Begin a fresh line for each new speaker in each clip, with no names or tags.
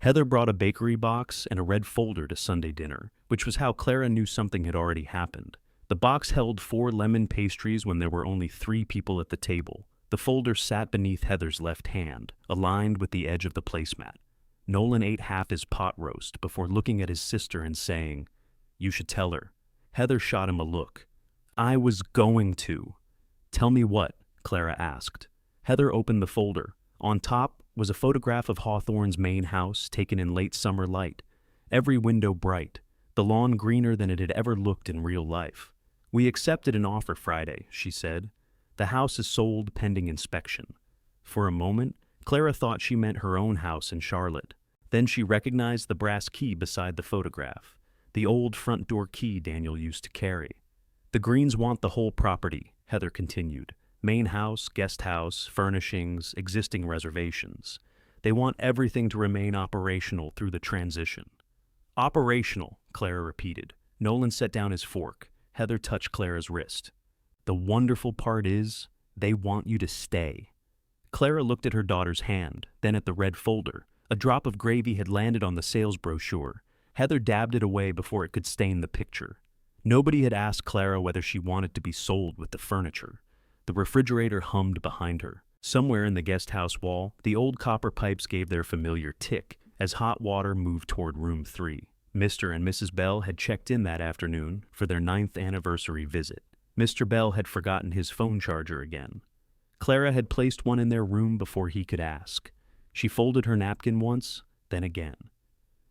Heather brought a bakery box and a red folder to Sunday dinner, which was how Clara knew something had already happened. The box held 4 lemon pastries when there were only 3 people at the table. The folder sat beneath Heather's left hand, aligned with the edge of the placemat. Nolan ate half his pot roast before looking at his sister and saying, "You should tell her." Heather shot him a look. "I was going to." "Tell me what?" Clara asked. Heather opened the folder. On top was a photograph of Hawthorne's main house taken in late summer light. Every window bright, the lawn greener than it had ever looked in real life. "We accepted an offer Friday," she said. "The house is sold pending inspection." For a moment, Clara thought she meant her own house in Charlotte. Then she recognized the brass key beside the photograph, the old front door key Daniel used to carry. "The Greens want the whole property," Heather continued. "Main house, guest house, furnishings, existing reservations. They want everything to remain operational through the transition." "Operational," Clara repeated. Nolan set down his fork. Heather touched Clara's wrist. "The wonderful part is, they want you to stay." Clara looked at her daughter's hand, then at the red folder. A drop of gravy had landed on the sales brochure. Heather dabbed it away before it could stain the picture. Nobody had asked Clara whether she wanted to be sold with the furniture. The refrigerator hummed behind her. Somewhere in the guest house wall, the old copper pipes gave their familiar tick as hot water moved toward room 3. Mr. and Mrs. Bell had checked in that afternoon for their 9th anniversary visit. Mr. Bell had forgotten his phone charger again. Clara had placed one in their room before he could ask. She folded her napkin once, then again.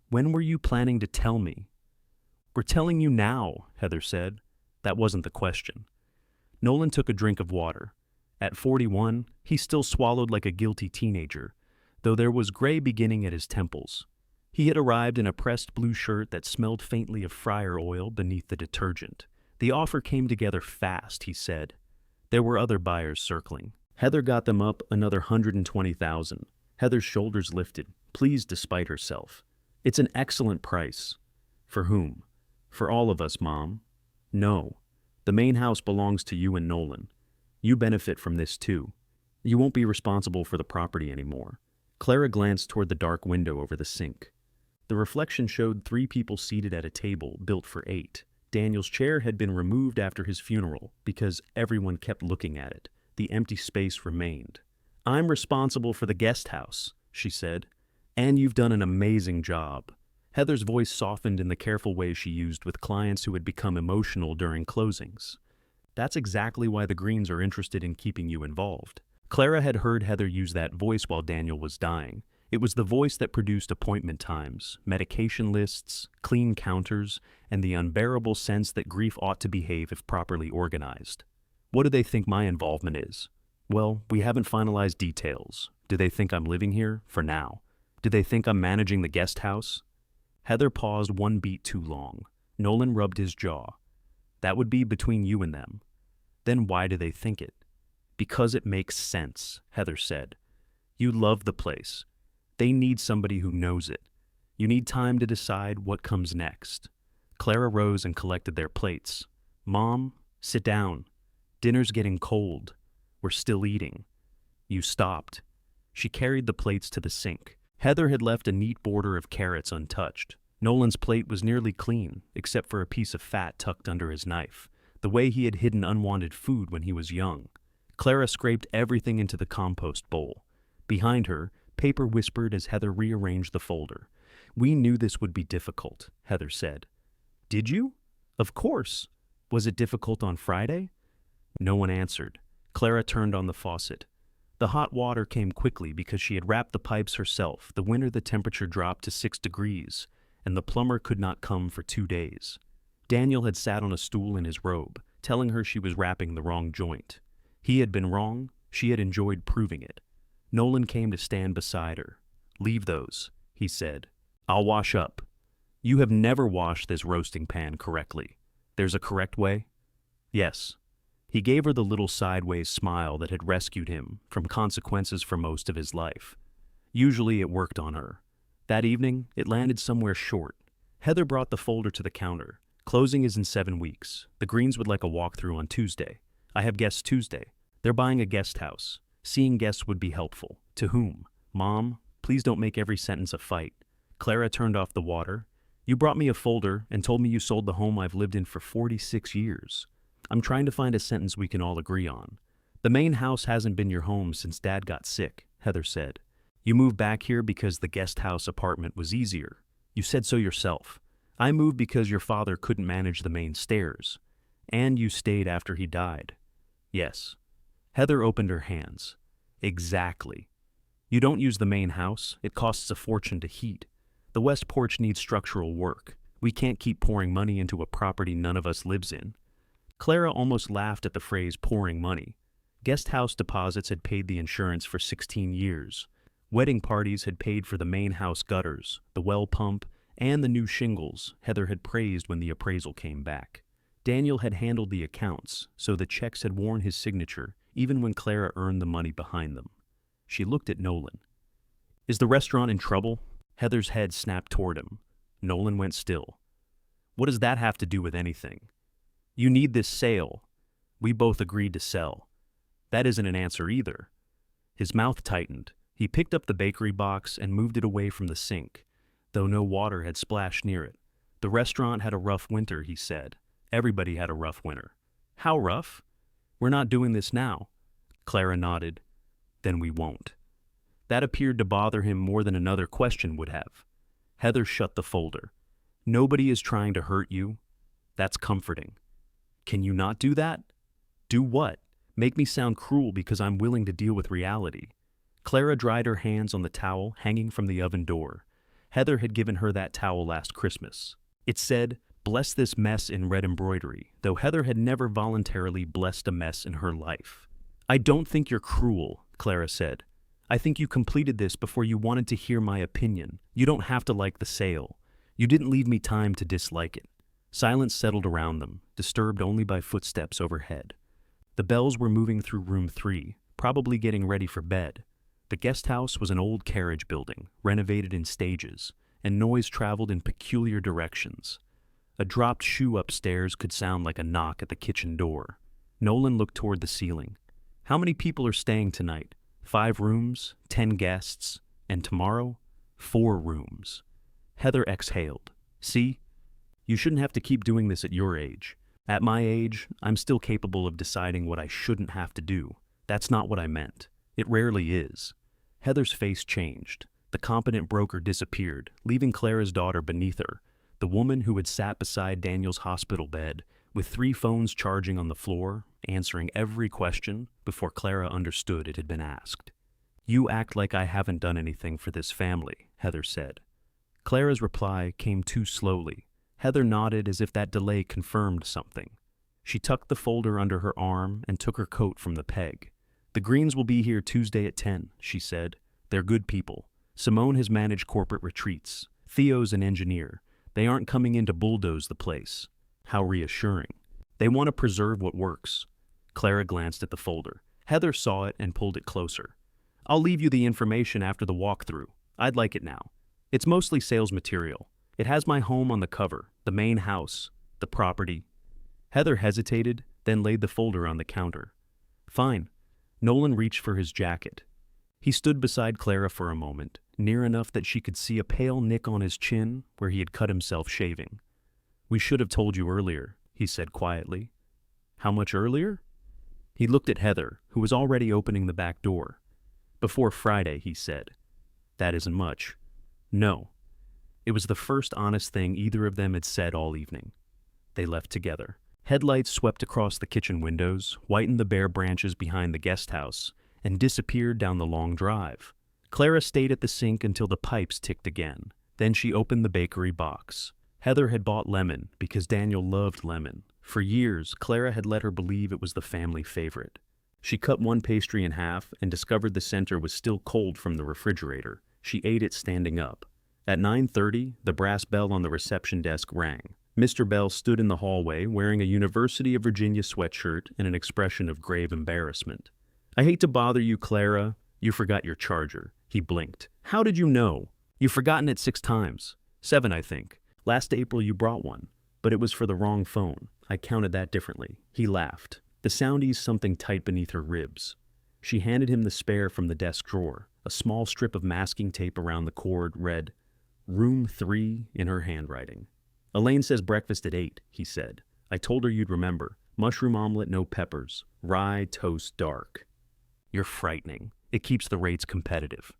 "When were you planning to tell me?" "We're telling you now," Heather said. That wasn't the question. Nolan took a drink of water. At 41, he still swallowed like a guilty teenager, though there was gray beginning at his temples. He had arrived in a pressed blue shirt that smelled faintly of fryer oil beneath the detergent. The offer came together fast, he said. There were other buyers circling. Heather got them up another $120,000. Heather's shoulders lifted, pleased despite herself. "It's an excellent price." "For whom?" "For all of us, Mom." "No. The main house belongs to you and Nolan. You benefit from this too. You won't be responsible for the property anymore." Clara glanced toward the dark window over the sink. The reflection showed 3 people seated at a table built for 8. Daniel's chair had been removed after his funeral because everyone kept looking at it. The empty space remained. "I'm responsible for the guest house," she said. "And you've done an amazing job." Heather's voice softened in the careful way she used with clients who had become emotional during closings. "That's exactly why the Greens are interested in keeping you involved." Clara had heard Heather use that voice while Daniel was dying. It was the voice that produced appointment times, medication lists, clean counters, and the unbearable sense that grief ought to behave if properly organized. "What do they think my involvement is?" "Well, we haven't finalized details. Do they think I'm living here? For now. Do they think I'm managing the guest house?" Heather paused one beat too long. Nolan rubbed his jaw. "That would be between you and them." "Then why do they think it?" "Because it makes sense," Heather said. "You love the place. They need somebody who knows it. You need time to decide what comes next." Clara rose and collected their plates. "Mom, sit down. Dinner's getting cold. We're still eating." "You stopped." She carried the plates to the sink. Heather had left a neat border of carrots untouched. Nolan's plate was nearly clean, except for a piece of fat tucked under his knife, the way he had hidden unwanted food when he was young. Clara scraped everything into the compost bowl. Behind her, paper whispered as Heather rearranged the folder. "We knew this would be difficult," Heather said. "Did you?" "Of course. Was it difficult on Friday?" No one answered. Clara turned on the faucet. The hot water came quickly because she had wrapped the pipes herself the winter the temperature dropped to 6 degrees, and the plumber could not come for 2 days. Daniel had sat on a stool in his robe, telling her she was wrapping the wrong joint. He had been wrong, she had enjoyed proving it. Nolan came to stand beside her. "Leave those," he said. "I'll wash up." "You have never washed this roasting pan correctly. There's a correct way?" "Yes." He gave her the little sideways smile that had rescued him from consequences for most of his life. Usually it worked on her. That evening, it landed somewhere short. Heather brought the folder to the counter. "Closing is in 7 weeks. The Greens would like a walkthrough on Tuesday. I have guests Tuesday. They're buying a guest house. Seeing guests would be helpful. To whom? Mom, please don't make every sentence a fight." Clara turned off the water. You brought me a folder and told me you sold the home I've lived in for 46 years. I'm trying to find a sentence we can all agree on. The main house hasn't been your home since Dad got sick, Heather said. You moved back here because the guest house apartment was easier. You said so yourself. I moved because your father couldn't manage the main stairs. And you stayed after he died. Yes. Heather opened her hands. Exactly. You don't use the main house. It costs a fortune to heat. The west porch needs structural work. We can't keep pouring money into a property none of us lives in. Clara almost laughed at the phrase pouring money. Guest house deposits had paid the insurance for 16 years. Wedding parties had paid for the main house gutters, the well pump, and the new shingles Heather had praised when the appraisal came back. Daniel had handled the accounts, so the checks had worn his signature, even when Clara earned the money behind them. She looked at Nolan. Is the restaurant in trouble? Heather's head snapped toward him. Nolan went still. What does that have to do with anything? You need this sale. We both agreed to sell. That isn't an answer either. His mouth tightened. He picked up the bakery box and moved it away from the sink, though no water had splashed near it. The restaurant had a rough winter, he said. Everybody had a rough winter. How rough? We're not doing this now. Clara nodded. Then we won't. That appeared to bother him more than another question would have. Heather shut the folder. Nobody is trying to hurt you. That's comforting. Can you not do that? Do what? Make me sound cruel because I'm willing to deal with reality. Clara dried her hands on the towel hanging from the oven door. Heather had given her that towel last Christmas. It said, "Bless this mess" in red embroidery, though Heather had never voluntarily blessed a mess in her life. I don't think you're cruel, Clara said. I think you completed this before you wanted to hear my opinion. You don't have to like the sale. You didn't leave me time to dislike it. Silence settled around them, disturbed only by footsteps overhead. The bells were moving through room 3, probably getting ready for bed. The guest house was an old carriage building, renovated in stages, and noise traveled in peculiar directions. A dropped shoe upstairs could sound like a knock at the kitchen door. Nolan looked toward the ceiling. How many people are staying tonight? 5 rooms, 10 guests, and tomorrow, 4 rooms. Heather exhaled. See? You shouldn't have to keep doing this at your age. At my age, I'm still capable of deciding what I shouldn't have to do. That's not what I meant. It rarely is. Heather's face changed. The competent broker disappeared, leaving Clara's daughter beneath her, the woman who had sat beside Daniel's hospital bed, with 3 phones charging on the floor, answering every question before Clara understood it had been asked. You act like I haven't done anything for this family, Heather said. Clara's reply came too slowly. Heather nodded as if that delay confirmed something. She tucked the folder under her arm and took her coat from the peg. The Greens will be here Tuesday at 10, she said. They're good people. Simone has managed corporate retreats. Theo's an engineer. They aren't coming in to bulldoze the place. How reassuring. They want to preserve what works. Clara glanced at the folder. Heather saw it and pulled it closer. I'll leave you the information after the walkthrough. I'd like it now. It's mostly sales material. It has my home on the cover, the main house, the property. Heather hesitated, then laid the folder on the counter. Fine. Nolan reached for his jacket. He stood beside Clara for a moment, near enough that she could see a pale nick on his chin where he had cut himself shaving. We should have told you earlier, he said quietly. How much earlier? He looked at Heather, who was already opening the back door. Before Friday, he said. That isn't much. No. It was the first honest thing either of them had said all evening. They left together. Headlights swept across the kitchen windows, whitened the bare branches behind the guest house, and disappeared down the long drive. Clara stayed at the sink until the pipes ticked again. Then she opened the bakery box. Heather had bought lemon because Daniel loved lemon. For years, Clara had let her believe it was the family favorite. She cut one pastry in half and discovered the center was still cold from the refrigerator. She ate it standing up. At 9:30, the brass bell on the reception desk rang. Mr. Bell stood in the hallway wearing a University of Virginia sweatshirt and an expression of grave embarrassment. I hate to bother you, Clara. You forgot your charger. He blinked. How did you know? You've forgotten it 6 times. 7, I think. Last April you brought one, but it was for the wrong phone. I counted that differently. He laughed. The sound eased something tight beneath her ribs. She handed him the spare from the desk drawer. A small strip of masking tape around the cord read, Room 3 in her handwriting. Elaine says breakfast at 8, he said. I told her you'd remember. Mushroom omelet, no peppers. Rye toast dark. You're frightening. It keeps the rates competitive.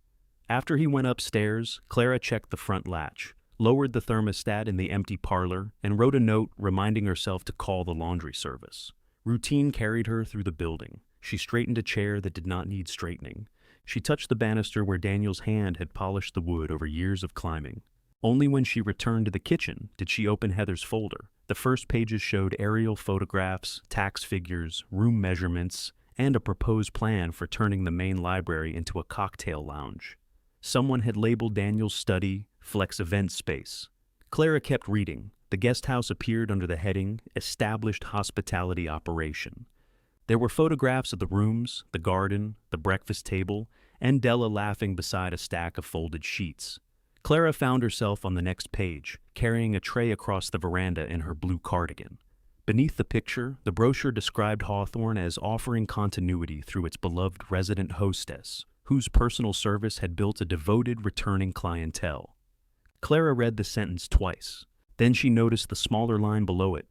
After he went upstairs, Clara checked the front latch, lowered the thermostat in the empty parlor, and wrote a note reminding herself to call the laundry service. Routine carried her through the building. She straightened a chair that did not need straightening. She touched the banister where Daniel's hand had polished the wood over years of climbing. Only when she returned to the kitchen did she open Heather's folder. The first pages showed aerial photographs, tax figures, room measurements, and a proposed plan for turning the main library into a cocktail lounge. Someone had labeled Daniel's study Flex Event Space. Clara kept reading. The guest house appeared under the heading Established Hospitality Operation. There were photographs of the rooms, the garden, the breakfast table, and Della laughing beside a stack of folded sheets. Clara found herself on the next page, carrying a tray across the veranda in her blue cardigan. Beneath the picture, the brochure described Hawthorne as offering continuity through its beloved resident hostess, whose personal service had built a devoted returning clientele. Clara read the sentence twice. Then she noticed the smaller line below it,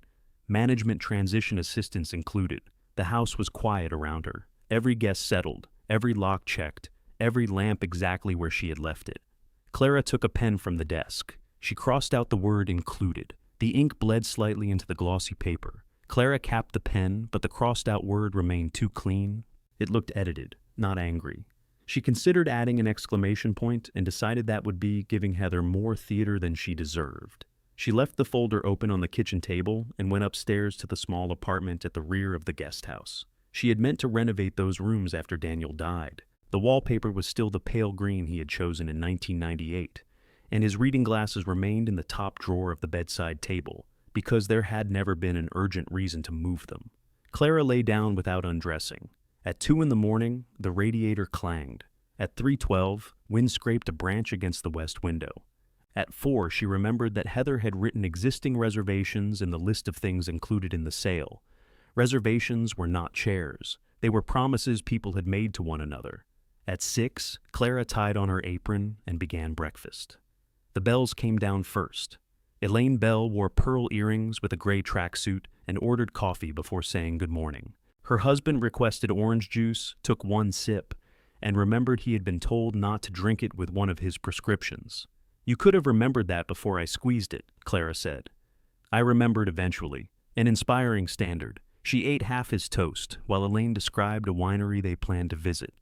management transition assistance included. The house was quiet around her. Every guest settled, every lock checked, every lamp exactly where she had left it. Clara took a pen from the desk. She crossed out the word included. The ink bled slightly into the glossy paper. Clara capped the pen, but the crossed-out word remained too clean. It looked edited, not angry. She considered adding an exclamation point and decided that would be giving Heather more theater than she deserved. She left the folder open on the kitchen table and went upstairs to the small apartment at the rear of the guest house. She had meant to renovate those rooms after Daniel died. The wallpaper was still the pale green he had chosen in 1998, and his reading glasses remained in the top drawer of the bedside table, because there had never been an urgent reason to move them. Clara lay down without undressing. At 2 in the morning, the radiator clanged. At 3:12, wind scraped a branch against the west window. At 4, she remembered that Heather had written existing reservations in the list of things included in the sale. Reservations were not chairs. They were promises people had made to one another. At 6, Clara tied on her apron and began breakfast. The Bells came down first. Elaine Bell wore pearl earrings with a gray tracksuit and ordered coffee before saying good morning. Her husband requested orange juice, took one sip, and remembered he had been told not to drink it with one of his prescriptions. You could have remembered that before I squeezed it, Clara said. I remembered eventually. An inspiring standard. She ate half his toast, while Elaine described a winery they planned to visit.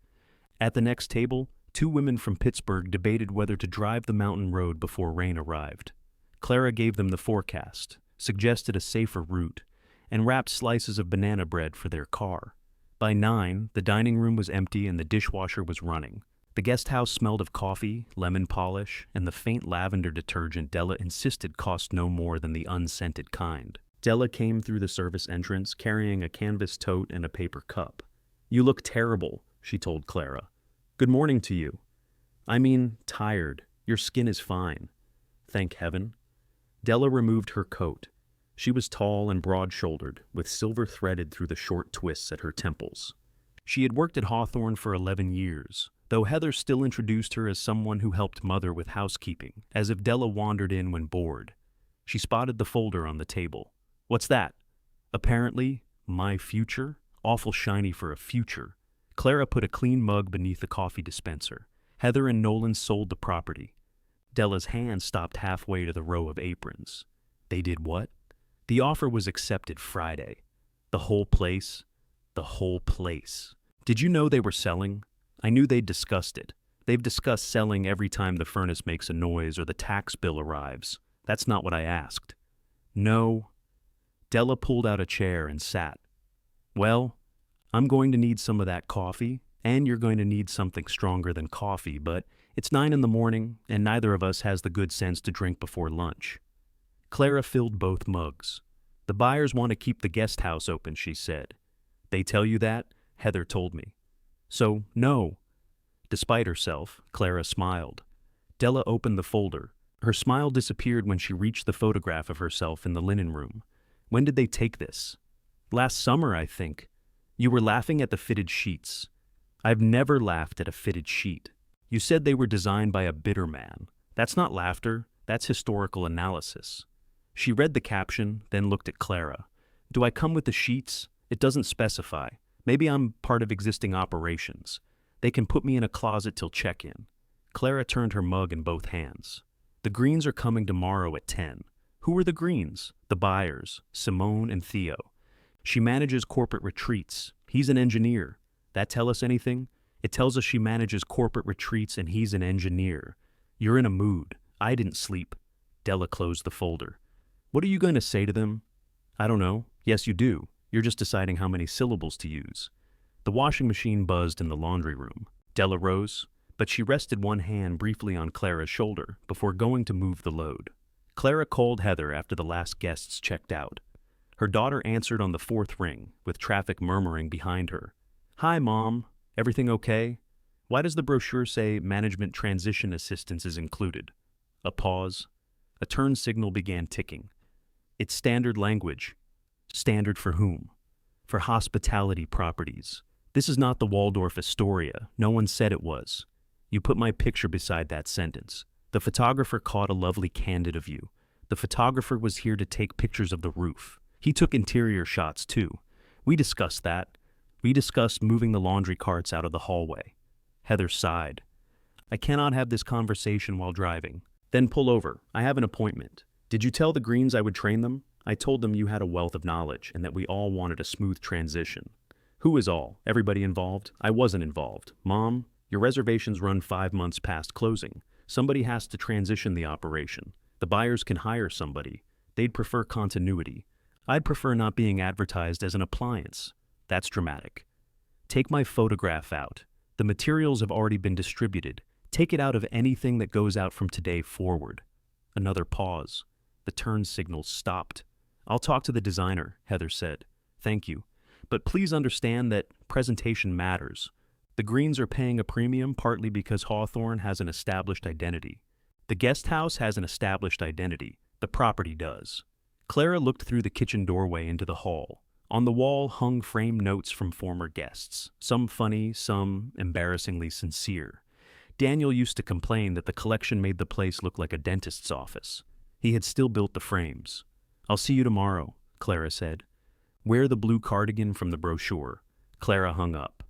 At the next table, 2 women from Pittsburgh debated whether to drive the mountain road before rain arrived. Clara gave them the forecast, suggested a safer route, and wrapped slices of banana bread for their car. By 9, the dining room was empty and the dishwasher was running. The guest house smelled of coffee, lemon polish, and the faint lavender detergent Della insisted cost no more than the unscented kind. Della came through the service entrance carrying a canvas tote and a paper cup. You look terrible, she told Clara. Good morning to you. I mean, tired. Your skin is fine. Thank heaven. Della removed her coat. She was tall and broad-shouldered, with silver threaded through the short twists at her temples. She had worked at Hawthorne for 11 years, though Heather still introduced her as someone who helped Mother with housekeeping, as if Della wandered in when bored. She spotted the folder on the table. What's that? Apparently, my future? Awful shiny for a future. Clara put a clean mug beneath the coffee dispenser. Heather and Nolan sold the property. Della's hand stopped halfway to the row of aprons. They did what? The offer was accepted Friday. The whole place? The whole place. Did you know they were selling? I knew they'd discussed it. They've discussed selling every time the furnace makes a noise or the tax bill arrives. That's not what I asked. No. Della pulled out a chair and sat. Well, I'm going to need some of that coffee, and you're going to need something stronger than coffee, but it's 9 in the morning, and neither of us has the good sense to drink before lunch. Clara filled both mugs. The buyers want to keep the guest house open, she said. They tell you that? Heather told me. So, no. Despite herself, Clara smiled. Della opened the folder. Her smile disappeared when she reached the photograph of herself in the linen room. When did they take this? Last summer, I think. You were laughing at the fitted sheets. I've never laughed at a fitted sheet. You said they were designed by a bitter man. That's not laughter, that's historical analysis. She read the caption, then looked at Clara. Do I come with the sheets? It doesn't specify. Maybe I'm part of existing operations. They can put me in a closet till check-in. Clara turned her mug in both hands. The Greens are coming tomorrow at 10. Who are the Greens? The buyers, Simone and Theo. She manages corporate retreats. He's an engineer. That tell us anything? It tells us she manages corporate retreats and he's an engineer. You're in a mood. I didn't sleep. Della closed the folder. What are you going to say to them? I don't know. Yes, you do. You're just deciding how many syllables to use. The washing machine buzzed in the laundry room. Della rose, but she rested one hand briefly on Clara's shoulder before going to move the load. Clara called Heather after the last guests checked out. Her daughter answered on the fourth ring, with traffic murmuring behind her. Hi, Mom. Everything okay? Why does the brochure say management transition assistance is included? A pause. A turn signal began ticking. It's standard language. Standard for whom? For hospitality properties. This is not the Waldorf Astoria. No one said it was. You put my picture beside that sentence. The photographer caught a lovely candid of you. The photographer was here to take pictures of the roof. He took interior shots too. We discussed that. We discussed moving the laundry carts out of the hallway. Heather sighed. I cannot have this conversation while driving. Then pull over. I have an appointment. Did you tell the Greens I would train them? I told them you had a wealth of knowledge and that we all wanted a smooth transition. Who is all? Everybody involved? I wasn't involved. Mom, your reservations run 5 months past closing. Somebody has to transition the operation. The buyers can hire somebody. They'd prefer continuity. I'd prefer not being advertised as an appliance. That's dramatic. Take my photograph out. The materials have already been distributed. Take it out of anything that goes out from today forward. Another pause. The turn signal stopped. I'll talk to the designer, Heather said. Thank you. But please understand that presentation matters. The Greens are paying a premium partly because Hawthorne has an established identity. The Guesthouse has an established identity. The property does. Clara looked through the kitchen doorway into the hall. On the wall hung framed notes from former guests, some funny, some embarrassingly sincere. Daniel used to complain that the collection made the place look like a dentist's office. He had still built the frames. I'll see you tomorrow, Clara said. Wear the blue cardigan from the brochure. Clara hung up.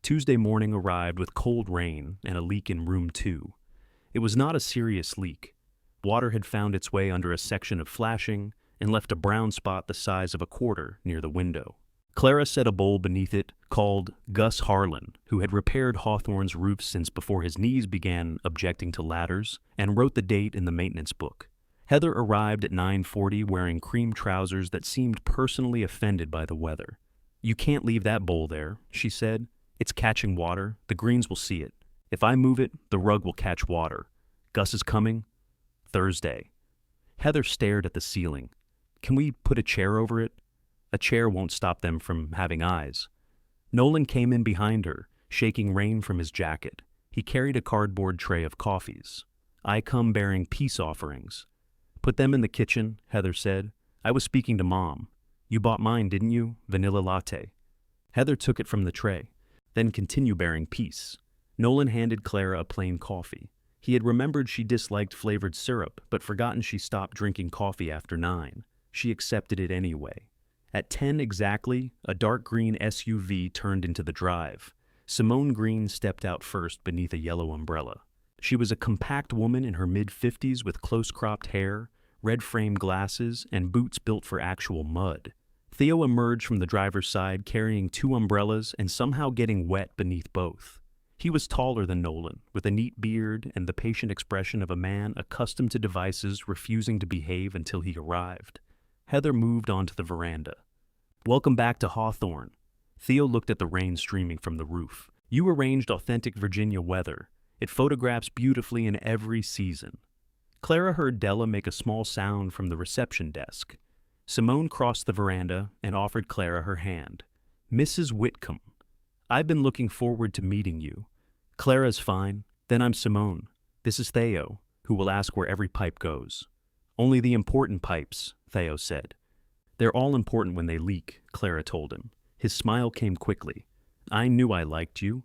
Tuesday morning arrived with cold rain and a leak in room 2. It was not a serious leak. Water had found its way under a section of flashing and left a brown spot the size of a quarter near the window. Clara set a bowl beneath it called Gus Harlan, who had repaired Hawthorne's roof since before his knees began objecting to ladders, and wrote the date in the maintenance book. Heather arrived at 9:40 wearing cream trousers that seemed personally offended by the weather. You can't leave that bowl there, she said. It's catching water. The Greens will see it. If I move it, the rug will catch water. Gus is coming? Thursday. Heather stared at the ceiling. Can we put a chair over it? A chair won't stop them from having eyes. Nolan came in behind her, shaking rain from his jacket. He carried a cardboard tray of coffees. I come bearing peace offerings. Put them in the kitchen, Heather said. I was speaking to Mom. You bought mine, didn't you? Vanilla latte. Heather took it from the tray. Then continue bearing peace. Nolan handed Clara a plain coffee. He had remembered she disliked flavored syrup, but forgotten she stopped drinking coffee after 9. She accepted it anyway. At 10 exactly, a dark green SUV turned into the drive. Simone Green stepped out first beneath a yellow umbrella. She was a compact woman in her mid-50s with close-cropped hair, red-framed glasses, and boots built for actual mud. Theo emerged from the driver's side carrying 2 umbrellas and somehow getting wet beneath both. He was taller than Nolan, with a neat beard and the patient expression of a man accustomed to devices refusing to behave until he arrived. Heather moved onto the veranda. Welcome back to Hawthorne. Theo looked at the rain streaming from the roof. You arranged authentic Virginia weather. It photographs beautifully in every season. Clara heard Della make a small sound from the reception desk. Simone crossed the veranda and offered Clara her hand. Mrs. Whitcomb. I've been looking forward to meeting you. Clara's fine. Then I'm Simone. This is Theo, who will ask where every pipe goes. Only the important pipes, Theo said. They're all important when they leak, Clara told him. His smile came quickly. I knew I liked you.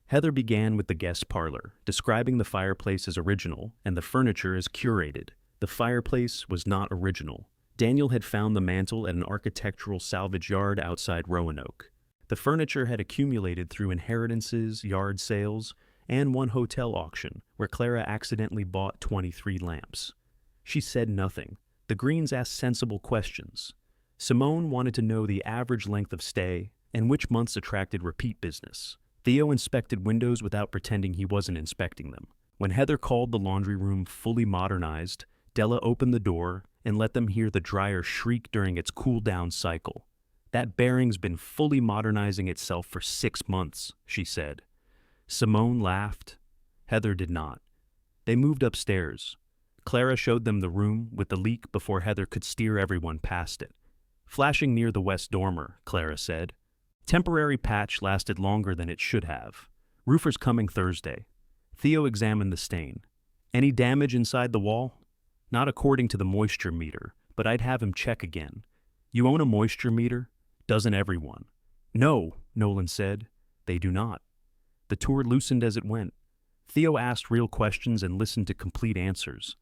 Heather began with the guest parlor, describing the fireplace as original and the furniture as curated. The fireplace was not original. Daniel had found the mantel at an architectural salvage yard outside Roanoke. The furniture had accumulated through inheritances, yard sales, and one hotel auction where Clara accidentally bought 23 lamps. She said nothing. The Greens asked sensible questions. Simone wanted to know the average length of stay and which months attracted repeat business. Theo inspected windows without pretending he wasn't inspecting them. When Heather called the laundry room fully modernized, Della opened the door and let them hear the dryer shriek during its cool-down cycle. "That bearing's been fully modernizing itself for 6 months," she said. Simone laughed. Heather did not. They moved upstairs. Clara showed them the room with the leak before Heather could steer everyone past it. "Flashing near the west dormer," Clara said. "Temporary patch lasted longer than it should have. Roofer's coming Thursday." Theo examined the stain. "Any damage inside the wall?" "Not according to the moisture meter, but I'd have him check again." "You own a moisture meter?" "Doesn't everyone?" "No," Nolan said. "They do not." The tour loosened as it went. Theo asked real questions and listened to complete answers.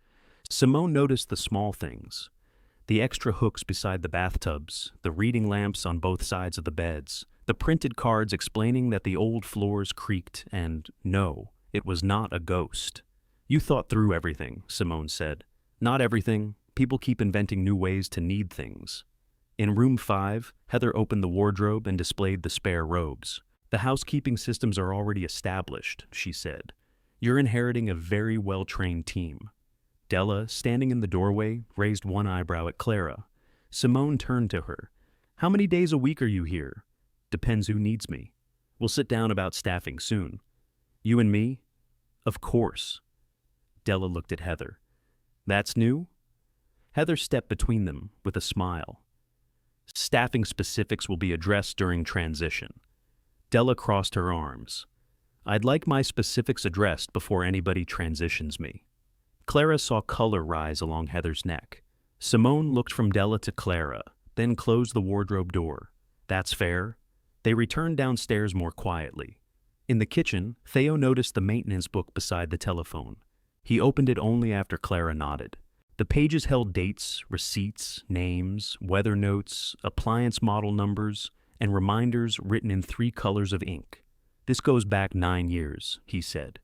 Simone noticed the small things. The extra hooks beside the bathtubs, the reading lamps on both sides of the beds, the printed cards explaining that the old floors creaked and, no, it was not a ghost. "You thought through everything," Simone said. "Not everything. People keep inventing new ways to need things." In room 5, Heather opened the wardrobe and displayed the spare robes. "The housekeeping systems are already established," she said. "You're inheriting a very well-trained team." Della, standing in the doorway, raised one eyebrow at Clara. Simone turned to her. "How many days a week are you here?" "Depends who needs me. We'll sit down about staffing soon." "You and me?" "Of course." Della looked at Heather. "That's new?" Heather stepped between them with a smile. "Staffing specifics will be addressed during transition." Della crossed her arms. "I'd like my specifics addressed before anybody transitions me." Clara saw color rise along Heather's neck. Simone looked from Della to Clara, then closed the wardrobe door. "That's fair." They returned downstairs more quietly. In the kitchen, Theo noticed the maintenance book beside the telephone. He opened it only after Clara nodded. The pages held dates, receipts, names, weather notes, appliance model numbers, and reminders written in 3 colors of ink. "This goes back 9 years, he said.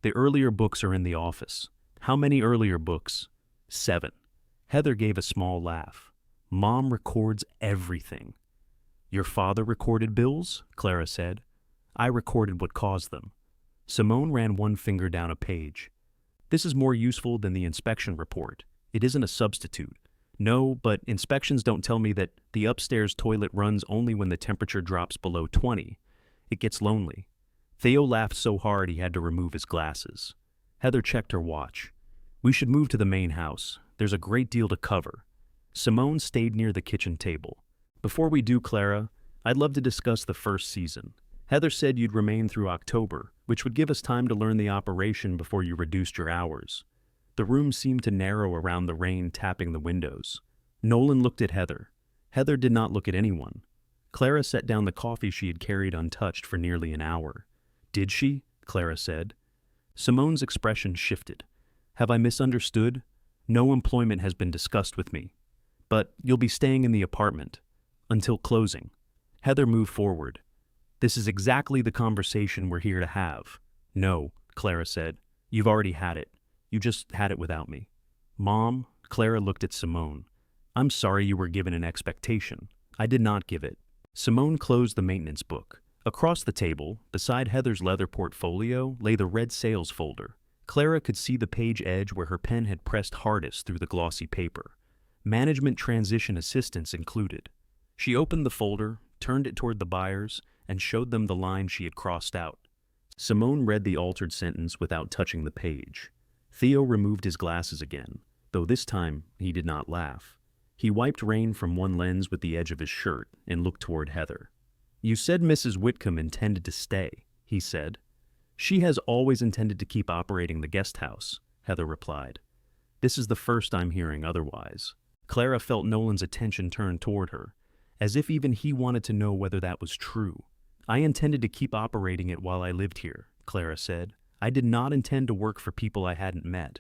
"The earlier books are in the office." "How many earlier books?" 7. Heather gave a small laugh. "Mom records everything." "Your father recorded bills?" Clara said. "I recorded what caused them." Simone ran one finger down a page. "This is more useful than the inspection report. It isn't a substitute." "No, but inspections don't tell me that the upstairs toilet runs only when the temperature drops below 20. It gets lonely." Theo laughed so hard he had to remove his glasses. Heather checked her watch. "We should move to the main house. There's a great deal to cover." Simone stayed near the kitchen table. "Before we do, Clara, I'd love to discuss the first season. Heather said you'd remain through October, which would give us time to learn the operation before you reduced your hours." The room seemed to narrow around the rain tapping the windows. Nolan looked at Heather. Heather did not look at anyone. Clara set down the coffee she had carried untouched for nearly an hour. "Did she?" Clara said. Simone's expression shifted. "Have I misunderstood? No employment has been discussed with me. But you'll be staying in the apartment. Until closing." Heather moved forward. "This is exactly the conversation we're here to have." "No," Clara said. "You've already had it. You just had it without me." "Mom," Clara looked at Simone. "I'm sorry you were given an expectation. I did not give it." Simone closed the maintenance book. Across the table, beside Heather's leather portfolio, lay the red sales folder. Clara could see the page edge where her pen had pressed hardest through the glossy paper. Management transition assistance included. She opened the folder, turned it toward the buyers, and showed them the line she had crossed out. Simone read the altered sentence without touching the page. Theo removed his glasses again, though this time he did not laugh. He wiped rain from one lens with the edge of his shirt and looked toward Heather. "You said Mrs. Whitcomb intended to stay," he said. "She has always intended to keep operating the guest house," Heather replied. "This is the first I'm hearing otherwise." Clara felt Nolan's attention turn toward her, as if even he wanted to know whether that was true. I intended to keep operating it while I lived here, Clara said. I did not intend to work for people I hadn't met.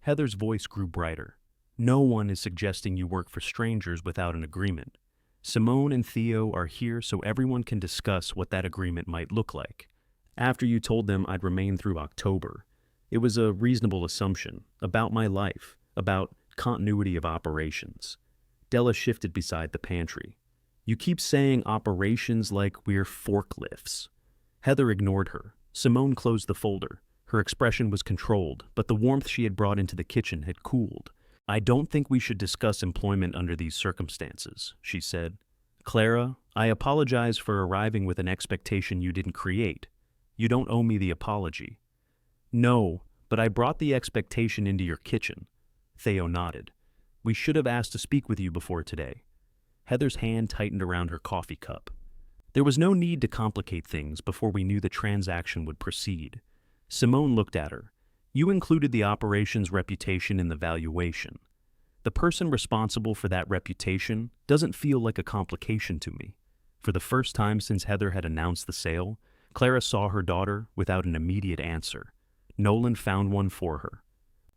Heather's voice grew brighter. No one is suggesting you work for strangers without an agreement. Simone and Theo are here so everyone can discuss what that agreement might look like. After you told them I'd remain through October, it was a reasonable assumption about my life, about continuity of operations. Della shifted beside the pantry. You keep saying operations like we're forklifts. Heather ignored her. Simone closed the folder. Her expression was controlled, but the warmth she had brought into the kitchen had cooled. I don't think we should discuss employment under these circumstances, she said. Clara, I apologize for arriving with an expectation you didn't create. You don't owe me the apology. No, but I brought the expectation into your kitchen. Theo nodded. We should have asked to speak with you before today. Heather's hand tightened around her coffee cup. There was no need to complicate things before we knew the transaction would proceed. Simone looked at her. You included the operation's reputation in the valuation. The person responsible for that reputation doesn't feel like a complication to me. For the first time since Heather had announced the sale, Clara saw her daughter without an immediate answer. Nolan found one for her.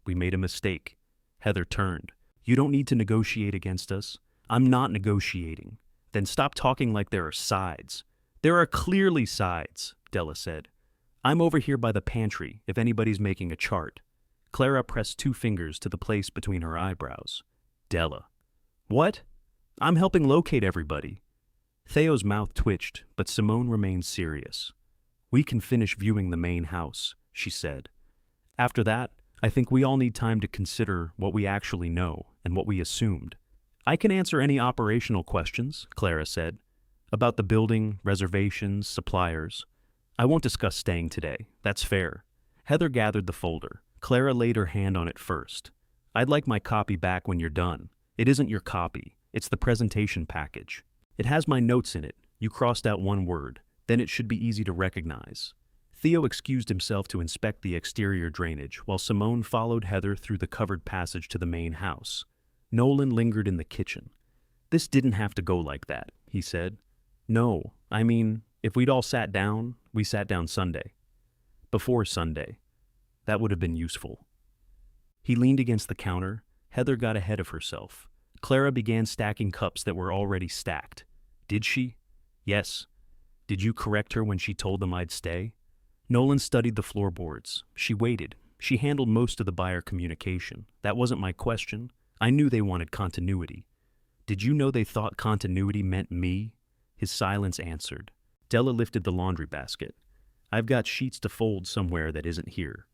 We made a mistake. Heather turned. You don't need to negotiate against us. I'm not negotiating. Then stop talking like there are sides. There are clearly sides, Della said. I'm over here by the pantry if anybody's making a chart. Clara pressed 2 fingers to the place between her eyebrows. Della. What? I'm helping locate everybody. Theo's mouth twitched, but Simone remained serious. We can finish viewing the main house, she said. After that, I think we all need time to consider what we actually know and what we assumed. I can answer any operational questions, Clara said, about the building, reservations, suppliers. I won't discuss staying today. That's fair. Heather gathered the folder. Clara laid her hand on it first. I'd like my copy back when you're done. It isn't your copy. It's the presentation package. It has my notes in it. You crossed out one word. Then it should be easy to recognize. Theo excused himself to inspect the exterior drainage, while Simone followed Heather through the covered passage to the main house. Nolan lingered in the kitchen. This didn't have to go like that, he said. No, I mean, if we'd all sat down, we sat down Sunday. Before Sunday. That would have been useful. He leaned against the counter. Heather got ahead of herself. Clara began stacking cups that were already stacked. Did she? Yes. Did you correct her when she told them I'd stay? Nolan studied the floorboards. She waited. She handled most of the buyer communication. That wasn't my question. I knew they wanted continuity. Did you know they thought continuity meant me? His silence answered. Della lifted the laundry basket. I've got sheets to fold somewhere that isn't here.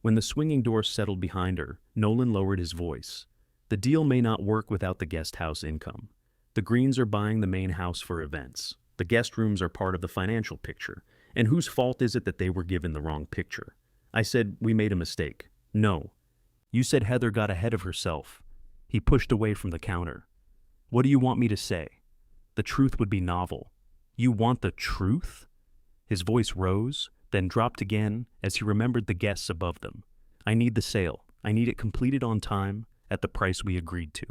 When the swinging door settled behind her, Nolan lowered his voice. The deal may not work without the guest house income. The Greens are buying the main house for events. The guest rooms are part of the financial picture. And whose fault is it that they were given the wrong picture? I said, we made a mistake. No. You said Heather got ahead of herself. He pushed away from the counter. What do you want me to say? The truth would be novel. You want the truth? His voice rose, then dropped again as he remembered the guests above them. I need the sale. I need it completed on time at the price we agreed to.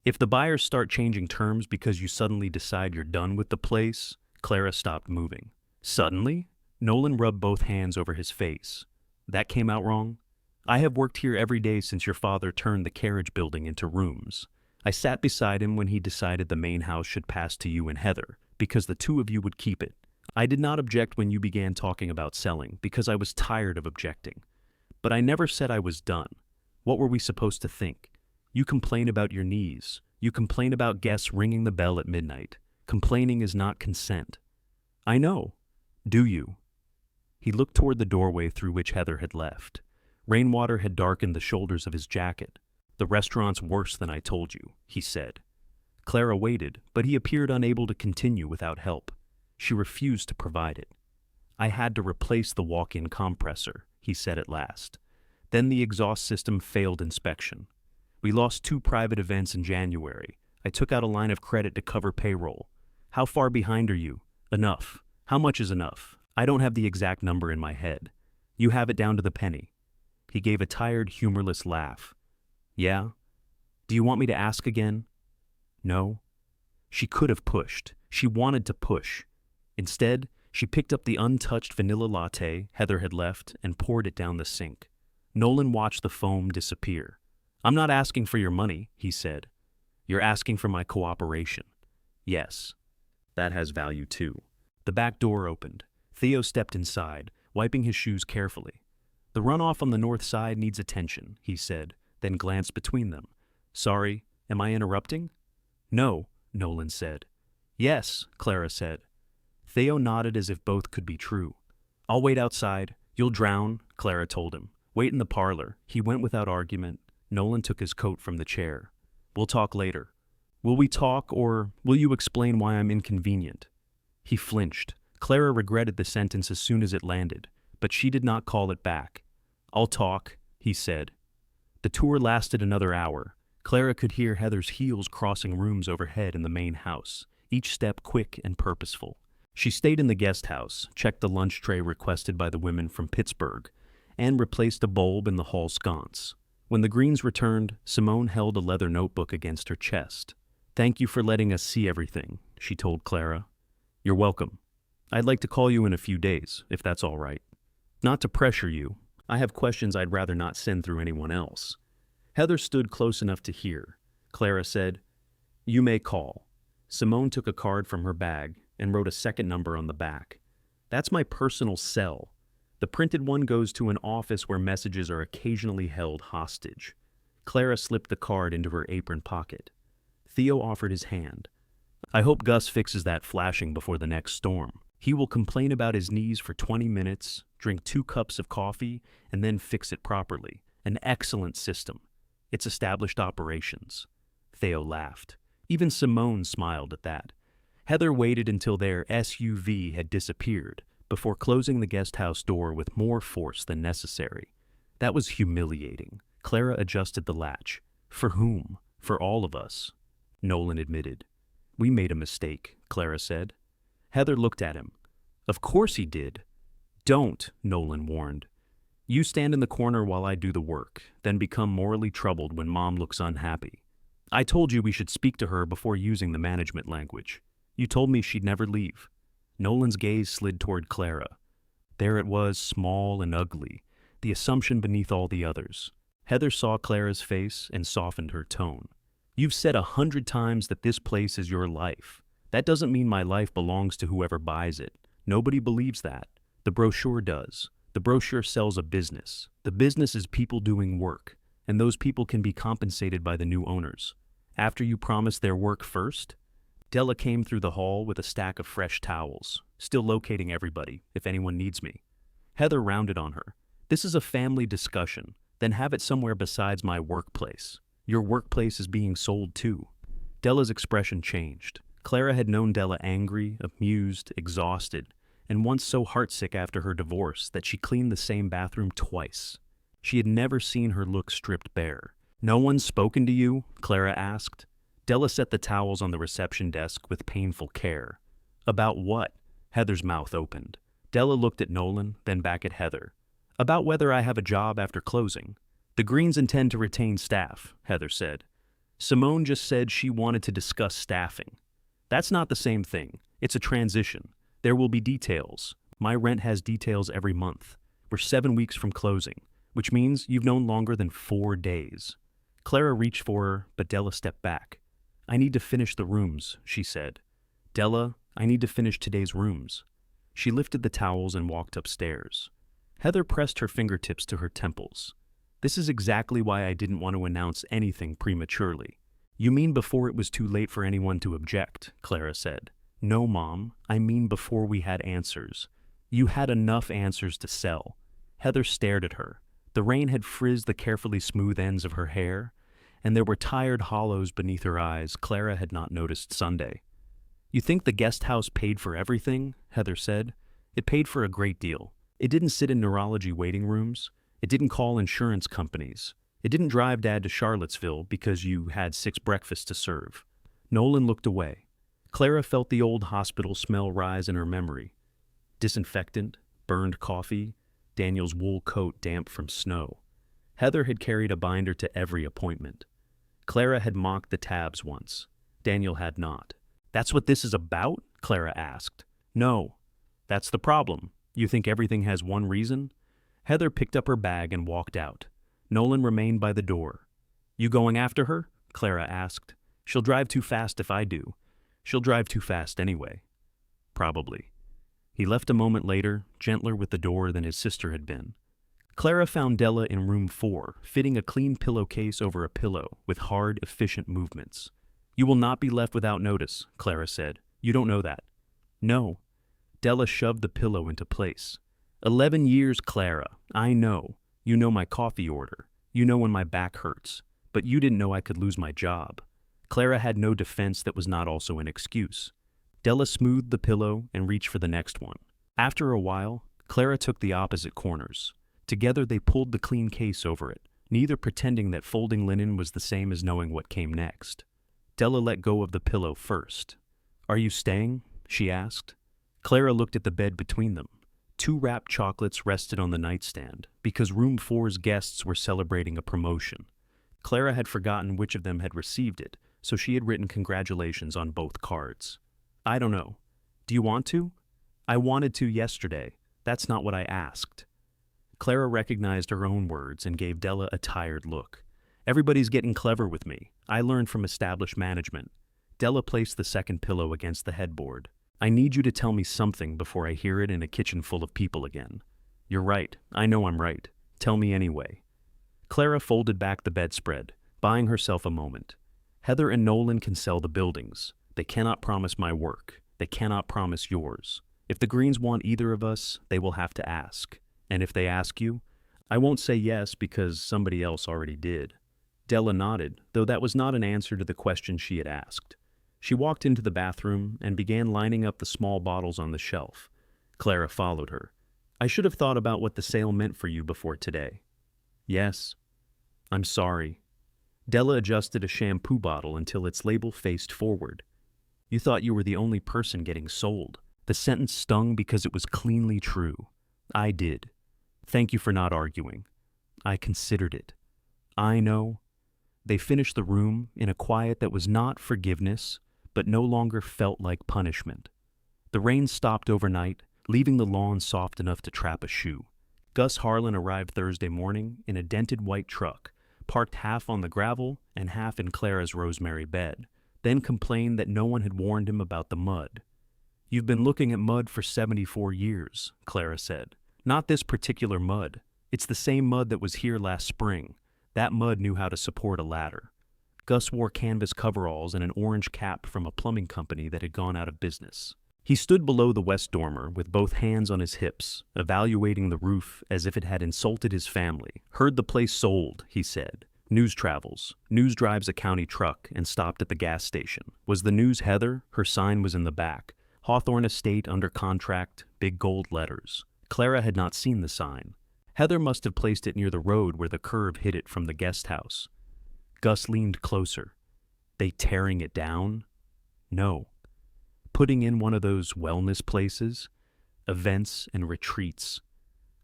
If the buyers start changing terms because you suddenly decide you're done with the place, Clara stopped moving. Suddenly? Nolan rubbed both hands over his face. That came out wrong? I have worked here every day since your father turned the carriage building into rooms. I sat beside him when he decided the main house should pass to you and Heather, because the two of you would keep it. I did not object when you began talking about selling, because I was tired of objecting. But I never said I was done. What were we supposed to think? You complain about your knees. You complain about guests ringing the bell at midnight. Complaining is not consent. I know. Do you? He looked toward the doorway through which Heather had left. Rainwater had darkened the shoulders of his jacket. The restaurant's worse than I told you, he said. Clara waited, but he appeared unable to continue without help. She refused to provide it. I had to replace the walk-in compressor, he said at last. Then the exhaust system failed inspection. We lost 2 private events in January. I took out a line of credit to cover payroll. How far behind are you? Enough. How much is enough? I don't have the exact number in my head. You have it down to the penny. He gave a tired, humorless laugh. Yeah? Do you want me to ask again? No. She could have pushed. She wanted to push. Instead, She picked up the untouched vanilla latte Heather had left and poured it down the sink. Nolan watched the foam disappear. "I'm not asking for your money," he said. "You're asking for my cooperation." "Yes. That has value too." The back door opened. Theo stepped inside, wiping his shoes carefully. "The runoff on the north side needs attention," he said, then glanced between them. "Sorry, am I interrupting?" "No," Nolan said. "Yes," Clara said. Theo nodded as if both could be true. "I'll wait outside. You'll drown," Clara told him. "Wait in the parlor." He went without argument. Nolan took his coat from the chair. "We'll talk later." "Will we talk, or will you explain why I'm inconvenient?" He flinched. Clara regretted the sentence as soon as it landed, but she did not call it back. "I'll talk," he said. The tour lasted another hour. Clara could hear Heather's heels crossing rooms overhead in the main house, each step quick and purposeful. She stayed in the guest house, checked the lunch tray requested by the women from Pittsburgh, and replaced a bulb in the hall sconce. When the Greens returned, Simone held a leather notebook against her chest. "Thank you for letting us see everything," she told Clara. "You're welcome. I'd like to call you in a few days, if that's all right. Not to pressure you. I have questions I'd rather not send through anyone else." Heather stood close enough to hear. Clara said, "You may call." Simone took a card from her bag and wrote a second number on the back. "That's my personal cell. The printed one goes to an office where messages are occasionally held hostage." Clara slipped the card into her apron pocket. Theo offered his hand. "I hope Gus fixes that flashing before the next storm. He will complain about his knees for 20 minutes, drink 2 cups of coffee, and then fix it properly. An excellent system. It's established operations." Theo laughed. Even Simone smiled at that. Heather waited until their SUV had disappeared before closing the guest house door with more force than necessary. That was humiliating. Clara adjusted the latch. "For whom? For all of us." Nolan admitted. "We made a mistake," Clara said. Heather looked at him. "Of course he did." "Don't," Nolan warned. "You stand in the corner while I do the work, then become morally troubled when Mom looks unhappy. I told you we should speak to her before using the management language. You told me she'd never leave." Nolan's gaze slid toward Clara. There it was, small and ugly, the assumption beneath all the others. Heather saw Clara's face and softened her tone. "You've said 100 times that this place is your life. That doesn't mean my life belongs to whoever buys it. Nobody believes that. The brochure does. The brochure sells a business. The business is people doing work, and those people can be compensated by the new owners. After you promise their work first?" Della came through the hall with a stack of fresh towels, still locating everybody, if anyone needs me. Heather rounded on her. "This is a family discussion. Then have it somewhere besides my workplace. Your workplace is being sold too." Della's expression changed. Clara had known Della angry, amused, exhausted, and once so heartsick after her divorce that she cleaned the same bathroom twice. She had never seen her look stripped bare. "No one's spoken to you?" Clara asked. Della set the towels on the reception desk with painful care. "About what?" Heather's mouth opened. Della looked at Nolan, then back at Heather. "About whether I have a job after closing." "The Greens intend to retain staff," Heather said. "Simone just said she wanted to discuss staffing." "That's not the same thing. It's a transition. There will be details. My rent has details every month. We're 7 weeks from closing, which means you've known longer than 4 days." Clara reached for her, but Della stepped back. "I need to finish the rooms," she said. "Della, I need to finish today's rooms." She lifted the towels and walked upstairs. Heather pressed her fingertips to her temples. "This is exactly why I didn't want to announce anything prematurely." "You mean before it was too late for anyone to object," Clara said. "No, Mom, I mean before we had answers. You had enough answers to sell." Heather stared at her. The rain had frizzed the carefully smooth ends of her hair, and there were tired hollows beneath her eyes Clara had not noticed Sunday. "You think the guest house paid for everything?" Heather said. "It paid for a great deal. It didn't sit in neurology waiting rooms. It didn't call insurance companies. It didn't drive Dad to Charlottesville because you had 6 breakfasts to serve." Nolan looked away. Clara felt the old hospital smell rise in her memory. Disinfectant, burned coffee, Daniel's wool coat damp from snow. Heather had carried a binder to every appointment. Clara had mocked the tabs once. Daniel had not. "That's what this is about?" Clara asked. "No. That's the problem. You think everything has one reason? Heather picked up her bag and walked out. Nolan remained by the door. You going after her? Clara asked. She'll drive too fast if I do. She'll drive too fast anyway. Probably. He left a moment later, gentler with the door than his sister had been. Clara found Della in room 4, fitting a clean pillowcase over a pillow with hard, efficient movements. You will not be left without notice, Clara said. You don't know that. No. Della shoved the pillow into place. 11 years, Clara. I know. You know my coffee order. You know when my back hurts. But you didn't know I could lose my job. Clara had no defense that was not also an excuse. Della smoothed the pillow and reached for the next one. After a while, Clara took the opposite corners. Together they pulled the clean case over it, neither pretending that folding linen was the same as knowing what came next. Della let go of the pillow first. Are you staying? She asked. Clara looked at the bed between them. 2 wrapped chocolates rested on the nightstand, because room 4's guests were celebrating a promotion. Clara had forgotten which of them had received it, so she had written congratulations on both cards. I don't know. Do you want to? I wanted to yesterday. That's not what I asked. Clara recognized her own words and gave Della a tired look. Everybody's getting clever with me. I learned from established management. Della placed the second pillow against the headboard. I need you to tell me something before I hear it in a kitchen full of people again. You're right. I know I'm right. Tell me anyway. Clara folded back the bedspread, buying herself a moment. Heather and Nolan can sell the buildings. They cannot promise my work. They cannot promise yours. If the Greens want either of us, they will have to ask. And if they ask you, I won't say yes because somebody else already did. Della nodded, though that was not an answer to the question she had asked. She walked into the bathroom and began lining up the small bottles on the shelf. Clara followed her. I should have thought about what the sale meant for you before today. Yes. I'm sorry. Della adjusted a shampoo bottle until its label faced forward. You thought you were the only person getting sold. The sentence stung because it was cleanly true. I did. Thank you for not arguing. I considered it. I know. They finished the room in a quiet that was not forgiveness, but no longer felt like punishment. The rain stopped overnight, leaving the lawn soft enough to trap a shoe. Gus Harlan arrived Thursday morning in a dented white truck, parked half on the gravel and half in Clara's rosemary bed, then complained that no one had warned him about the mud. You've been looking at mud for 74 years, Clara said. Not this particular mud. It's the same mud that was here last spring. That mud knew how to support a ladder. Gus wore canvas coveralls and an orange cap from a plumbing company that had gone out of business. He stood below the west dormer with both hands on his hips, evaluating the roof as if it had insulted his family. Heard the place sold, he said. News travels. News drives a county truck and stopped at the gas station. Was the news Heather? Her sign was in the back. Hawthorne Estate under contract, big gold letters. Clara had not seen the sign. Heather must have placed it near the road where the curve hid it from the guest house. Gus leaned closer. They tearing it down? No. Putting in one of those wellness places? Events and retreats.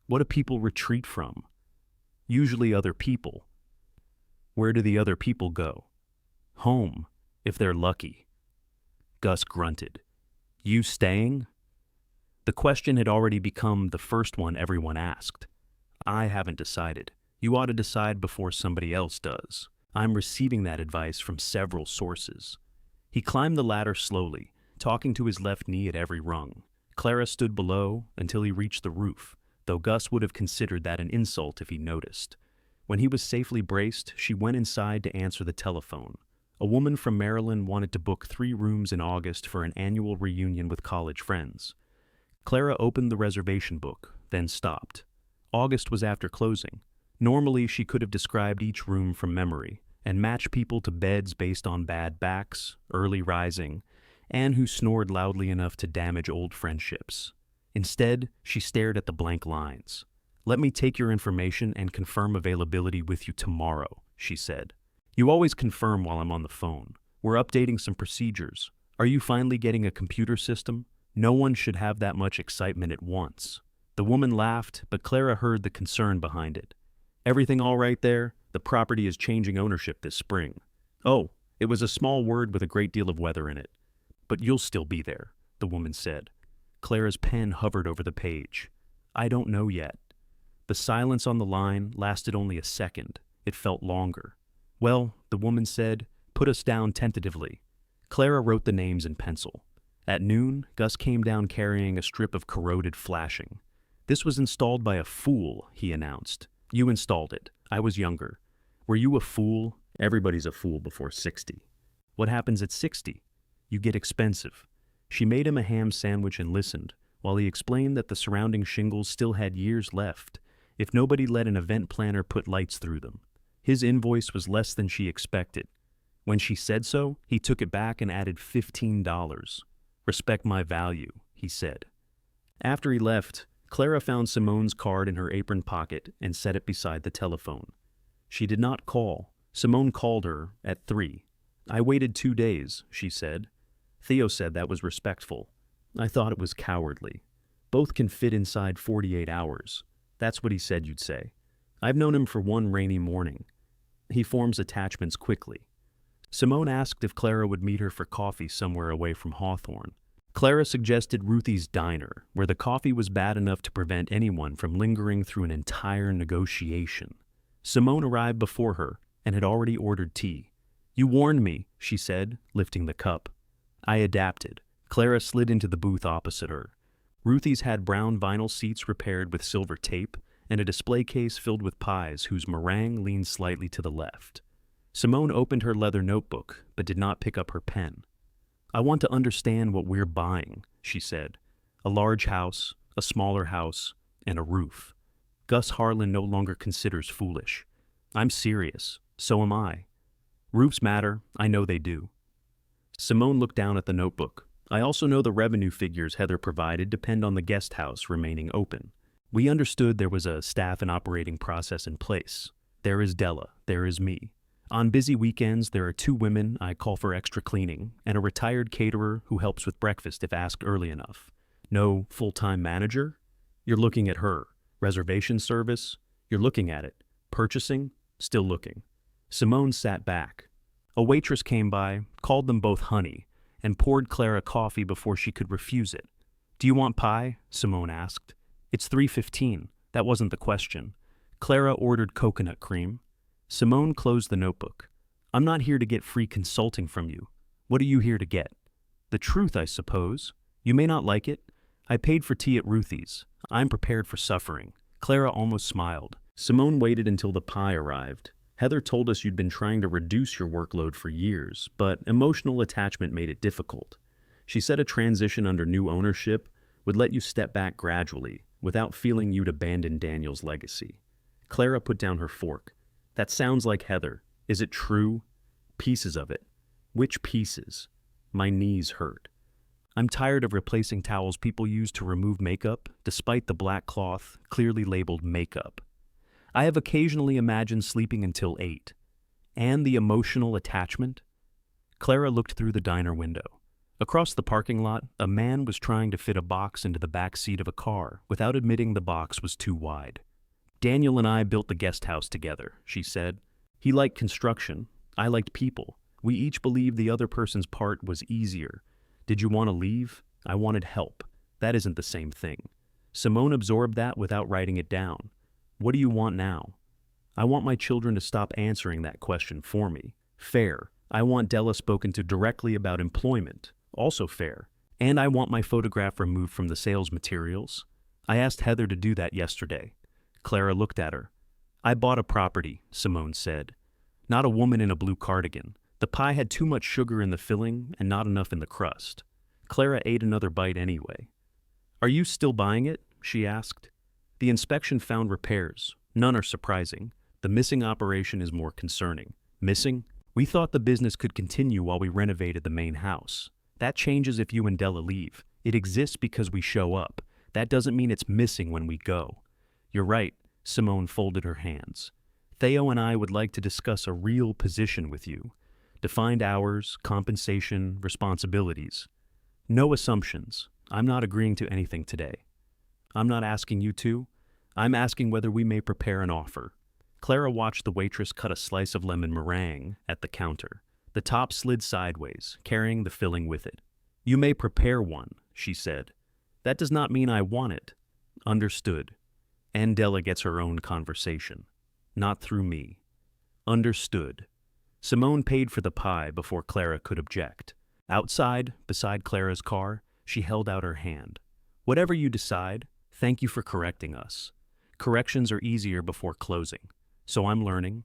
What do people retreat from? Usually other people. Where do the other people go? Home, if they're lucky. Gus grunted. You staying? The question had already become the first one everyone asked. I haven't decided. You ought to decide before somebody else does. I'm receiving that advice from several sources. He climbed the ladder slowly, talking to his left knee at every rung. Clara stood below until he reached the roof, though Gus would have considered that an insult if he noticed. When he was safely braced, she went inside to answer the telephone. A woman from Maryland wanted to book 3 rooms in August for an annual reunion with college friends. Clara opened the reservation book, then stopped. August was after closing. Normally, she could have described each room from memory and matched people to beds based on bad backs, early rising, and who snored loudly enough to damage old friendships. Instead, she stared at the blank lines. Let me take your information and confirm availability with you tomorrow, she said. You always confirm while I'm on the phone. We're updating some procedures. Are you finally getting a computer system? No one should have that much excitement at once. The woman laughed, but Clara heard the concern behind it. Everything all right there? The property is changing ownership this spring. Oh, it was a small word with a great deal of weather in it. But you'll still be there, the woman said. Clara's pen hovered over the page. I don't know yet. The silence on the line lasted only a second. It felt longer. Well, the woman said, put us down tentatively. Clara wrote the names in pencil. At noon, Gus came down carrying a strip of corroded flashing. This was installed by a fool, he announced. You installed it. I was younger. Were you a fool? Everybody's a fool before 60. What happens at 60? You get expensive. She made him a ham sandwich and listened, while he explained that the surrounding shingles still had years left, if nobody let an event planner put lights through them. His invoice was less than she expected. When she said so, he took it back and added $15. Respect my value, he said. After he left, Clara found Simone's card in her apron pocket and set it beside the telephone. She did not call. Simone called her at 3. I waited 2 days, she said. Theo said that was respectful. I thought it was cowardly. Both can fit inside 48 hours. That's what he said you'd say. I've known him for one rainy morning. He forms attachments quickly. Simone asked if Clara would meet her for coffee somewhere away from Hawthorne. Clara suggested Ruthie's Diner, where the coffee was bad enough to prevent anyone from lingering through an entire negotiation. Simone arrived before her and had already ordered tea. You warned me, she said, lifting the cup. I adapted. Clara slid into the booth opposite her. Ruthie's had brown vinyl seats repaired with silver tape and a display case filled with pies whose meringue leaned slightly to the left. Simone opened her leather notebook, but did not pick up her pen. I want to understand what we're buying, she said. A large house, a smaller house, and a roof. Gus Harlan no longer considers foolish. I'm serious. So am I. Roofs matter. I know they do. Simone looked down at the notebook. I also know the revenue figures Heather provided depend on the guest house remaining open. We understood there was a staff and operating process in place. There is Della. There is me. On busy weekends, there are 2 women I call for extra cleaning, and a retired caterer who helps with breakfast if asked early enough. No full-time manager? You're looking at her. Reservation service? You're looking at it. Purchasing? Still looking. Simone sat back. A waitress came by, called them both honey, and poured Clara coffee before she could refuse it. Do you want pie? Simone asked. It's 3:15. That wasn't the question. Clara ordered coconut cream. Simone closed the notebook. I'm not here to get free consulting from you. What are you here to get? The truth, I suppose. You may not like it. I paid for tea at Ruthie's. I'm prepared for suffering. Clara almost smiled. Simone waited until the pie arrived. Heather told us you'd been trying to reduce your workload for years, but emotional attachment made it difficult. She said a transition under new ownership would let you step back gradually, without feeling you'd abandon Daniel's legacy. Clara put down her fork. That sounds like Heather. Is it true? Pieces of it. Which pieces? My knees hurt. I'm tired of replacing towels people use to remove makeup, despite the black cloth clearly labeled makeup. I have occasionally imagined sleeping until 8. And the emotional attachment? Clara looked through the diner window. Across the parking lot, a man was trying to fit a box into the back seat of a car without admitting the box was too wide. Daniel and I built the guest house together, she said. He liked construction. I liked people. We each believed the other person's part was easier. Did you want to leave? I wanted help. That isn't the same thing. Simone absorbed that without writing it down. What do you want now? I want my children to stop answering that question for me. Fair. I want Della spoken to directly about employment. Also fair. And I want my photograph removed from the sales materials. I asked Heather to do that yesterday. Clara looked at her. I bought a property, Simone said. Not a woman in a blue cardigan. The pie had too much sugar in the filling and not enough in the crust. Clara ate another bite anyway. Are you still buying it? She asked. The inspection found repairs. None are surprising. The missing operation is more concerning. Missing? We thought the business could continue while we renovated the main house. That changes if you and Della leave. It exists because we show up. That doesn't mean it's missing when we go. You're right, Simone folded her hands. Theo and I would like to discuss a real position with you. Defined hours, compensation, responsibilities. No assumptions. I'm not agreeing to anything today. I'm not asking you to. I'm asking whether we may prepare an offer. Clara watched the waitress cut a slice of lemon meringue at the counter. The top slid sideways, carrying the filling with it. You may prepare one, she said. That does not mean I want it. Understood. And Della gets her own conversation. Not through me. Understood. Simone paid for the pie before Clara could object. Outside, beside Clara's car, she held out her hand. Whatever you decide, thank you for correcting us. Corrections are easier before closing. So I'm learning.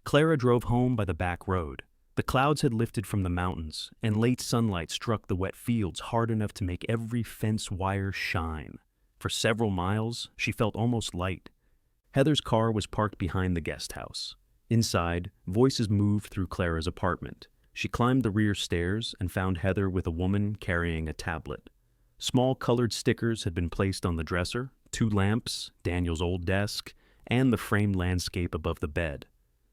Clara drove home by the back road. The clouds had lifted from the mountains, and late sunlight struck the wet fields hard enough to make every fence wire shine. For several miles, she felt almost light. Heather's car was parked behind the guest house. Inside, voices moved through Clara's apartment. She climbed the rear stairs and found Heather with a woman carrying a tablet. Small colored stickers had been placed on the dresser, 2 lamps, Daniel's old desk, and the framed landscape above the bed.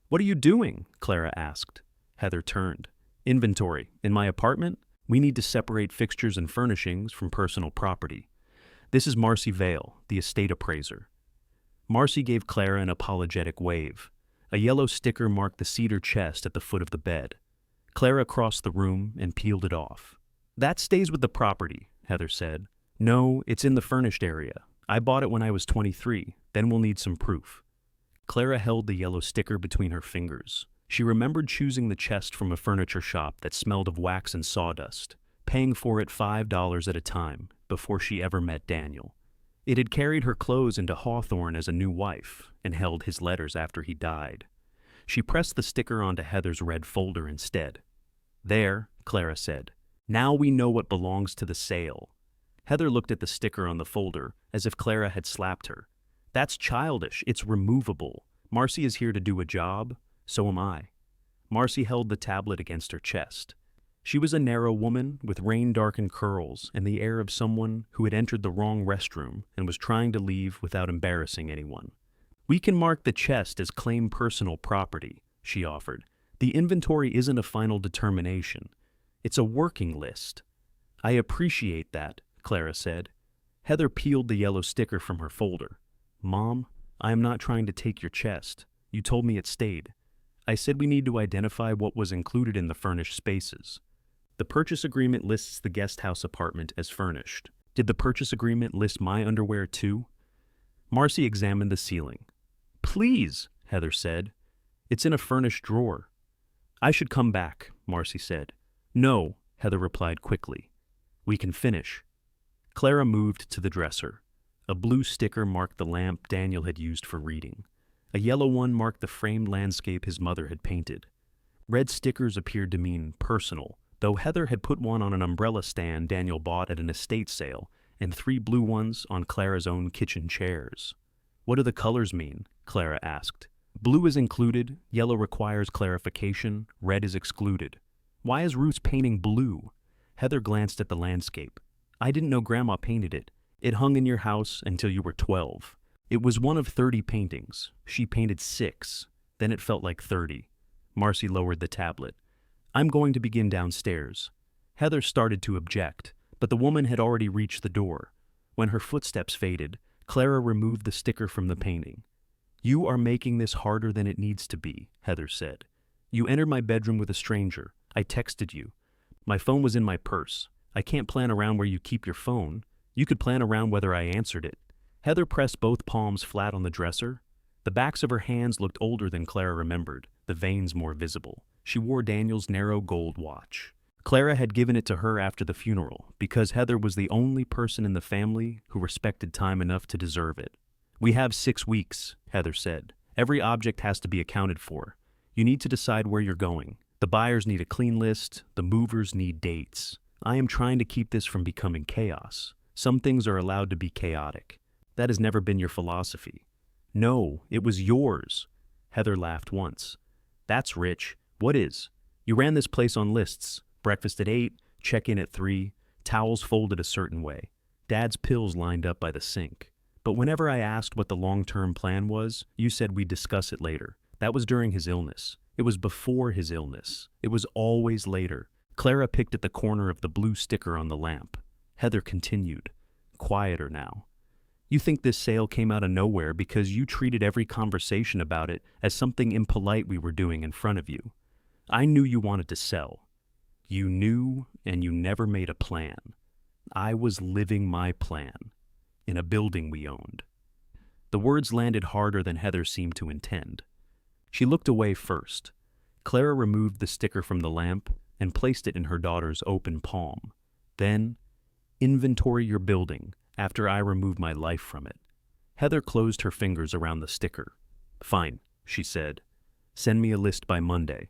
"What are you doing?" Clara asked. Heather turned. "Inventory. In my apartment, we need to separate fixtures and furnishings from personal property. This is Marcy Vale, the estate appraiser." Marcy gave Clara an apologetic wave. A yellow sticker marked the cedar chest at the foot of the bed. Clara crossed the room and peeled it off. "That stays with the property," Heather said. "No, it's in the furnished area. I bought it when I was 23. Then we'll need some proof." Clara held the yellow sticker between her fingers. She remembered choosing the chest from a furniture shop that smelled of wax and sawdust, paying for it $5 at a time before she ever met Daniel. It had carried her clothes into Hawthorne as a new wife and held his letters after he died. She pressed the sticker onto Heather's red folder instead. "There," Clara said. "Now we know what belongs to the sale." Heather looked at the sticker on the folder as if Clara had slapped her. "That's childish. It's removable. Marcy is here to do a job. So am I." Marcy held the tablet against her chest. She was a narrow woman with rain-darkened curls and the air of someone who had entered the wrong restroom and was trying to leave without embarrassing anyone. "We can mark the chest as claim personal property," she offered. "The inventory isn't a final determination. It's a working list." "I appreciate that," Clara said. Heather peeled the yellow sticker from her folder. "Mom, I am not trying to take your chest. You told me it stayed. I said we need to identify what was included in the furnished spaces. The purchase agreement lists the guest house apartment as furnished. Did the purchase agreement list my underwear too?" Marcy examined the ceiling. "Please," Heather said. "It's in a furnished drawer." "I should come back," Marcy said. "No," Heather replied quickly. "We can finish." Clara moved to the dresser. A blue sticker marked the lamp Daniel had used for reading. A yellow one marked the framed landscape his mother had painted. Red stickers appeared to mean personal, though Heather had put one on an umbrella stand Daniel bought at an estate sale, and 3 blue ones on Clara's own kitchen chairs. "What do the colors mean?" Clara asked. "Blue is included, yellow requires clarification, red is excluded. Why is Ruth's painting blue?" Heather glanced at the landscape. "I didn't know Grandma painted it. It hung in your house until you were 12. It was one of 30 paintings. She painted 6. Then it felt like 30. Marcy lowered the tablet. "I'm going to begin downstairs." Heather started to object, but the woman had already reached the door. When her footsteps faded, Clara removed the sticker from the painting. "You are making this harder than it needs to be," Heather said. "You entered my bedroom with a stranger. I texted you. My phone was in my purse. I can't plan around where you keep your phone. You could plan around whether I answered it." Heather pressed both palms flat on the dresser. The backs of her hands looked older than Clara remembered, the veins more visible. She wore Daniel's narrow gold watch. Clara had given it to her after the funeral because Heather was the only person in the family who respected time enough to deserve it. "We have 6 weeks," Heather said. "Every object has to be accounted for. You need to decide where you're going. The buyers need a clean list. The movers need dates. I am trying to keep this from becoming chaos. Some things are allowed to be chaotic. That has never been your philosophy." "No, it was yours." Heather laughed once. "That's rich. What is? You ran this place on lists. Breakfast at 8, check-in at 3, towels folded a certain way. Dad's pills lined up by the sink. But whenever I asked what the long-term plan was, you said we'd discuss it later. That was during his illness. It was before his illness. It was always later." Clara picked at the corner of the blue sticker on the lamp. Heather continued, quieter now. "You think this sale came out of nowhere because you treated every conversation about it as something impolite we were doing in front of you. I knew you wanted to sell. You knew, and you never made a plan." I was living my plan in a building we owned. The words landed harder than Heather seemed to intend. She looked away first. Clara removed the sticker from the lamp and placed it in her daughter's open palm. Then, inventory your building after I remove my life from it. Heather closed her fingers around the sticker. Fine, she said. Send me a list by Monday.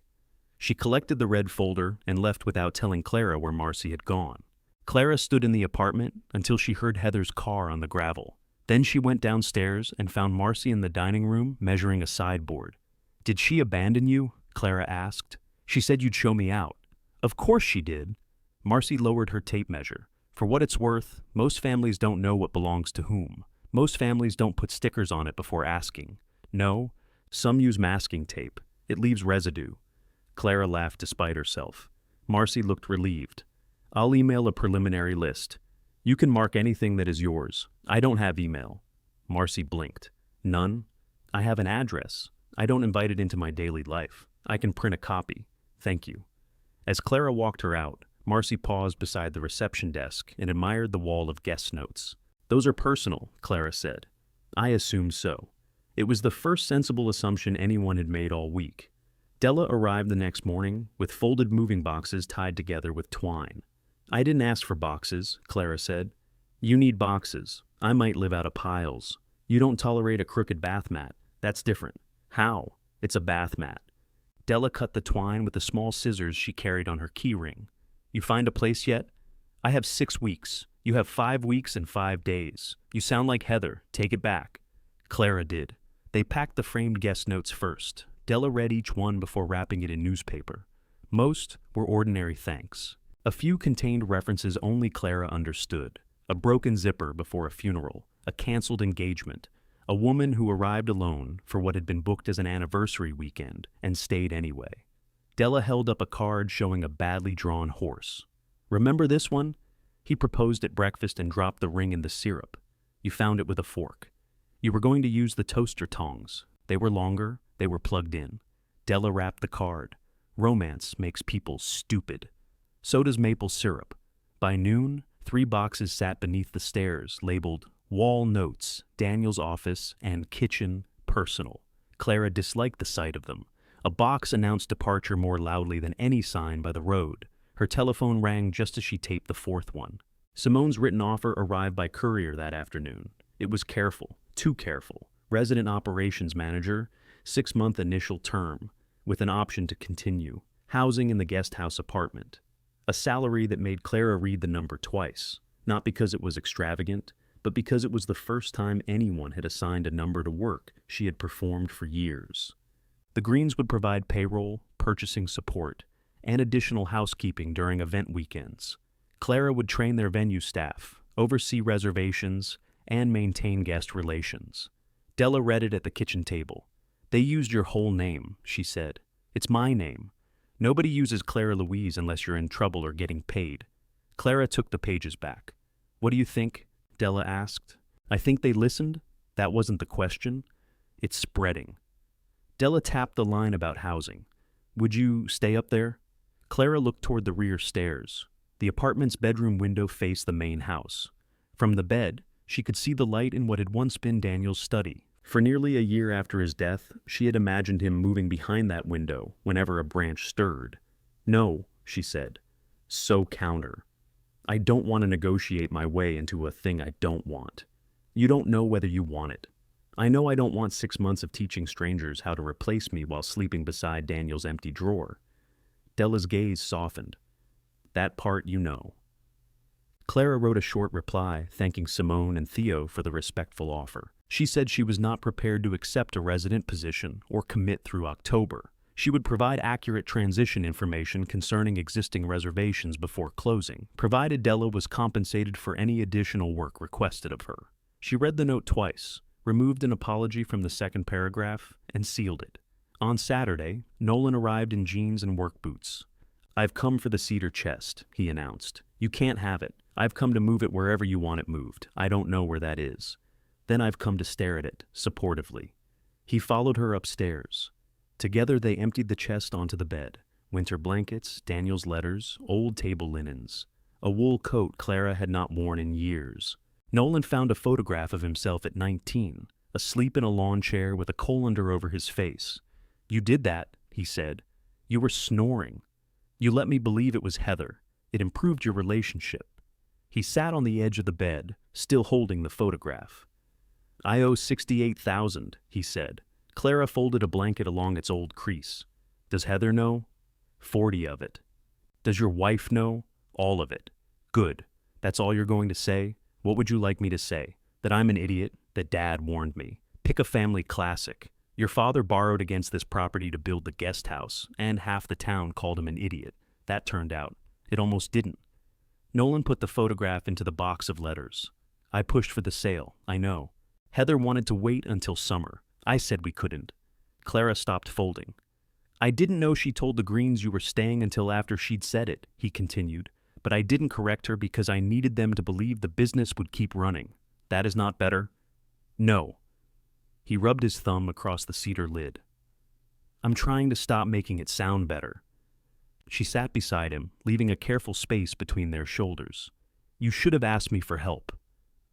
She collected the red folder and left without telling Clara where Marcy had gone. Clara stood in the apartment until she heard Heather's car on the gravel. Then she went downstairs and found Marcy in the dining room measuring a sideboard. Did she abandon you? Clara asked. She said you'd show me out. Of course she did. Marcy lowered her tape measure. For what it's worth, most families don't know what belongs to whom. Most families don't put stickers on it before asking. No, some use masking tape. It leaves residue. Clara laughed despite herself. Marcy looked relieved. I'll email a preliminary list. You can mark anything that is yours. I don't have email. Marcy blinked. None? I have an address. I don't invite it into my daily life. I can print a copy. Thank you. As Clara walked her out, Marcy paused beside the reception desk and admired the wall of guest notes. Those are personal, Clara said. I assumed so. It was the first sensible assumption anyone had made all week. Della arrived the next morning with folded moving boxes tied together with twine. I didn't ask for boxes, Clara said. You need boxes. I might live out of piles. You don't tolerate a crooked bath mat. That's different. How? It's a bath mat. Della cut the twine with the small scissors she carried on her key ring. You find a place yet? I have 6 weeks. You have 5 weeks and 5 days. You sound like Heather. Take it back. Clara did. They packed the framed guest notes first. Della read each one before wrapping it in newspaper. Most were ordinary thanks. A few contained references only Clara understood. A broken zipper before a funeral, a canceled engagement, a woman who arrived alone for what had been booked as an anniversary weekend and stayed anyway. Della held up a card showing a badly drawn horse. Remember this one? He proposed at breakfast and dropped the ring in the syrup. You found it with a fork. You were going to use the toaster tongs. They were longer, they were plugged in. Della wrapped the card. Romance makes people stupid. So does maple syrup. By noon, 3 boxes sat beneath the stairs, labeled Wall Notes, Daniel's Office, and Kitchen Personal. Clara disliked the sight of them. A box announced departure more loudly than any sign by the road. Her telephone rang just as she taped the 4th one. Simone's written offer arrived by courier that afternoon. It was careful, too careful. Resident Operations Manager, 6-month initial term, with an option to continue. Housing in the Guesthouse apartment. A salary that made Clara read the number twice, not because it was extravagant, but because it was the first time anyone had assigned a number to work she had performed for years. The Greens would provide payroll, purchasing support, and additional housekeeping during event weekends. Clara would train their venue staff, oversee reservations, and maintain guest relations. Della read it at the kitchen table. They used your whole name, she said. It's my name. Nobody uses Clara Louise unless you're in trouble or getting paid. Clara took the pages back. What do you think? Della asked. I think they listened. That wasn't the question. It's spreading. Della tapped the line about housing. Would you stay up there? Clara looked toward the rear stairs. The apartment's bedroom window faced the main house. From the bed, she could see the light in what had once been Daniel's study. For nearly a year after his death, she had imagined him moving behind that window whenever a branch stirred. No, she said. So counter. I don't want to negotiate my way into a thing I don't want. You don't know whether you want it. I know I don't want 6 months of teaching strangers how to replace me while sleeping beside Daniel's empty drawer. Della's gaze softened. That part you know. Clara wrote a short reply thanking Simone and Theo for the respectful offer. She said she was not prepared to accept a resident position or commit through October. She would provide accurate transition information concerning existing reservations before closing, provided Della was compensated for any additional work requested of her. She read the note twice, removed an apology from the second paragraph, and sealed it. On Saturday, Nolan arrived in jeans and work boots. I've come for the cedar chest, he announced. You can't have it. I've come to move it wherever you want it moved. I don't know where that is. Then I've come to stare at it, supportively. He followed her upstairs. Together they emptied the chest onto the bed. Winter blankets, Daniel's letters, old table linens. a wool coat Clara had not worn in years. Nolan found a photograph of himself at 19, asleep in a lawn chair with a colander over his face. "You did that," he said. "You were snoring. You let me believe it was Heather. It improved your relationship." He sat on the edge of the bed, still holding the photograph. "I owe $68,000, he said. Clara folded a blanket along its old crease. "Does Heather know?" "40 of it." "Does your wife know?" "All of it." "Good. That's all you're going to say? What would you like me to say? That I'm an idiot? That Dad warned me? Pick a family classic. Your father borrowed against this property to build the Guesthouse, and half the town called him an idiot. That turned out. It almost didn't." Nolan put the photograph into the box of letters. "I pushed for the sale, I know. Heather wanted to wait until summer. I said we couldn't." Clara stopped folding. "I didn't know she told the Greens you were staying until after she'd said it," he continued. "But I didn't correct her because I needed them to believe the business would keep running. That is not better?" "No." He rubbed his thumb across the cedar lid. "I'm trying to stop making it sound better." She sat beside him, leaving a careful space between their shoulders. "You should have asked me for help.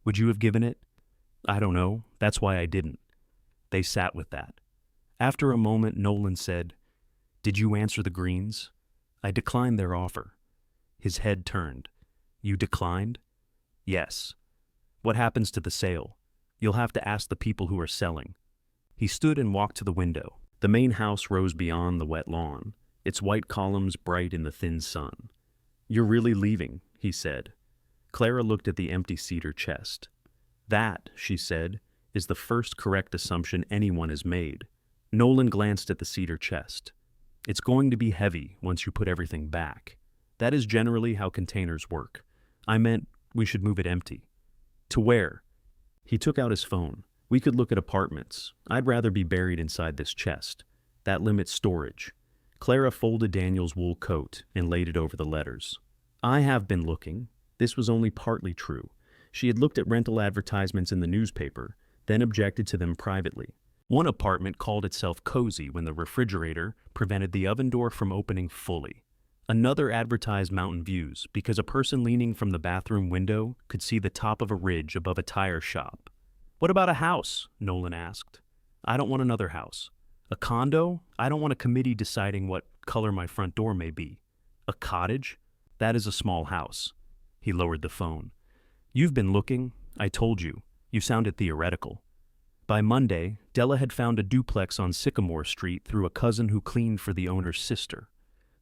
Would you have given it?" "I don't know. That's why I didn't." They sat with that. After a moment, Nolan said, "Did you answer the Greens?" "I declined their offer." His head turned. "You declined?" "Yes." "What happens to the sale?" "You'll have to ask the people who are selling." He stood and walked to the window. The main house rose beyond the wet lawn, its white columns bright in the thin sun. "You're really leaving," he said. Clara looked at the empty cedar chest. "That," she said, "is the first correct assumption anyone has made." Nolan glanced at the cedar chest. "It's going to be heavy once you put everything back. That is generally how containers work. I meant we should move it empty." "To where?" He took out his phone. "We could look at apartments. I'd rather be buried inside this chest. That limits storage." Clara folded Daniel's wool coat and laid it over the letters. "I have been looking." This was only partly true. She had looked at rental advertisements in the newspaper, then objected to them privately. One apartment called itself cozy when the refrigerator prevented the oven door from opening fully. Another advertised mountain views because a person leaning from the bathroom window could see the top of a ridge above a tire shop. "What about a house?" Nolan asked. "I don't want another house." "A condo? I don't want a committee deciding what color my front door may be." "A cottage? That is a small house." He lowered the phone. "You've been looking. I told you. You sounded theoretical." By Monday, Della had found a duplex on Sycamore Street through a cousin who cleaned for the owner's sister.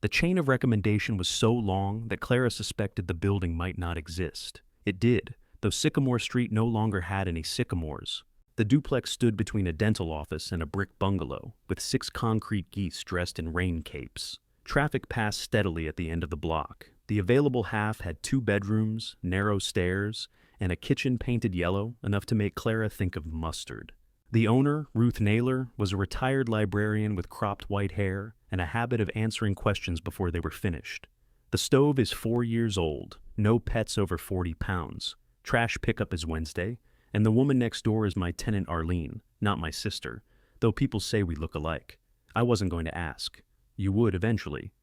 The chain of recommendation was so long that Clara suspected the building might not exist. It did, though Sycamore Street no longer had any sycamores. The duplex stood between a dental office and a brick bungalow, with 6 concrete geese dressed in rain capes. Traffic passed steadily at the end of the block. The available half had 2 bedrooms, narrow stairs, and a kitchen painted yellow, enough to make Clara think of mustard. The owner, Ruth Naylor, was a retired librarian with cropped white hair and a habit of answering questions before they were finished. "The stove is 4 years old, no pets over 40 pounds. Trash pickup is Wednesday, and the woman next door is my tenant Arlene, not my sister, though people say we look alike. I wasn't going to ask. You would eventually."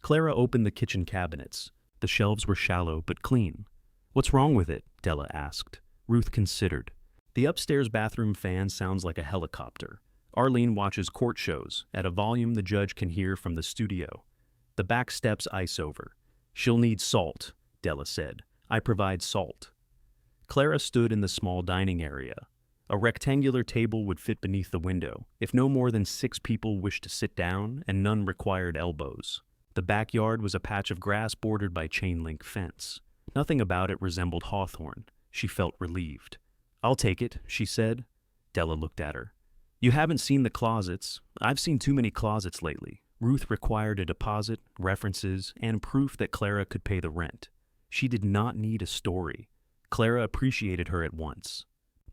Clara opened the kitchen cabinets. The shelves were shallow but clean. "What's wrong with it?" Della asked. Ruth considered. "The upstairs bathroom fan sounds like a helicopter. Arlene watches court shows at a volume the judge can hear from the studio. The back steps ice over. She'll need salt," Della said. "I provide salt." Clara stood in the small dining area. A rectangular table would fit beneath the window, if no more than 6 people wished to sit down, and none required elbows. The backyard was a patch of grass bordered by chain-link fence. Nothing about it resembled hawthorn. She felt relieved. "I'll take it," she said. Della looked at her. "You haven't seen the closets. I've seen too many closets lately." Ruth required a deposit, references, and proof that Clara could pay the rent. She did not need a story. Clara appreciated her at once.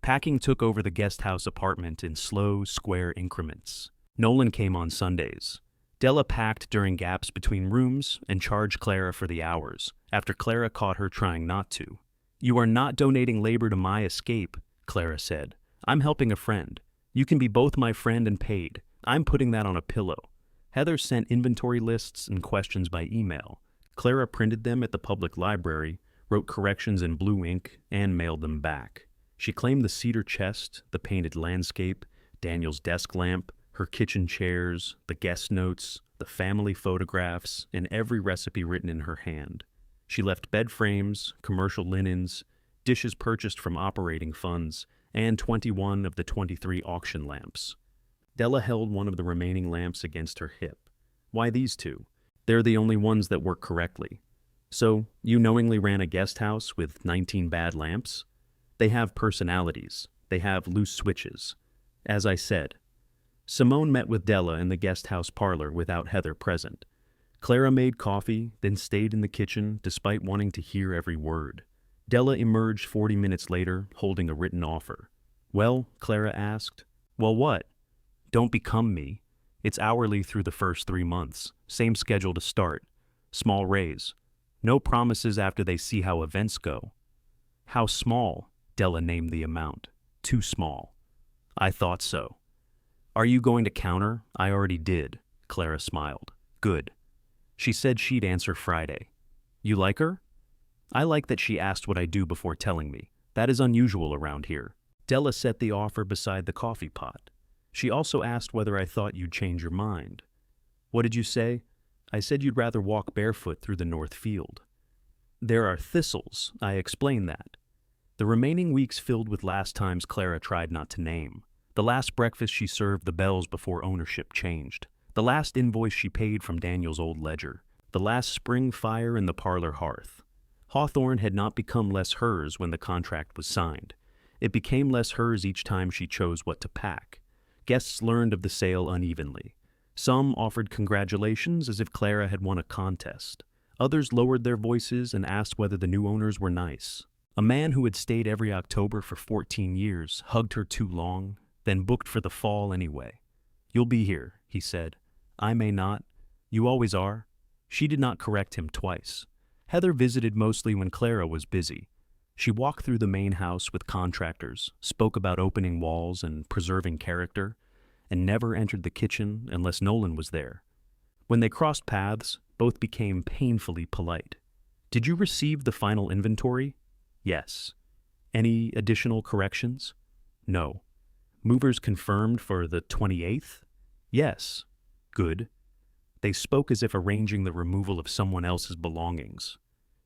Packing took over the guest house apartment in slow, square increments. Nolan came on Sundays. Della packed during gaps between rooms and charged Clara for the hours, after Clara caught her trying not to. "You are not donating labor to my escape," Clara said. "I'm helping a friend. You can be both my friend and paid. I'm putting that on a pillow." Heather sent inventory lists and questions by email. Clara printed them at the public library, wrote corrections in blue ink, and mailed them back. She claimed the cedar chest, the painted landscape, Daniel's desk lamp, her kitchen chairs, the guest notes, the family photographs, and every recipe written in her hand. She left bed frames, commercial linens, dishes purchased from operating funds, and 21 of the 23 auction lamps. Della held one of the remaining lamps against her hip. Why these two? They're the only ones that work correctly. So, you knowingly ran a guest house with 19 bad lamps? They have personalities. They have loose switches. As I said, Simone met with Della in the guest house parlor without Heather present. Clara made coffee, then stayed in the kitchen despite wanting to hear every word. Della emerged 40 minutes later, holding a written offer. Well, Clara asked. Well, what? Don't become me. It's hourly through the first 3 months. Same schedule to start. Small raise. No promises after they see how events go. How small? Della named the amount. Too small. I thought so. Are you going to counter? I already did. Clara smiled. Good. She said she'd answer Friday. You like her? I like that she asked what I do before telling me. That is unusual around here. Della set the offer beside the coffee pot. She also asked whether I thought you'd change your mind. What did you say? I said you'd rather walk barefoot through the north field. There are thistles. I explained that. The remaining weeks filled with last times Clara tried not to name. The last breakfast she served the bells before ownership changed. The last invoice she paid from Daniel's old ledger. The last spring fire in the parlor hearth. Hawthorne had not become less hers when the contract was signed. It became less hers each time she chose what to pack. Guests learned of the sale unevenly. Some offered congratulations as if Clara had won a contest. Others lowered their voices and asked whether the new owners were nice. A man who had stayed every October for 14 years hugged her too long, then booked for the fall anyway. You'll be here, he said. I may not. You always are. She did not correct him twice. Heather visited mostly when Clara was busy. She walked through the main house with contractors, spoke about opening walls and preserving character, and never entered the kitchen unless Nolan was there. When they crossed paths, both became painfully polite. Did you receive the final inventory? Yes. Any additional corrections? No. Movers confirmed for the 28th? Yes. Good. They spoke as if arranging the removal of someone else's belongings.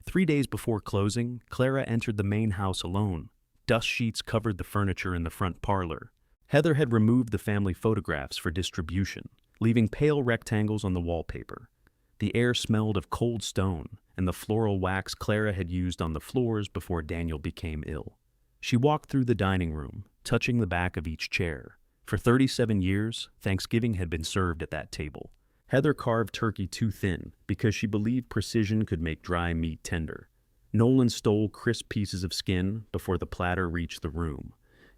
3 days before closing, Clara entered the main house alone. Dust sheets covered the furniture in the front parlor. Heather had removed the family photographs for distribution, leaving pale rectangles on the wallpaper. The air smelled of cold stone and the floral wax Clara had used on the floors before Daniel became ill. She walked through the dining room, touching the back of each chair. For 37 years, Thanksgiving had been served at that table. Heather carved turkey too thin because she believed precision could make dry meat tender. Nolan stole crisp pieces of skin before the platter reached the room.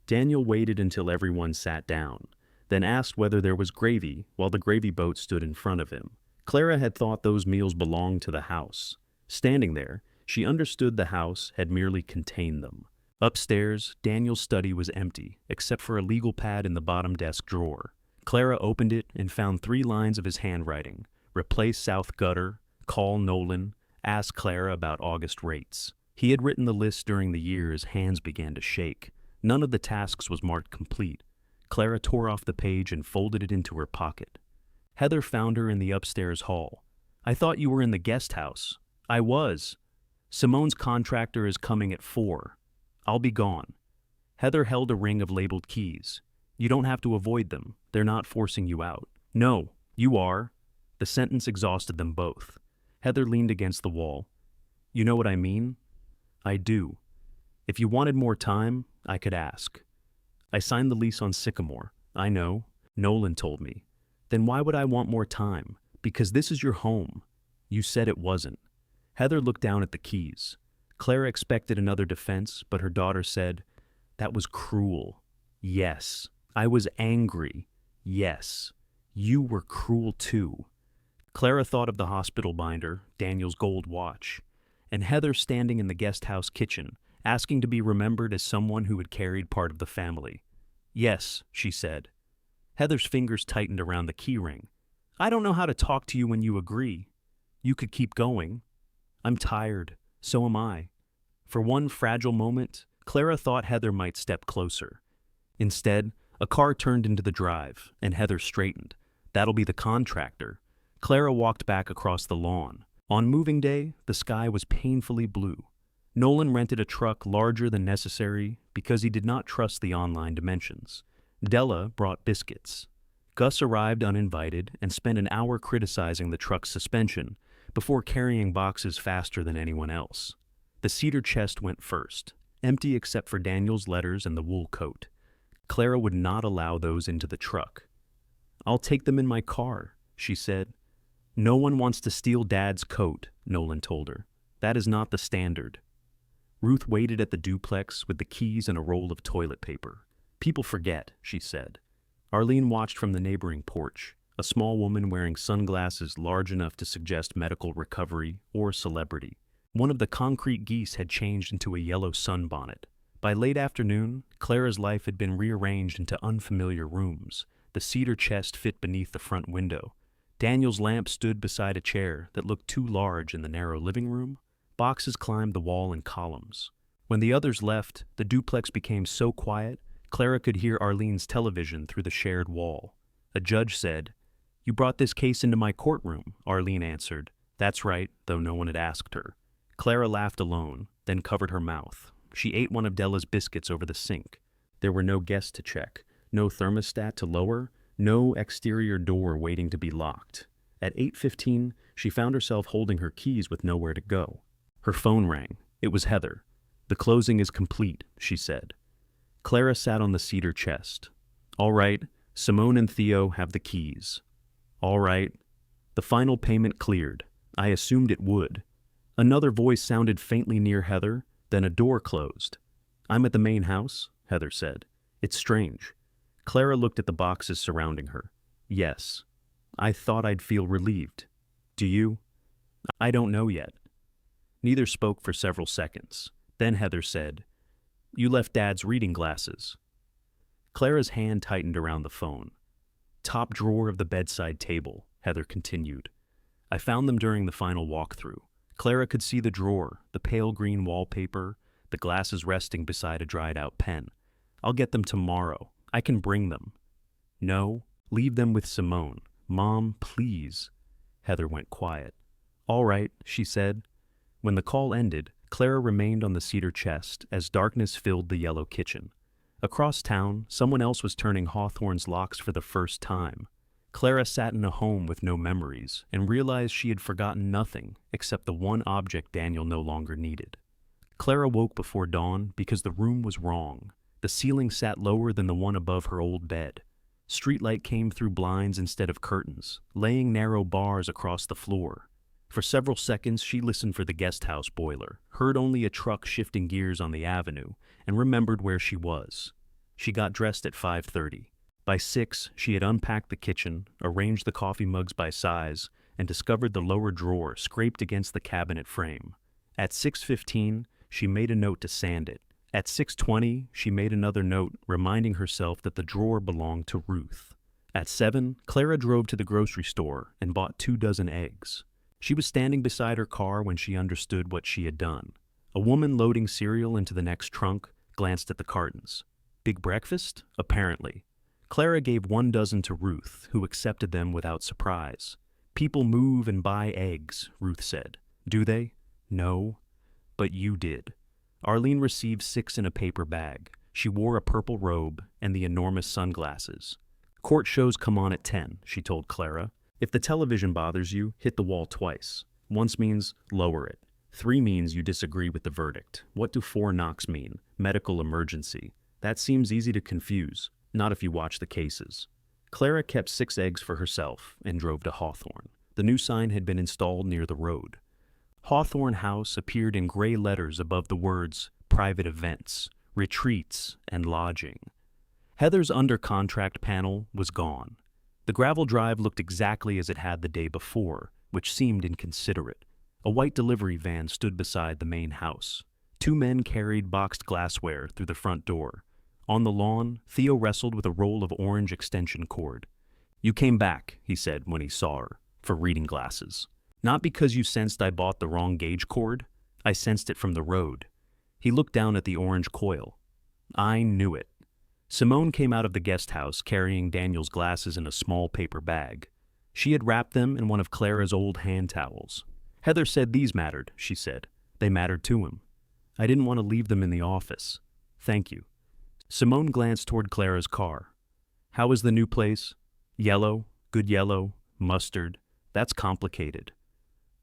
Daniel waited until everyone sat down, then asked whether there was gravy while the gravy boat stood in front of him. Clara had thought those meals belonged to the house. Standing there, she understood the house had merely contained them. Upstairs, Daniel's study was empty, except for a legal pad in the bottom desk drawer. Clara opened it and found 3 lines of his handwriting. Replace south gutter, call Nolan, ask Clara about August rates. He had written the list during the year his hands began to shake. None of the tasks was marked complete. Clara tore off the page and folded it into her pocket. Heather found her in the upstairs hall. I thought you were in the guest house. I was. Simone's contractor is coming at 4. I'll be gone. Heather held a ring of labeled keys. You don't have to avoid them. They're not forcing you out. No, you are. The sentence exhausted them both. Heather leaned against the wall. You know what I mean? I do. If you wanted more time, I could ask. I signed the lease on Sycamore. I know. Nolan told me. Then why would I want more time? Because this is your home. You said it wasn't. Heather looked down at the keys. Clara expected another defense, but her daughter said, That was cruel. Yes. I was angry. Yes. You were cruel too. Clara thought of the hospital binder, Daniel's gold watch, and Heather standing in the guest house kitchen, asking to be remembered as someone who had carried part of the family. Yes, she said. Heather's fingers tightened around the key ring. I don't know how to talk to you when you agree. You could keep going. I'm tired. So am I. For one fragile moment, Clara thought Heather might step closer. Instead, a car turned into the drive, and Heather straightened. That'll be the contractor. Clara walked back across the lawn. On moving day, the sky was painfully blue. Nolan rented a truck larger than necessary because he did not trust the online dimensions. Della brought biscuits. Gus arrived uninvited and spent an hour criticizing the truck's suspension before carrying boxes faster than anyone else. The cedar chest went first, empty except for Daniel's letters and the wool coat. Clara would not allow those into the truck. "I'll take them in my car," she said. "No one wants to steal Dad's coat," Nolan told her. "That is not the standard." Ruth waited at the duplex with the keys and a roll of toilet paper. "People forget," she said. Arlene watched from the neighboring porch, a small woman wearing sunglasses large enough to suggest medical recovery or celebrity. One of the concrete geese had changed into a yellow sunbonnet. By late afternoon, Clara's life had been rearranged into unfamiliar rooms. The cedar chest fit beneath the front window. Daniel's lamp stood beside a chair that looked too large in the narrow living room. Boxes climbed the wall in columns. When the others left, the duplex became so quiet, Clara could hear Arlene's television through the shared wall. A judge said, "You brought this case into my courtroom," Arlene answered. "That's right," though no one had asked her. Clara laughed alone, then covered her mouth. She ate one of Della's biscuits over the sink. There were no guests to check, no thermostat to lower, no exterior door waiting to be locked. At 8:15, she found herself holding her keys with nowhere to go. Her phone rang. It was Heather. "The closing is complete," she said. Clara sat on the cedar chest. "All right, Simone and Theo have the keys." "All right." The final payment cleared. I assumed it would. Another voice sounded faintly near Heather, then a door closed. "I'm at the main house," Heather said. "It's strange." Clara looked at the boxes surrounding her. "Yes. I thought I'd feel relieved. Do you?" "I don't know yet." Neither spoke for several seconds. Then Heather said, "You left Dad's reading glasses." Clara's hand tightened around the phone. "Top drawer of the bedside table," Heather continued. "I found them during the final walkthrough." Clara could see the drawer, the pale green wallpaper, the glasses resting beside a dried-out pen. "I'll get them tomorrow. I can bring them." "No, leave them with Simone. Mom, please." Heather went quiet. "All right," she said. When the call ended, Clara remained on the cedar chest as darkness filled the yellow kitchen. Across town, someone else was turning Hawthorne's locks for the first time. Clara sat in a home with no memories and realized she had forgotten nothing except the one object Daniel no longer needed. Clara woke before dawn because the room was wrong. The ceiling sat lower than the one above her old bed. Streetlight came through blinds instead of curtains, laying narrow bars across the floor. For several seconds, she listened for the Guesthouse boiler, heard only a truck shifting gears on the avenue, and remembered where she was. She got dressed at 5:30. By 6, she had unpacked the kitchen, arranged the coffee mugs by size, and discovered the lower drawer scraped against the cabinet frame. At 6:15, she made a note to sand it. At 6:20, she made another note reminding herself that the drawer belonged to Ruth. At 7, Clara drove to the grocery store and bought 2 dozen eggs. She was standing beside her car when she understood what she had done. A woman loading cereal into the next trunk glanced at the cartons. Big breakfast? Apparently. Clara gave 1 dozen to Ruth, who accepted them without surprise. "People move and buy eggs," Ruth said. "Do they?" "No. But you did." Arlene received 6 in a paper bag. She wore a purple robe and the enormous sunglasses. "Court shows come on at 10, she told Clara. "If the television bothers you, hit the wall twice. Once means lower it. 3 means you disagree with the verdict. What do 4 knocks mean? Medical emergency. That seems easy to confuse. Not if you watch the cases." Clara kept 6 eggs for herself and drove to Hawthorne. The new sign had been installed near the road. Hawthorne House appeared in gray letters above the words "private events," "retreats," and "lodging." Heather's under-contract panel was gone. The gravel drive looked exactly as it had the day before, which seemed inconsiderate. A white delivery van stood beside the main house. 2 men carried boxed glassware through the front door. On the lawn, Theo wrestled with a roll of orange extension cord. "You came back," he said when he saw her, "for reading glasses." Not because you sensed I bought the wrong gauge cord. I sensed it from the road. He looked down at the orange coil. I knew it. Simone came out of the guest house carrying Daniel's glasses in a small paper bag. She had wrapped them in one of Clara's old hand towels. Heather said these mattered, she said. They mattered to him. I didn't want to leave them in the office. Thank you. Simone glanced toward Clara's car. How is the new place? Yellow, good yellow, mustard. That's complicated.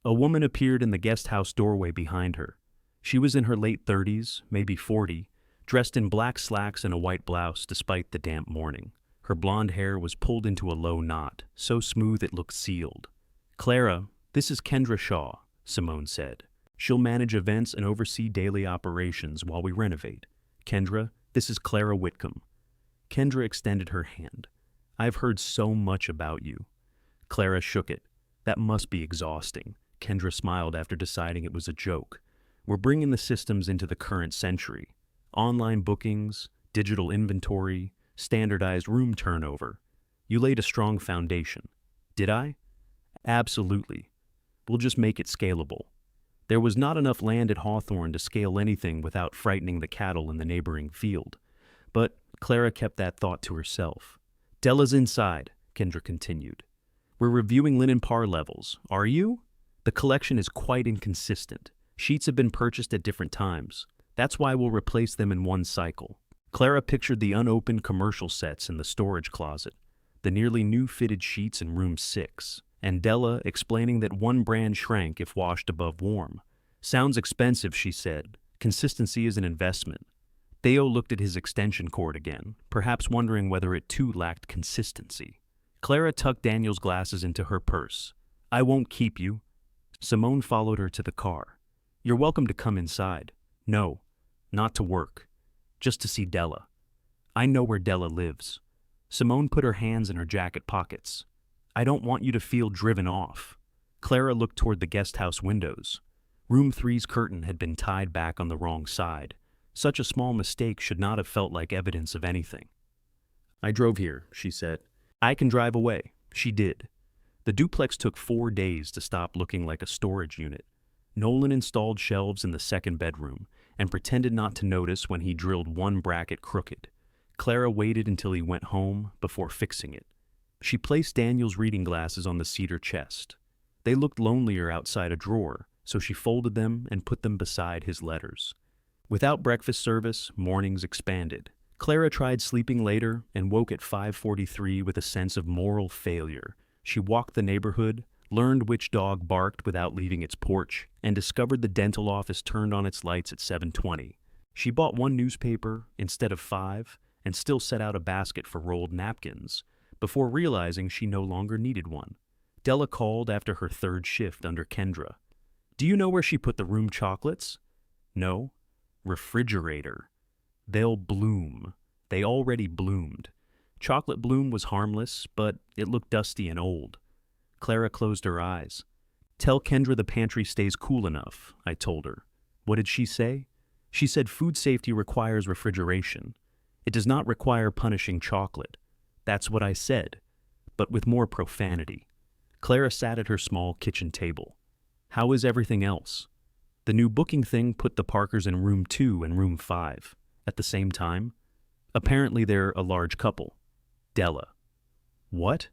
A woman appeared in the guest house doorway behind her. She was in her late 30s, maybe 40, dressed in black slacks and a white blouse despite the damp morning. Her blonde hair was pulled into a low knot, so smooth it looked sealed. Clara, this is Kendra Shaw, Simone said. She'll manage events and oversee daily operations while we renovate. Kendra, this is Clara Whitcomb. Kendra extended her hand. I've heard so much about you. Clara shook it. That must be exhausting. Kendra smiled after deciding it was a joke. We're bringing the systems into the current century. Online bookings, digital inventory, standardized room turnover. You laid a strong foundation. Did I? Absolutely. We'll just make it scalable. There was not enough land at Hawthorne to scale anything without frightening the cattle in the neighboring field. But Clara kept that thought to herself. Della's inside, Kendra continued. We're reviewing linen par levels. Are you? The collection is quite inconsistent. Sheets have been purchased at different times. That's why we'll replace them in one cycle. Clara pictured the unopened commercial sets in the storage closet, the nearly new fitted sheets in room 6, and Della explaining that one brand shrank if washed above warm. Sounds expensive, she said. Consistency is an investment. Theo looked at his extension cord again, perhaps wondering whether it too lacked consistency. Clara tucked Daniel's glasses into her purse. I won't keep you. Simone followed her to the car. You're welcome to come inside. No, not to work. Just to see Della. I know where Della lives. Simone put her hands in her jacket pockets. I don't want you to feel driven off. Clara looked toward the guest house windows. Room 3's curtain had been tied back on the wrong side. Such a small mistake should not have felt like evidence of anything. I drove here, she said. I can drive away. She did. The duplex took 4 days to stop looking like a storage unit. Nolan installed shelves in the second bedroom and pretended not to notice when he drilled one bracket crooked. Clara waited until he went home before fixing it. She placed Daniel's reading glasses on the cedar chest. They looked lonelier outside a drawer, so she folded them and put them beside his letters. Without breakfast service, mornings expanded. Clara tried sleeping later and woke at 5:43 with a sense of moral failure. She walked the neighborhood, learned which dog barked without leaving its porch, and discovered the dental office turned on its lights at 7:20. She bought 1 newspaper instead of 5 and still set out a basket for rolled napkins before realizing she no longer needed one. Della called after her 3rd shift under Kendra. Do you know where she put the room chocolates? No. Refrigerator. They'll bloom. They already bloomed. Chocolate bloom was harmless, but it looked dusty and old. Clara closed her eyes. Tell Kendra the pantry stays cool enough, I told her. What did she say? She said food safety requires refrigeration. It does not require punishing chocolate. That's what I said, but with more profanity. Clara sat at her small kitchen table. How is everything else? The new booking thing put the Parkers in room 2 and room 5 at the same time. Apparently they're a large couple. Della. What?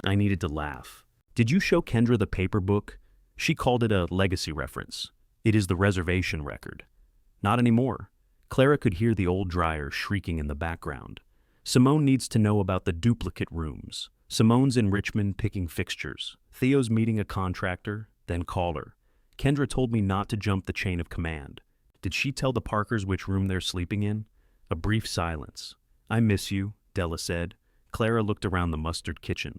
I needed to laugh. Did you show Kendra the paper book? She called it a legacy reference. It is the reservation record. Not anymore. Clara could hear the old dryer shrieking in the background. Simone needs to know about the duplicate rooms. Simone's in Richmond picking fixtures. Theo's meeting a contractor, then call her. Kendra told me not to jump the chain of command. Did she tell the Parkers which room they're sleeping in? A brief silence. I miss you, Della said. Clara looked around the mustard kitchen.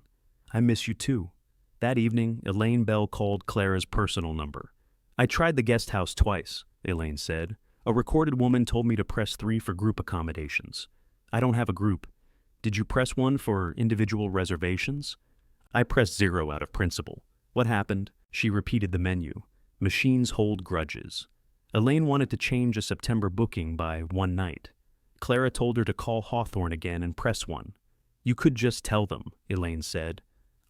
I miss you too. That evening, Elaine Bell called Clara's personal number. I tried the guest house twice, Elaine said. A recorded woman told me to press 3 for group accommodations. I don't have a group. Did you press 1 for individual reservations? I pressed 0 out of principle. What happened? She repeated the menu. Machines hold grudges. Elaine wanted to change a September booking by 1 night. Clara told her to call Hawthorne again and press 1. You could just tell them, Elaine said.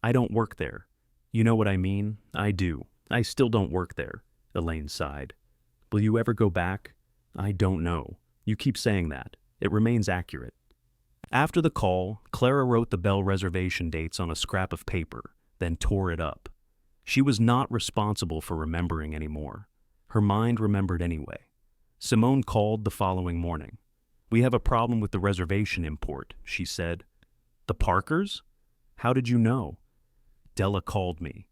I don't work there. You know what I mean? I do. I still don't work there, Elaine sighed. Will you ever go back? I don't know. You keep saying that. It remains accurate. After the call, Clara wrote the Bell reservation dates on a scrap of paper, then tore it up. She was not responsible for remembering anymore. Her mind remembered anyway. Simone called the following morning. We have a problem with the reservation import, she said. The Parkers? How did you know? Della called me.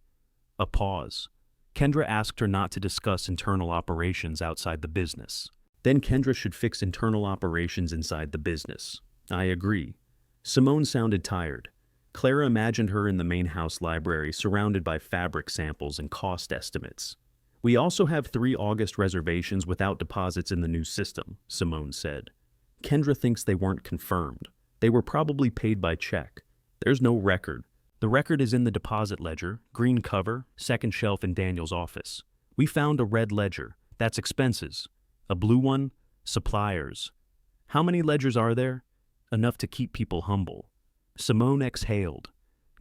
A pause. Kendra asked her not to discuss internal operations outside the business. Then Kendra should fix internal operations inside the business. I agree. Simone sounded tired. Clara imagined her in the main house library surrounded by fabric samples and cost estimates. We also have 3 August reservations without deposits in the new system, Simone said. Kendra thinks they weren't confirmed. They were probably paid by check. There's no record. The record is in the deposit ledger, green cover, second shelf in Daniel's office. We found a red ledger. That's expenses. A blue one, suppliers. How many ledgers are there? Enough to keep people humble. Simone exhaled.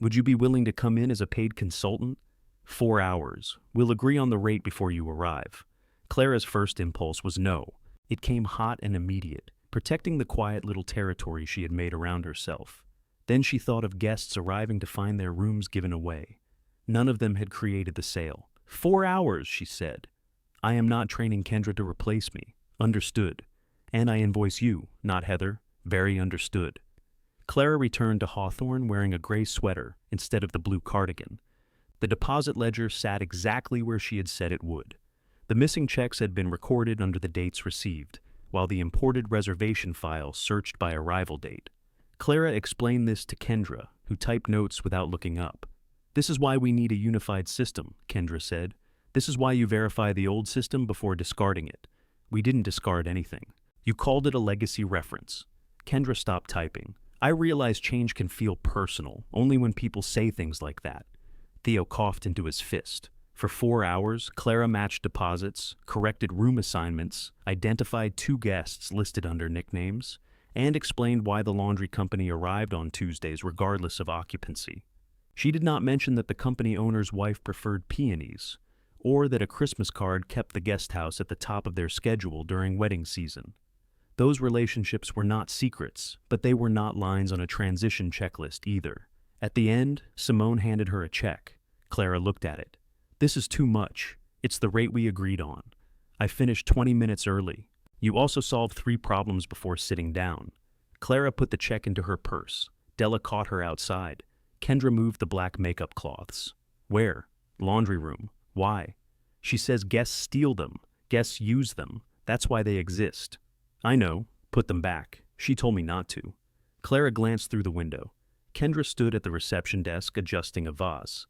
Would you be willing to come in as a paid consultant? 4 hours. We'll agree on the rate before you arrive. Clara's first impulse was no. It came hot and immediate, protecting the quiet little territory she had made around herself. Then she thought of guests arriving to find their rooms given away. None of them had created the sale. 4 hours, she said. I am not training Kendra to replace me. Understood. And I invoice you, not Heather. Very understood. Clara returned to Hawthorne wearing a gray sweater instead of the blue cardigan. The deposit ledger sat exactly where she had said it would. The missing checks had been recorded under the dates received, while the imported reservation file searched by arrival date. Clara explained this to Kendra, who typed notes without looking up. This is why we need a unified system, Kendra said. This is why you verify the old system before discarding it. We didn't discard anything. You called it a legacy reference. Kendra stopped typing. I realize change can feel personal, only when people say things like that. Theo coughed into his fist. For 4 hours, Clara matched deposits, corrected room assignments, identified 2 guests listed under nicknames, and explained why the laundry company arrived on Tuesdays regardless of occupancy. She did not mention that the company owner's wife preferred peonies, or that a Christmas card kept the guest house at the top of their schedule during wedding season. Those relationships were not secrets, but they were not lines on a transition checklist either. At the end, Simone handed her a check. Clara looked at it. This is too much. It's the rate we agreed on. I finished 20 minutes early. You also solved 3 problems before sitting down. Clara put the check into her purse. Della caught her outside. Kendra moved the black makeup cloths. Where? Laundry room. Why? She says guests steal them. Guests use them. That's why they exist. I know. Put them back. She told me not to. Clara glanced through the window. Kendra stood at the reception desk adjusting a vase.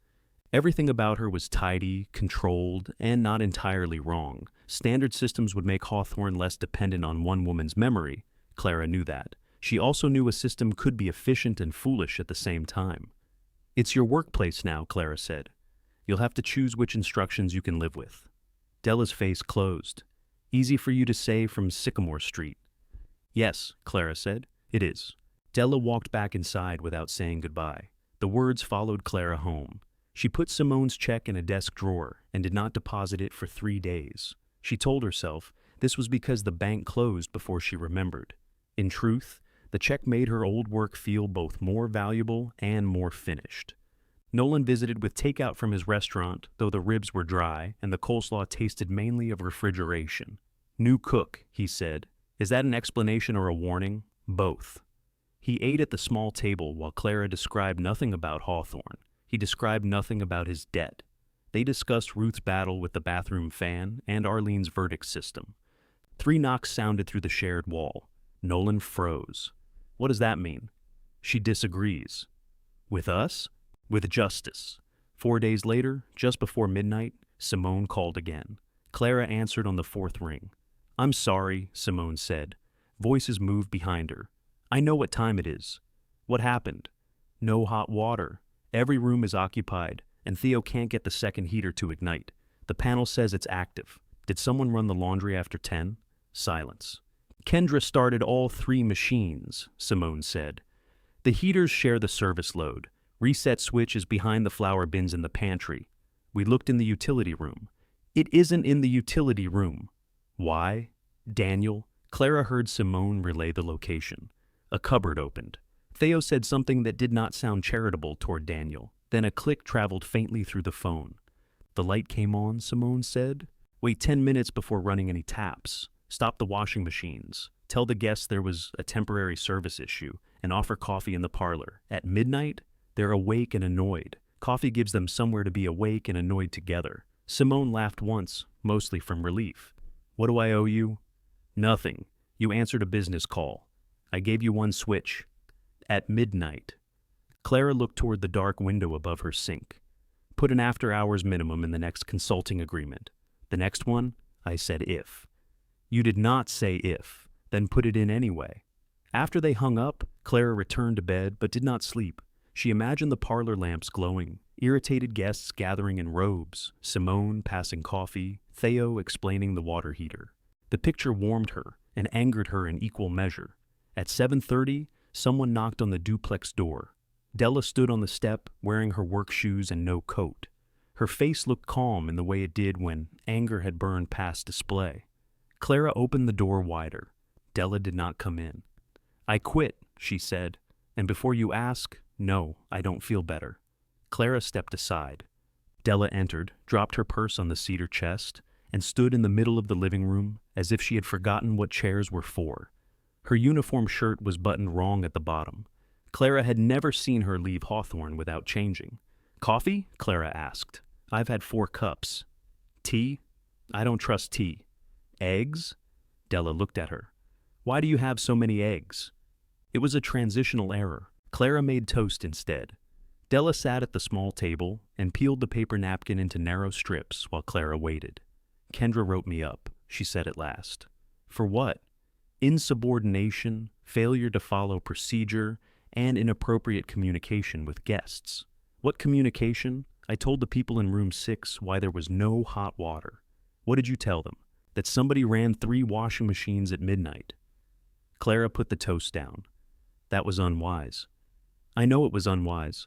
Everything about her was tidy, controlled, and not entirely wrong. Standard systems would make Hawthorne less dependent on one woman's memory. Clara knew that. She also knew a system could be efficient and foolish at the same time. It's your workplace now, Clara said. You'll have to choose which instructions you can live with. Della's face closed. Easy for you to say from Sycamore Street. Yes, Clara said. It is. Della walked back inside without saying goodbye. The words followed Clara home. She put Simone's check in a desk drawer and did not deposit it for 3 days. She told herself this was because the bank closed before she remembered. In truth, the check made her old work feel both more valuable and more finished. Nolan visited with takeout from his restaurant, though the ribs were dry and the coleslaw tasted mainly of refrigeration. New cook, he said. Is that an explanation or a warning? Both. He ate at the small table while Clara described nothing about Hawthorne. He described nothing about his debt. They discussed Ruth's battle with the bathroom fan and Arlene's verdict system. 3 knocks sounded through the shared wall. Nolan froze. What does that mean? She disagrees. With us? With justice. 4 days later, just before midnight, Simone called again. Clara answered on the 4th ring. I'm sorry, Simone said. Voices moved behind her. I know what time it is. What happened? No hot water. Every room is occupied, and Theo can't get the second heater to ignite. The panel says it's active. Did someone run the laundry after 10? Silence. Kendra started all 3 machines, Simone said. The heaters share the service load. Reset switch is behind the flower bins in the pantry. We looked in the utility room. It isn't in the utility room. Why? Daniel. Clara heard Simone relay the location. A cupboard opened. Theo said something that did not sound charitable toward Daniel. Then a click traveled faintly through the phone. The light came on, Simone said. Wait 10 minutes before running any taps. Stop the washing machines. Tell the guests there was a temporary service issue and offer coffee in the parlor. At midnight, they're awake and annoyed. Coffee gives them somewhere to be awake and annoyed together. Simone laughed once, mostly from relief. What do I owe you? Nothing. You answered a business call. I gave you one switch. At midnight. Clara looked toward the dark window above her sink. Put an after-hours minimum in the next consulting agreement. The next one, I said if. You did not say if, then put it in anyway. After they hung up, Clara returned to bed but did not sleep. She imagined the parlor lamps glowing, irritated guests gathering in robes, Simone passing coffee, Theo explaining the water heater. The picture warmed her and angered her in equal measure. At 7:30, someone knocked on the duplex door. Della stood on the step, wearing her work shoes and no coat. Her face looked calm in the way it did when anger had burned past display. Clara opened the door wider. Della did not come in. I quit, she said, and before you ask, no, I don't feel better. Clara stepped aside. Della entered, dropped her purse on the cedar chest, and stood in the middle of the living room as if she had forgotten what chairs were for. Her uniform shirt was buttoned wrong at the bottom. Clara had never seen her leave Hawthorne without changing. Coffee? Clara asked. I've had 4 cups. Tea? I don't trust tea. Eggs? Della looked at her. Why do you have so many eggs? It was a transitional error. Clara made toast instead. Della sat at the small table and peeled the paper napkin into narrow strips while Clara waited. Kendra wrote me up, she said at last. For what? Insubordination, failure to follow procedure, and inappropriate communication with guests. What communication? I told the people in room 6 why there was no hot water. What did you tell them? That somebody ran 3 washing machines at midnight. Clara put the toast down. That was unwise. I know it was unwise.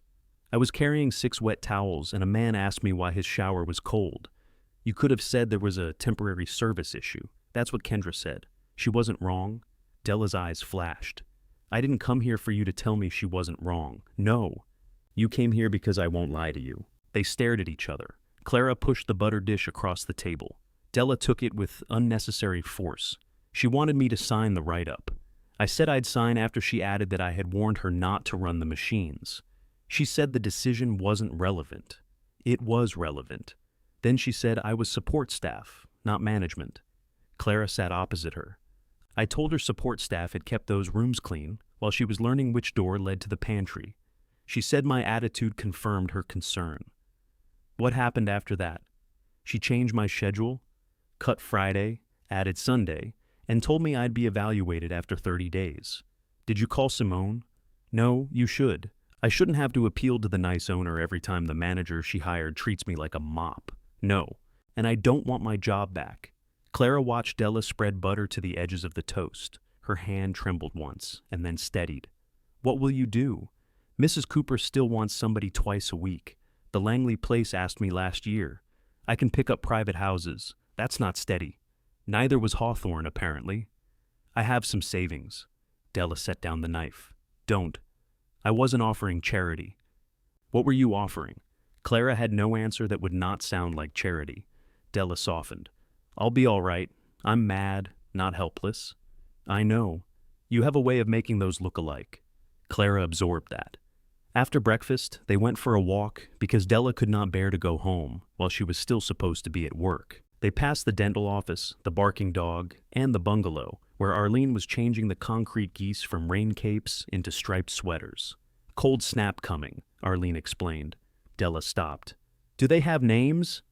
I was carrying 6 wet towels and a man asked me why his shower was cold. You could have said there was a temporary service issue. That's what Kendra said. She wasn't wrong. Della's eyes flashed. I didn't come here for you to tell me she wasn't wrong. No. You came here because I won't lie to you. They stared at each other. Clara pushed the butter dish across the table. Della took it with unnecessary force. She wanted me to sign the write-up. I said I'd sign after she added that I had warned her not to run the machines. She said the decision wasn't relevant. It was relevant. Then she said I was support staff, not management. Clara sat opposite her. I told her support staff had kept those rooms clean while she was learning which door led to the pantry. She said my attitude confirmed her concern. What happened after that? She changed my schedule, cut Friday, added Sunday, and told me I'd be evaluated after 30 days. Did you call Simone? No, you should. I shouldn't have to appeal to the nice owner every time the manager she hired treats me like a mop. No, and I don't want my job back. Clara watched Della spread butter to the edges of the toast. Her hand trembled once, and then steadied. What will you do? Mrs. Cooper still wants somebody twice a week. The Langley place asked me last year. I can pick up private houses. That's not steady. Neither was Hawthorne, apparently. I have some savings. Della set down the knife. Don't. I wasn't offering charity. What were you offering? Clara had no answer that would not sound like charity. Della softened. I'll be all right. I'm mad, not helpless. I know. You have a way of making those look alike. Clara absorbed that. After breakfast, they went for a walk because Della could not bear to go home while she was still supposed to be at work. They passed the dental office, the barking dog, and the bungalow, where Arlene was changing the concrete geese from rain capes into striped sweaters. Cold snap coming, Arlene explained. Della stopped. Do they have names?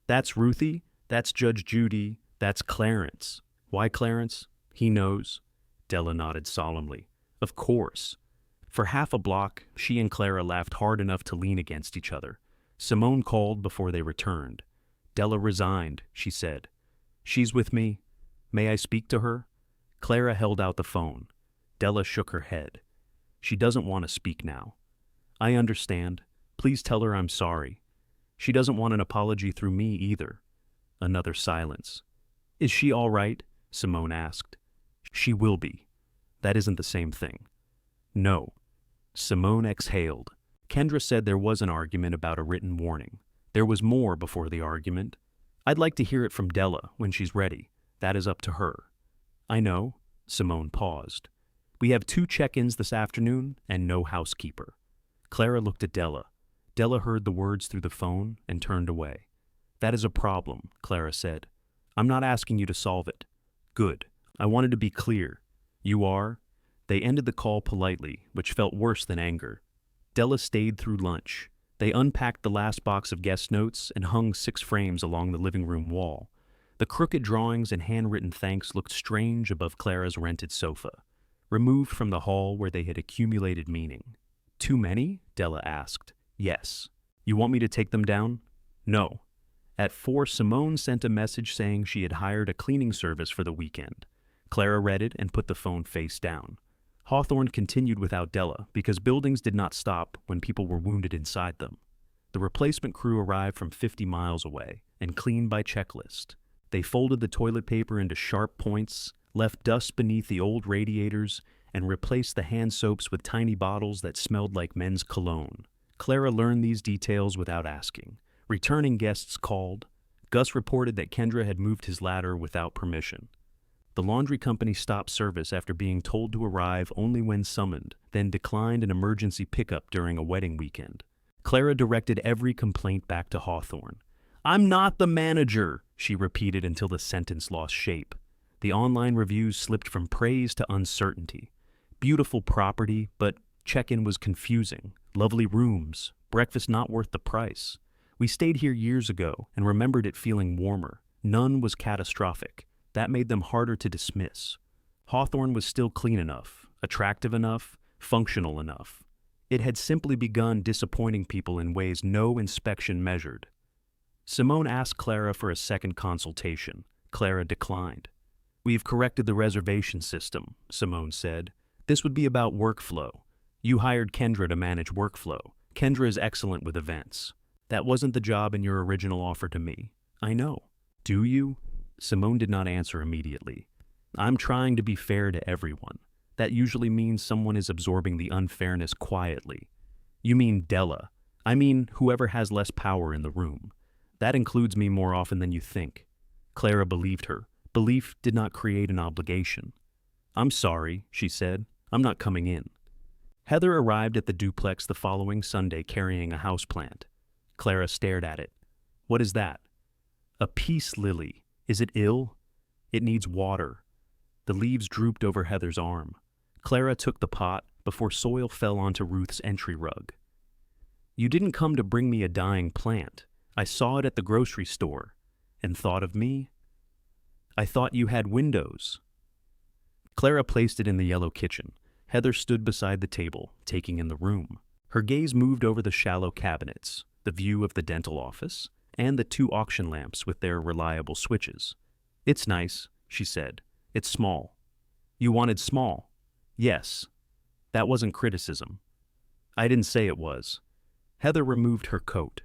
That's Ruthie, that's Judge Judy, that's Clarence. Why Clarence? He knows. Della nodded solemnly. Of course. For half a block, she and Clara laughed hard enough to lean against each other. Simone called before they returned. Della resigned, she said. She's with me. May I speak to her? Clara held out the phone. Della shook her head. She doesn't want to speak now. I understand. Please tell her I'm sorry. She doesn't want an apology through me either. Another silence. Is she all right? Simone asked. She will be. That isn't the same thing. No. Simone exhaled. Kendra said there was an argument about a written warning. There was more before the argument. I'd like to hear it from Della when she's ready. That is up to her. I know. Simone paused. We have 2 check-ins this afternoon and no housekeeper. Clara looked at Della. Della heard the words through the phone and turned away. That is a problem, Clara said. I'm not asking you to solve it. Good. I wanted to be clear. You are? They ended the call politely, which felt worse than anger. Della stayed through lunch. They unpacked the last box of guest notes and hung 6 frames along the living room wall. The crooked drawings and handwritten thanks looked strange above Clara's rented sofa, removed from the hall where they had accumulated meaning. Too many? Della asked. Yes. You want me to take them down? No. At 4, Simone sent a message saying she had hired a cleaning service for the weekend. Clara read it and put the phone face down. Hawthorne continued without Della because buildings did not stop when people were wounded inside them. The replacement crew arrived from 50 miles away and cleaned by checklist. They folded the toilet paper into sharp points, left dust beneath the old radiators, and replaced the hand soaps with tiny bottles that smelled like men's cologne. Clara learned these details without asking. Returning guests called. Gus reported that Kendra had moved his ladder without permission. The laundry company stopped service after being told to arrive only when summoned, then declined an emergency pickup during a wedding weekend. Clara directed every complaint back to Hawthorne. I'm not the manager, she repeated until the sentence lost shape. The online reviews slipped from praise to uncertainty. Beautiful property, but check-in was confusing. Lovely rooms, breakfast not worth the price. We stayed here years ago and remembered it feeling warmer. None was catastrophic. That made them harder to dismiss. Hawthorne was still clean enough, attractive enough, functional enough. It had simply begun disappointing people in ways no inspection measured. Simone asked Clara for a second consultation. Clara declined. We've corrected the reservation system, Simone said. This would be about workflow. You hired Kendra to manage workflow. Kendra is excellent with events. That wasn't the job in your original offer to me. I know. Do you? Simone did not answer immediately. I'm trying to be fair to everyone. That usually means someone is absorbing the unfairness quietly. You mean Della. I mean whoever has less power in the room. That includes me more often than you think. Clara believed her. Belief did not create an obligation. I'm sorry, she said. I'm not coming in. Heather arrived at the duplex the following Sunday carrying a houseplant. Clara stared at it. What is that? A peace lily. Is it ill? It needs water. The leaves drooped over Heather's arm. Clara took the pot before soil fell onto Ruth's entry rug. You didn't come to bring me a dying plant. I saw it at the grocery store and thought of me. I thought you had windows. Clara placed it in the yellow kitchen. Heather stood beside the table, taking in the room. Her gaze moved over the shallow cabinets, the view of the dental office, and the 2 auction lamps with their reliable switches. It's nice, she said. It's small. You wanted small. Yes. That wasn't criticism. I didn't say it was. Heather removed her coat.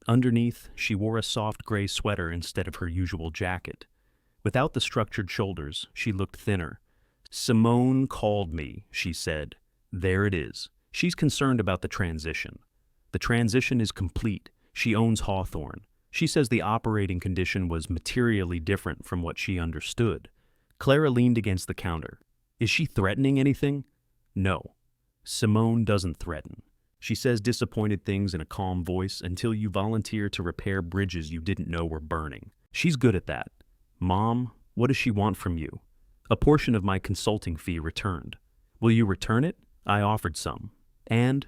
Underneath, she wore a soft gray sweater instead of her usual jacket. Without the structured shoulders, she looked thinner. Simone called me, she said. There it is. She's concerned about the transition. The transition is complete. She owns Hawthorne. She says the operating condition was materially different from what she understood. Clara leaned against the counter. Is she threatening anything? No. Simone doesn't threaten. She says disappointed things in a calm voice until you volunteer to repair bridges you didn't know were burning. She's good at that. Mom, what does she want from you? A portion of my consulting fee returned. Will you return it? I offered some. And?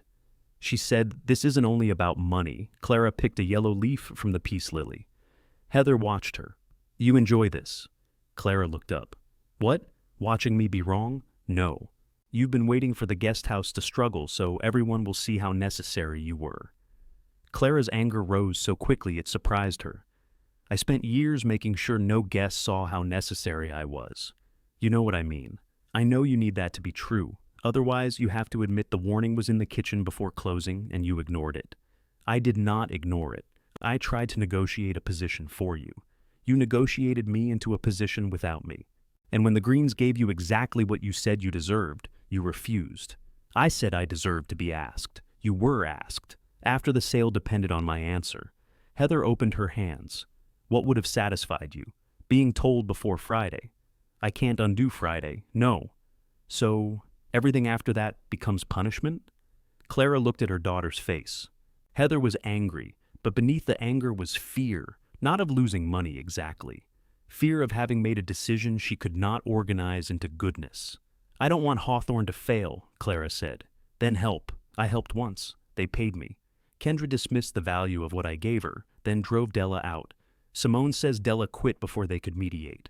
She said, this isn't only about money. Clara picked a yellow leaf from the peace lily. Heather watched her. You enjoy this. Clara looked up. What? Watching me be wrong? No. You've been waiting for the guest house to struggle so everyone will see how necessary you were. Clara's anger rose so quickly it surprised her. I spent years making sure no guest saw how necessary I was. You know what I mean. I know you need that to be true. Otherwise, you have to admit the warning was in the kitchen before closing and you ignored it. I did not ignore it. I tried to negotiate a position for you. You negotiated me into a position without me. And when the Greens gave you exactly what you said you deserved, you refused. I said I deserved to be asked. You were asked. After the sale depended on my answer. Heather opened her hands. What would have satisfied you? Being told before Friday. I can't undo Friday. No. So, everything after that becomes punishment? Clara looked at her daughter's face. Heather was angry, but beneath the anger was fear, not of losing money exactly. Fear of having made a decision she could not organize into goodness. I don't want Hawthorne to fail, Clara said. Then help. I helped once. They paid me. Kendra dismissed the value of what I gave her, then drove Della out. Simone says Della quit before they could mediate.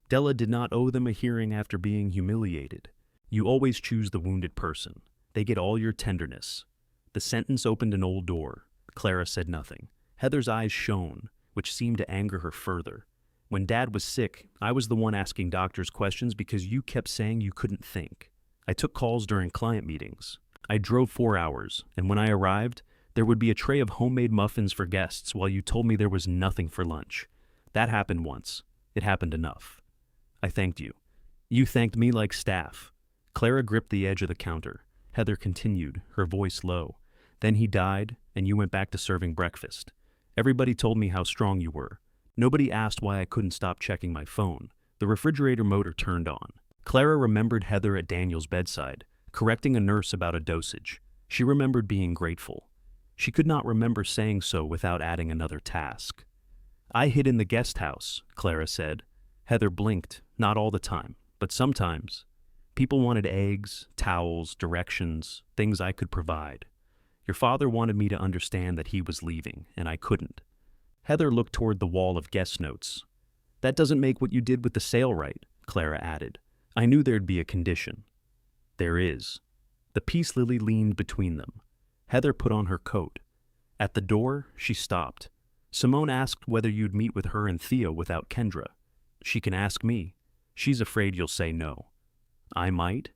Della did not owe them a hearing after being humiliated. You always choose the wounded person. They get all your tenderness. The sentence opened an old door. Clara said nothing. Heather's eyes shone, which seemed to anger her further. When Dad was sick, I was the one asking doctors questions because you kept saying you couldn't think. I took calls during client meetings. I drove 4 hours, and when I arrived, there would be a tray of homemade muffins for guests while you told me there was nothing for lunch. That happened once. It happened enough. I thanked you. You thanked me like staff. Clara gripped the edge of the counter. Heather continued, her voice low. Then he died, and you went back to serving breakfast. Everybody told me how strong you were. Nobody asked why I couldn't stop checking my phone. The refrigerator motor turned on. Clara remembered Heather at Daniel's bedside, correcting a nurse about a dosage. She remembered being grateful. She could not remember saying so without adding another task. I hid in the guest house, Clara said. Heather blinked, not all the time, but sometimes. People wanted eggs, towels, directions, things I could provide. Your father wanted me to understand that he was leaving, and I couldn't. Heather looked toward the wall of guest notes. That doesn't make what you did with the sale right, Clara added. I knew there'd be a condition. There is. The peace lily leaned between them. Heather put on her coat. At the door, she stopped. Simone asked whether you'd meet with her and Theo without Kendra. She can ask me. She's afraid you'll say no. I might?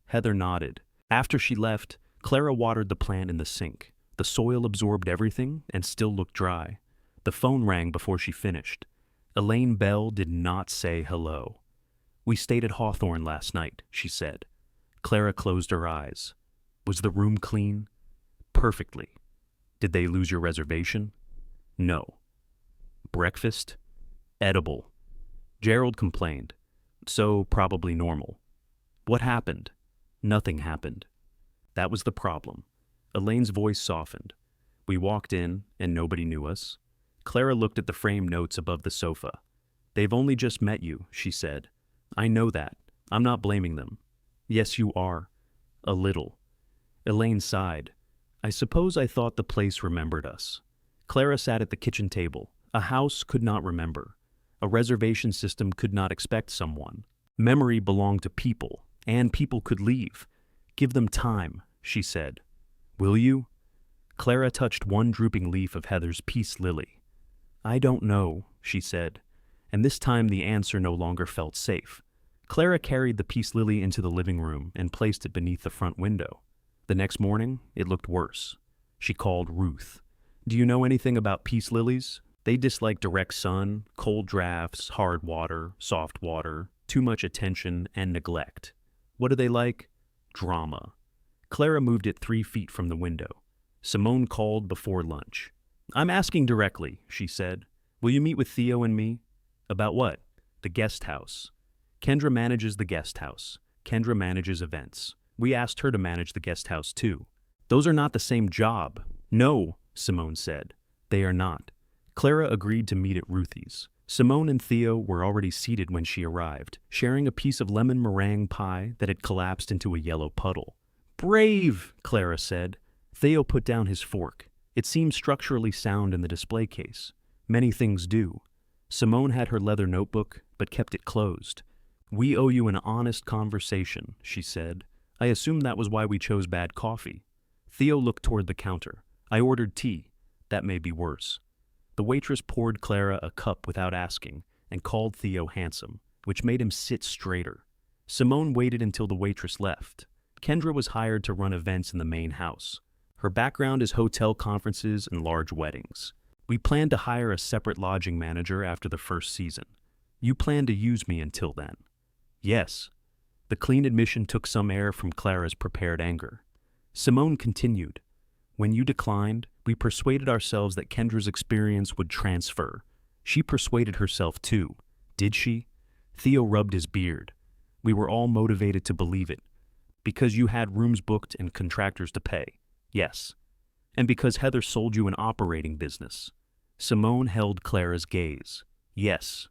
Heather nodded. After she left, Clara watered the plant in the sink. The soil absorbed everything and still looked dry. The phone rang before she finished. Elaine Bell did not say hello. We stayed at Hawthorne last night, she said. Clara closed her eyes. Was the room clean? Perfectly. Did they lose your reservation? No. Breakfast? Edible. Gerald complained. So probably normal. What happened? Nothing happened. That was the problem. Elaine's voice softened. We walked in, and nobody knew us. Clara looked at the framed notes above the sofa. They've only just met you, she said. I know that. I'm not blaming them. Yes, you are. A little. Elaine sighed. I suppose I thought the place remembered us. Clara sat at the kitchen table. A house could not remember. A reservation system could not expect someone. Memory belonged to people, and people could leave. Give them time, she said. Will you? Clara touched one drooping leaf of Heather's peace lily. I don't know, she said, and this time the answer no longer felt safe. Clara carried the peace lily into the living room and placed it beneath the front window. The next morning, it looked worse. She called Ruth. Do you know anything about peace lilies? They dislike direct sun, cold drafts, hard water, soft water, too much attention, and neglect. What do they like? Drama. Clara moved it 3 feet from the window. Simone called before lunch. I'm asking directly, she said. Will you meet with Theo and me? About what? The guest house. Kendra manages the guest house. Kendra manages events. We asked her to manage the guest house too. Those are not the same job. No, Simone said. They are not. Clara agreed to meet at Ruthie's. Simone and Theo were already seated when she arrived, sharing a piece of lemon meringue pie that had collapsed into a yellow puddle. Brave, Clara said. Theo put down his fork. It seemed structurally sound in the display case. Many things do. Simone had her leather notebook, but kept it closed. We owe you an honest conversation, she said. I assume that was why we chose bad coffee. Theo looked toward the counter. I ordered tea. That may be worse. The waitress poured Clara a cup without asking and called Theo handsome, which made him sit straighter. Simone waited until the waitress left. Kendra was hired to run events in the main house. Her background is hotel conferences and large weddings. We plan to hire a separate lodging manager after the first season. You plan to use me until then. Yes. The clean admission took some air from Clara's prepared anger. Simone continued. When you declined, we persuaded ourselves that Kendra's experience would transfer. She persuaded herself too. Did she? Theo rubbed his beard. We were all motivated to believe it. Because you had rooms booked and contractors to pay. Yes. And because Heather sold you an operating business. Simone held Clara's gaze. Yes.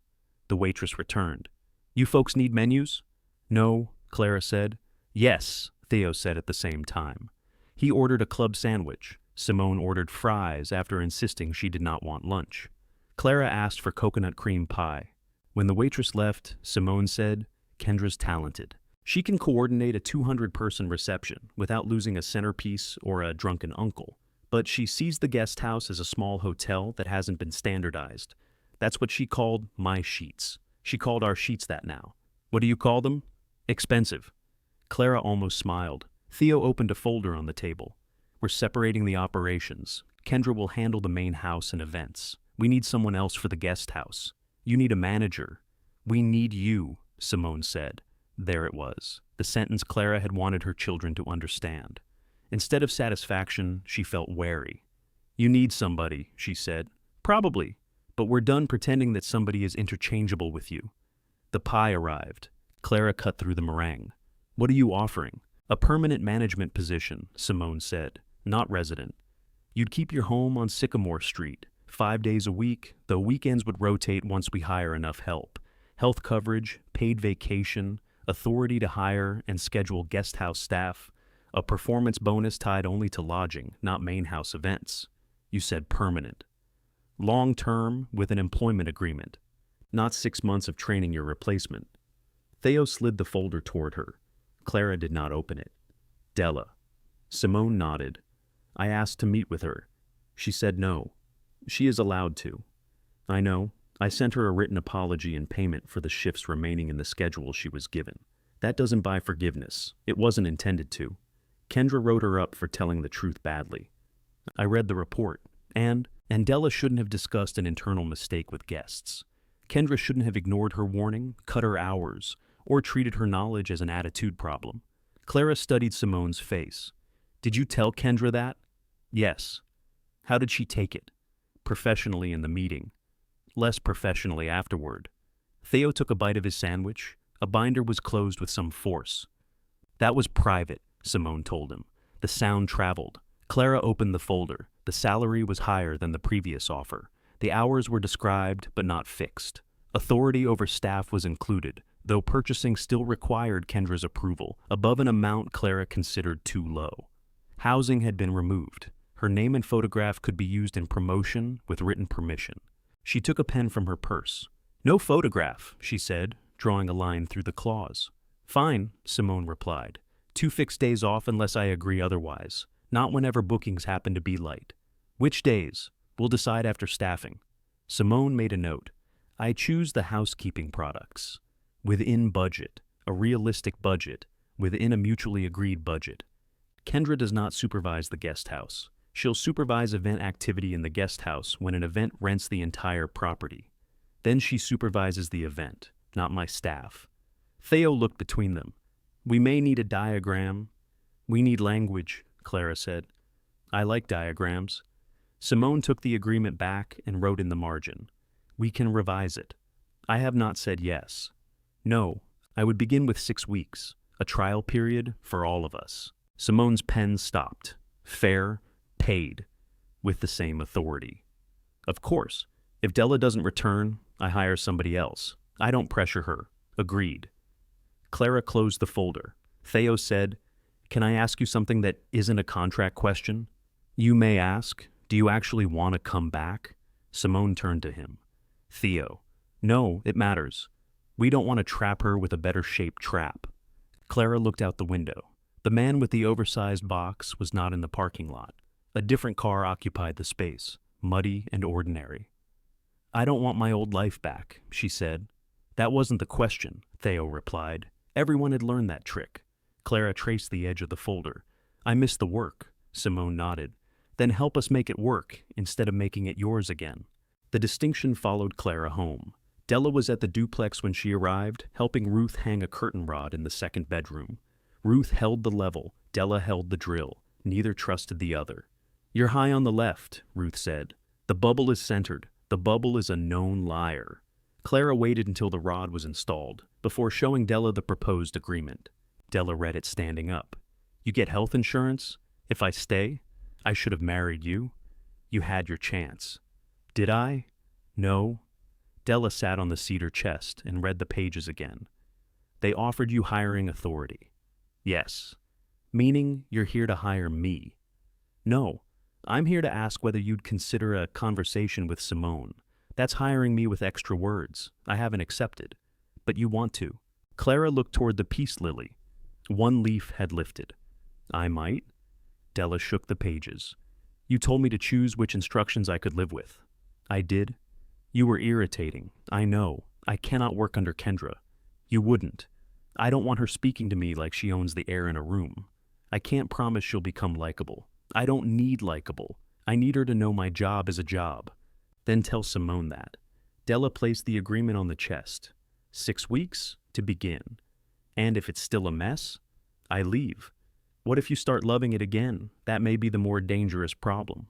The waitress returned. You folks need menus? No, Clara said. Yes, Theo said at the same time. He ordered a club sandwich. Simone ordered fries after insisting she did not want lunch. Clara asked for coconut cream pie. When the waitress left, Simone said, Kendra's talented. She can coordinate a 200-person reception without losing a centerpiece or a drunken uncle. But she sees the guest house as a small hotel that hasn't been standardized. That's what she called my sheets. She called our sheets that now. What do you call them? Expensive. Clara almost smiled. Theo opened a folder on the table. We're separating the operations. Kendra will handle the main house and events. We need someone else for the guest house. You need a manager. We need you, Simone said. There it was, the sentence Clara had wanted her children to understand. Instead of satisfaction, she felt wary. You need somebody, she said. Probably, but we're done pretending that somebody is interchangeable with you. The pie arrived. Clara cut through the meringue. What are you offering? A permanent management position, Simone said, not resident. You'd keep your home on Sycamore Street, 5 days a week, though weekends would rotate once we hire enough help. Health coverage, paid vacation, authority to hire and schedule guest house staff, a performance bonus tied only to lodging, not main house events. You said permanent. Long-term with an employment agreement, not 6 months of training your replacement. Theo slid the folder toward her. Clara did not open it. Della. Simone nodded. I asked to meet with her. She said no. She is allowed to. I know. I sent her a written apology and payment for the shifts remaining in the schedule she was given. That doesn't buy forgiveness. It wasn't intended to. Kendra wrote her up for telling the truth badly. I read the report, and Della shouldn't have discussed an internal mistake with guests. Kendra shouldn't have ignored her warning, cut her hours, or treated her knowledge as an attitude problem. Clara studied Simone's face. Did you tell Kendra that? Yes. How did she take it? Professionally in the meeting. Less professionally afterward. Theo took a bite of his sandwich. A binder was closed with some force. That was private, Simone told him. The sound traveled. Clara opened the folder. The salary was higher than the previous offer. The hours were described but not fixed. Authority over staff was included, though purchasing still required Kendra's approval, above an amount Clara considered too low. Housing had been removed. Her name and photograph could be used in promotion with written permission. She took a pen from her purse. No photograph, she said, drawing a line through the clause. Fine, Simone replied. 2 fixed days off unless I agree otherwise. Not whenever bookings happen to be light. Which days? We'll decide after staffing. Simone made a note. I choose the housekeeping products. Within budget, a realistic budget, within a mutually agreed budget. Kendra does not supervise the guest house. She'll supervise event activity in the guest house when an event rents the entire property. Then she supervises the event, not my staff. Theo looked between them. We may need a diagram. We need language, Clara said. I like diagrams. Simone took the agreement back and wrote in the margin. We can revise it. I have not said yes. No, I would begin with 6 weeks, a trial period for all of us. Simone's pen stopped. Fair, paid, with the same authority. Of course, if Della doesn't return, I hire somebody else. I don't pressure her. Agreed. Clara closed the folder. Theo said, Can I ask you something that isn't a contract question? You may ask, do you actually want to come back? Simone turned to him. Theo, no, it matters. We don't want to trap her with a better-shaped trap. Clara looked out the window. The man with the oversized box was not in the parking lot. A different car occupied the space, muddy and ordinary. I don't want my old life back, she said. That wasn't the question, Theo replied. Everyone had learned that trick. Clara traced the edge of the folder. I missed the work, Simone nodded. Then help us make it work, instead of making it yours again. The distinction followed Clara home. Della was at the duplex when she arrived, helping Ruth hang a curtain rod in the second bedroom. Ruth held the level, Della held the drill. Neither trusted the other. You're high on the left, Ruth said. The bubble is centered. The bubble is a known liar. Clara waited until the rod was installed, before showing Della the proposed agreement. Della read it standing up. You get health insurance? If I stay? I should have married you. You had your chance. Did I? No. Della sat on the cedar chest and read the pages again. They offered you hiring authority. Yes. Meaning you're here to hire me. No. I'm here to ask whether you'd consider a conversation with Simone. That's hiring me with extra words. I haven't accepted. But you want to. Clara looked toward the peace lily. One leaf had lifted. I might. Della shook the pages. You told me to choose which instructions I could live with. I did. You were irritating. I know. I cannot work under Kendra. You wouldn't. I don't want her speaking to me like she owns the air in a room. I can't promise she'll become likable. I don't need likable. I need her to know my job is a job. Then tell Simone that. Della placed the agreement on the chest. 6 weeks to begin. And if it's still a mess, I leave. What if you start loving it again? That may be the more dangerous problem.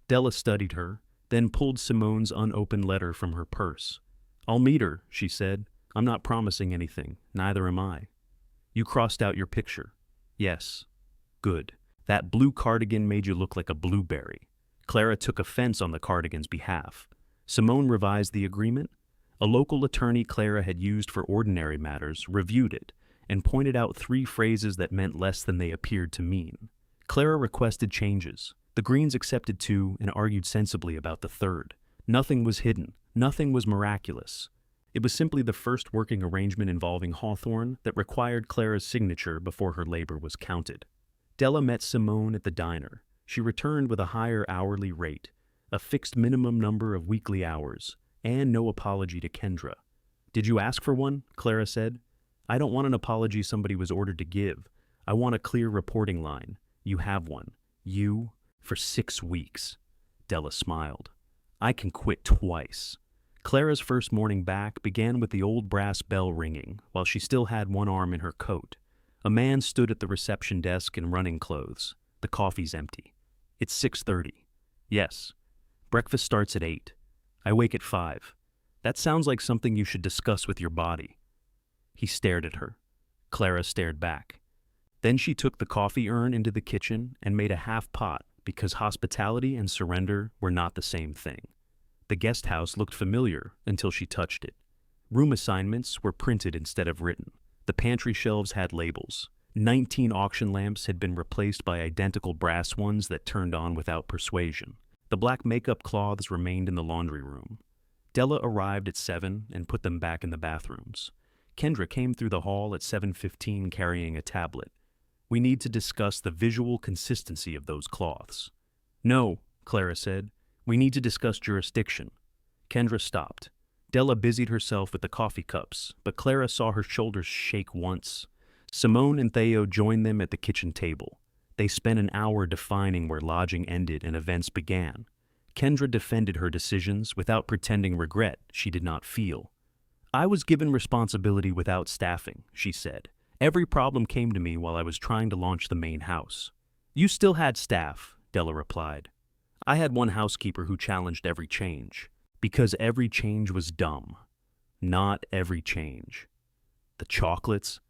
Della studied her, then pulled Simone's unopened letter from her purse. I'll meet her, she said. I'm not promising anything. Neither am I. You crossed out your picture. Yes. Good. That blue cardigan made you look like a blueberry. Clara took offense on the cardigan's behalf. Simone revised the agreement. A local attorney Clara had used for ordinary matters reviewed it and pointed out 3 phrases that meant less than they appeared to mean. Clara requested changes. The Greens accepted 2 and argued sensibly about the 3rd. Nothing was hidden. Nothing was miraculous. It was simply the first working arrangement involving Hawthorne that required Clara's signature before her labor was counted. Della met Simone at the diner. She returned with a higher hourly rate, a fixed minimum number of weekly hours, and no apology to Kendra. Did you ask for one? Clara said. I don't want an apology somebody was ordered to give. I want a clear reporting line. You have one. You, for 6 weeks. Della smiled. I can quit twice. Clara's first morning back began with the old brass bell ringing while she still had one arm in her coat. A man stood at the reception desk in running clothes. The coffee's empty. It's 6:30. Yes. Breakfast starts at 8. I wake at 5. That sounds like something you should discuss with your body. He stared at her. Clara stared back. Then she took the coffee urn into the kitchen and made a half pot because hospitality and surrender were not the same thing. The guest house looked familiar until she touched it. Room assignments were printed instead of written. The pantry shelves had labels. 19 auction lamps had been replaced by identical brass ones that turned on without persuasion. The black makeup cloths remained in the laundry room. Della arrived at 7 and put them back in the bathrooms. Kendra came through the hall at 7:15 carrying a tablet. We need to discuss the visual consistency of those cloths. No, Clara said. We need to discuss jurisdiction. Kendra stopped. Della busied herself with the coffee cups, but Clara saw her shoulders shake once. Simone and Theo joined them at the kitchen table. They spent an hour defining where lodging ended and events began. Kendra defended her decisions without pretending regret she did not feel. I was given responsibility without staffing, she said. Every problem came to me while I was trying to launch the main house. You still had staff, Della replied. I had one housekeeper who challenged every change. Because every change was dumb. Not every change. The chocolates?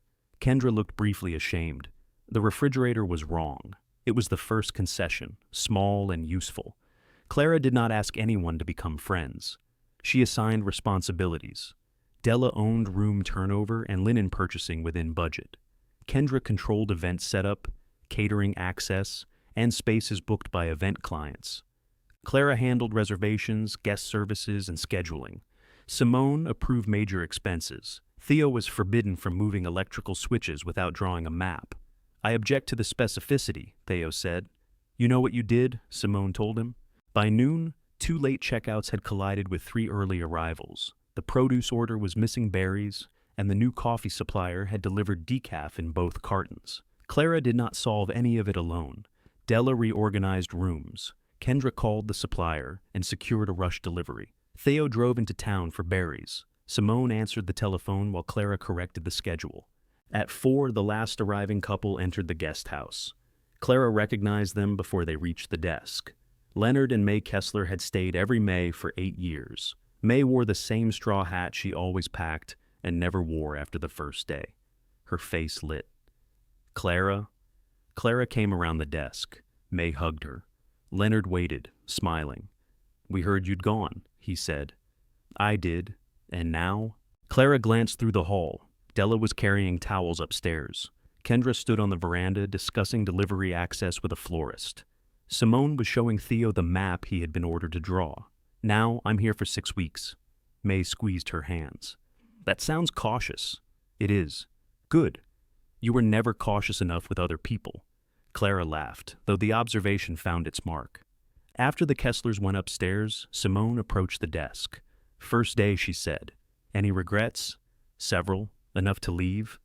Kendra looked briefly ashamed. The refrigerator was wrong. It was the first concession, small and useful. Clara did not ask anyone to become friends. She assigned responsibilities. Della owned room turnover and linen purchasing within budget. Kendra controlled event setup, catering access, and spaces booked by event clients. Clara handled reservations, guest services, and scheduling. Simone approved major expenses. Theo was forbidden from moving electrical switches without drawing a map. I object to the specificity, Theo said. You know what you did? Simone told him. By noon, 2 late checkouts had collided with 3 early arrivals. The produce order was missing berries, and the new coffee supplier had delivered decaf in both cartons. Clara did not solve any of it alone. Della reorganized rooms. Kendra called the supplier and secured a rush delivery. Theo drove into town for berries. Simone answered the telephone while Clara corrected the schedule. At 4, the last arriving couple entered the guest house. Clara recognized them before they reached the desk. Leonard and May Kessler had stayed every May for 8 years. May wore the same straw hat she always packed and never wore after the first day. Her face lit. Clara? Clara came around the desk. May hugged her. Leonard waited, smiling. "We heard you'd gone," he said. "I did. And now?" Clara glanced through the hall. Della was carrying towels upstairs. Kendra stood on the veranda discussing delivery access with a florist. Simone was showing Theo the map he had been ordered to draw. "Now I'm here for 6 weeks." May squeezed her hands. "That sounds cautious." "It is." "Good. You were never cautious enough with other people." Clara laughed, though the observation found its mark. After the Kesslers went upstairs, Simone approached the desk. "First day," she said. "Any regrets?" "Several. Enough to leave."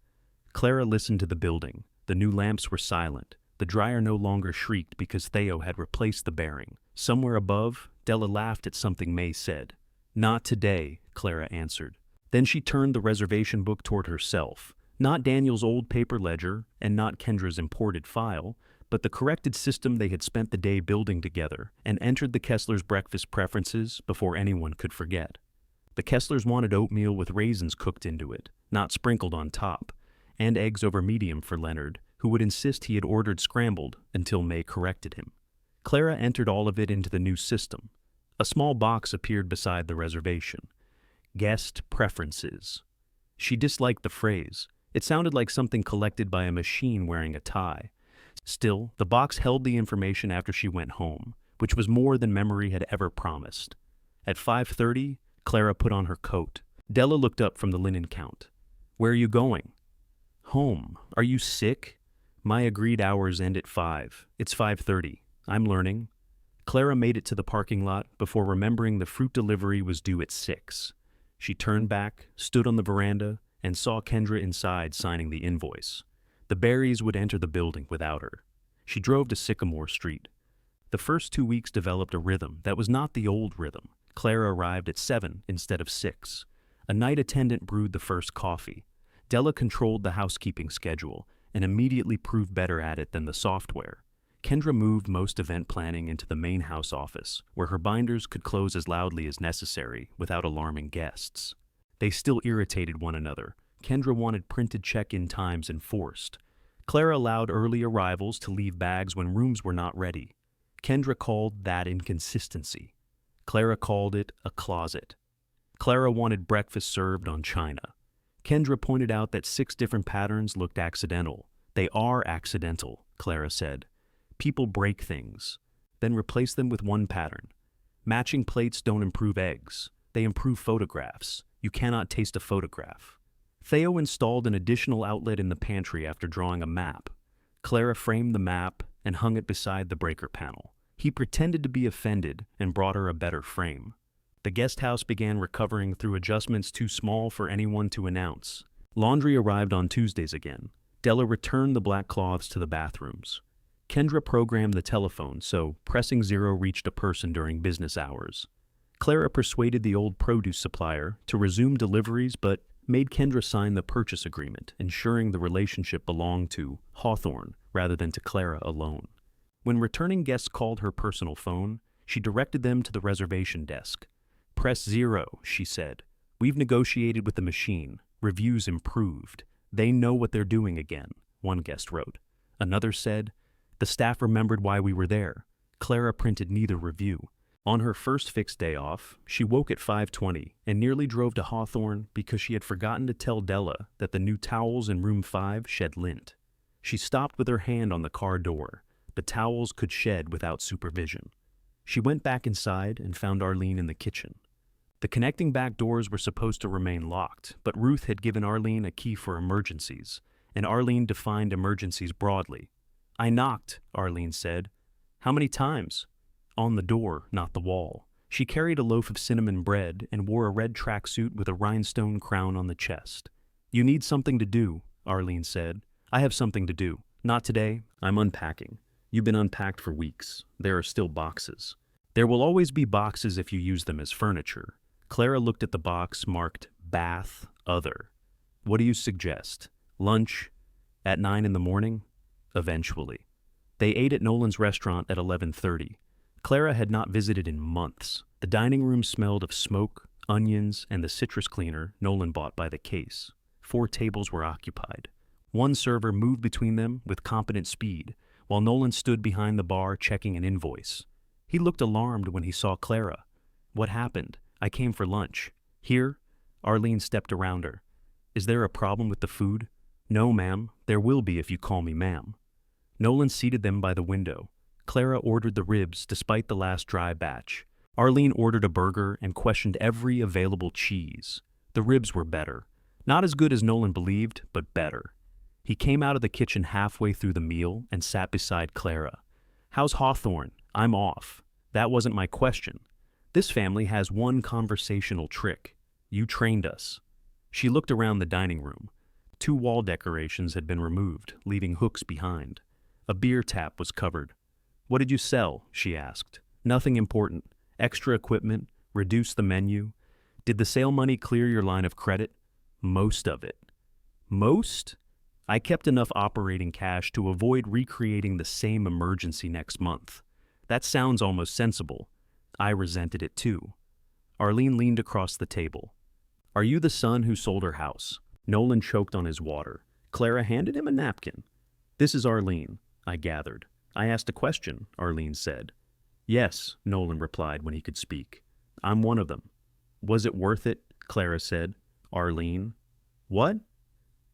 Clara listened to the building. The new lamps were silent. The dryer no longer shrieked because Theo had replaced the bearing. Somewhere above, Della laughed at something May said. "Not today," Clara answered. Then she turned the reservation book toward herself. Not Daniel's old paper ledger, and not Kendra's imported file, but the corrected system they had spent the day building together, and entered the Kesslers' breakfast preferences before anyone could forget. The Kesslers wanted oatmeal with raisins cooked into it, not sprinkled on top, and eggs over medium for Leonard, who would insist he had ordered scrambled until May corrected him. Clara entered all of it into the new system. A small box appeared beside the reservation. Guest preferences. She disliked the phrase. It sounded like something collected by a machine wearing a tie. Still, the box held the information after she went home, which was more than memory had ever promised. At 5:30, Clara put on her coat. Della looked up from the linen count. "Where are you going?" "Home. Are you sick?" "My agreed hours end at 5. It's 5:30. I'm learning." Clara made it to the parking lot before remembering the fruit delivery was due at 6. She turned back, stood on the veranda, and saw Kendra inside signing the invoice. The berries would enter the building without her. She drove to Sycamore Street. The first 2 weeks developed a rhythm that was not the old rhythm. Clara arrived at 7 instead of 6. A night attendant brewed the first coffee. Della controlled the housekeeping schedule and immediately proved better at it than the software. Kendra moved most event planning into the main house office, where her binders could close as loudly as necessary without alarming guests. They still irritated one another. Kendra wanted printed check-in times enforced. Clara allowed early arrivals to leave bags when rooms were not ready. Kendra called that inconsistency. Clara called it a closet. Clara wanted breakfast served on china. Kendra pointed out that 6 different patterns looked accidental. "They are accidental," Clara said. "People break things, then replace them with one pattern. Matching plates don't improve eggs. They improve photographs. You cannot taste a photograph." Theo installed an additional outlet in the pantry after drawing a map. Clara framed the map and hung it beside the breaker panel. He pretended to be offended and brought her a better frame. The guest house began recovering through adjustments too small for anyone to announce. Laundry arrived on Tuesdays again. Della returned the black cloths to the bathrooms. Kendra programmed the telephone so pressing 0 reached a person during business hours. Clara persuaded the old produce supplier to resume deliveries but made Kendra sign the purchase agreement, ensuring the relationship belonged to Hawthorne rather than to Clara alone. When returning guests called her personal phone, she directed them to the reservation desk. "Press 0, she said. "We've negotiated with the machine. Reviews improved. They know what they're doing again," one guest wrote. Another said, "The staff remembered why we were there." Clara printed neither review. On her first fixed day off, she woke at 5:20 and nearly drove to Hawthorne because she had forgotten to tell Della that the new towels in room 5 shed lint. She stopped with her hand on the car door. The towels could shed without supervision. She went back inside and found Arlene in the kitchen. The connecting back doors were supposed to remain locked, but Ruth had given Arlene a key for emergencies, and Arlene defined emergencies broadly. "I knocked," Arlene said. "How many times?" On the door, not the wall. She carried a loaf of cinnamon bread and wore a red tracksuit with a rhinestone crown on the chest. "You need something to do," Arlene said. "I have something to do. Not today. I'm unpacking. You've been unpacked for weeks. There are still boxes. There will always be boxes if you use them as furniture. Clara looked at the box marked Bath Other. What do you suggest? Lunch? At 9 in the morning? Eventually. They ate at Nolan's restaurant at 11:30. Clara had not visited in months. The dining room smelled of smoke, onions, and the citrus cleaner Nolan bought by the case. 4 tables were occupied. One server moved between them with competent speed, while Nolan stood behind the bar checking an invoice. He looked alarmed when he saw Clara. What happened? I came for lunch. Here? Arlene stepped around her. Is there a problem with the food? No, ma'am. There will be if you call me ma'am. Nolan seated them by the window. Clara ordered the ribs despite the last dry batch. Arlene ordered a burger and questioned every available cheese. The ribs were better. Not as good as Nolan believed, but better. He came out of the kitchen halfway through the meal and sat beside Clara. How's Hawthorne? I'm off. That wasn't my question. This family has one conversational trick. You trained us. She looked around the dining room. 2 wall decorations had been removed, leaving hooks behind. A beer tap was covered. What did you sell? She asked. Nothing important. Extra equipment, reduce the menu. Did the sale money clear your line of credit? Most of it. Most? I kept enough operating cash to avoid recreating the same emergency next month. That sounds almost sensible. I resented it too. Arlene leaned across the table. Are you the son who sold her house? Nolan choked on his water. Clara handed him a napkin. This is Arlene, I gathered. I asked a question, Arlene said. Yes, Nolan replied when he could speak. I'm one of them. Was it worth it? Clara said. Arlene. What?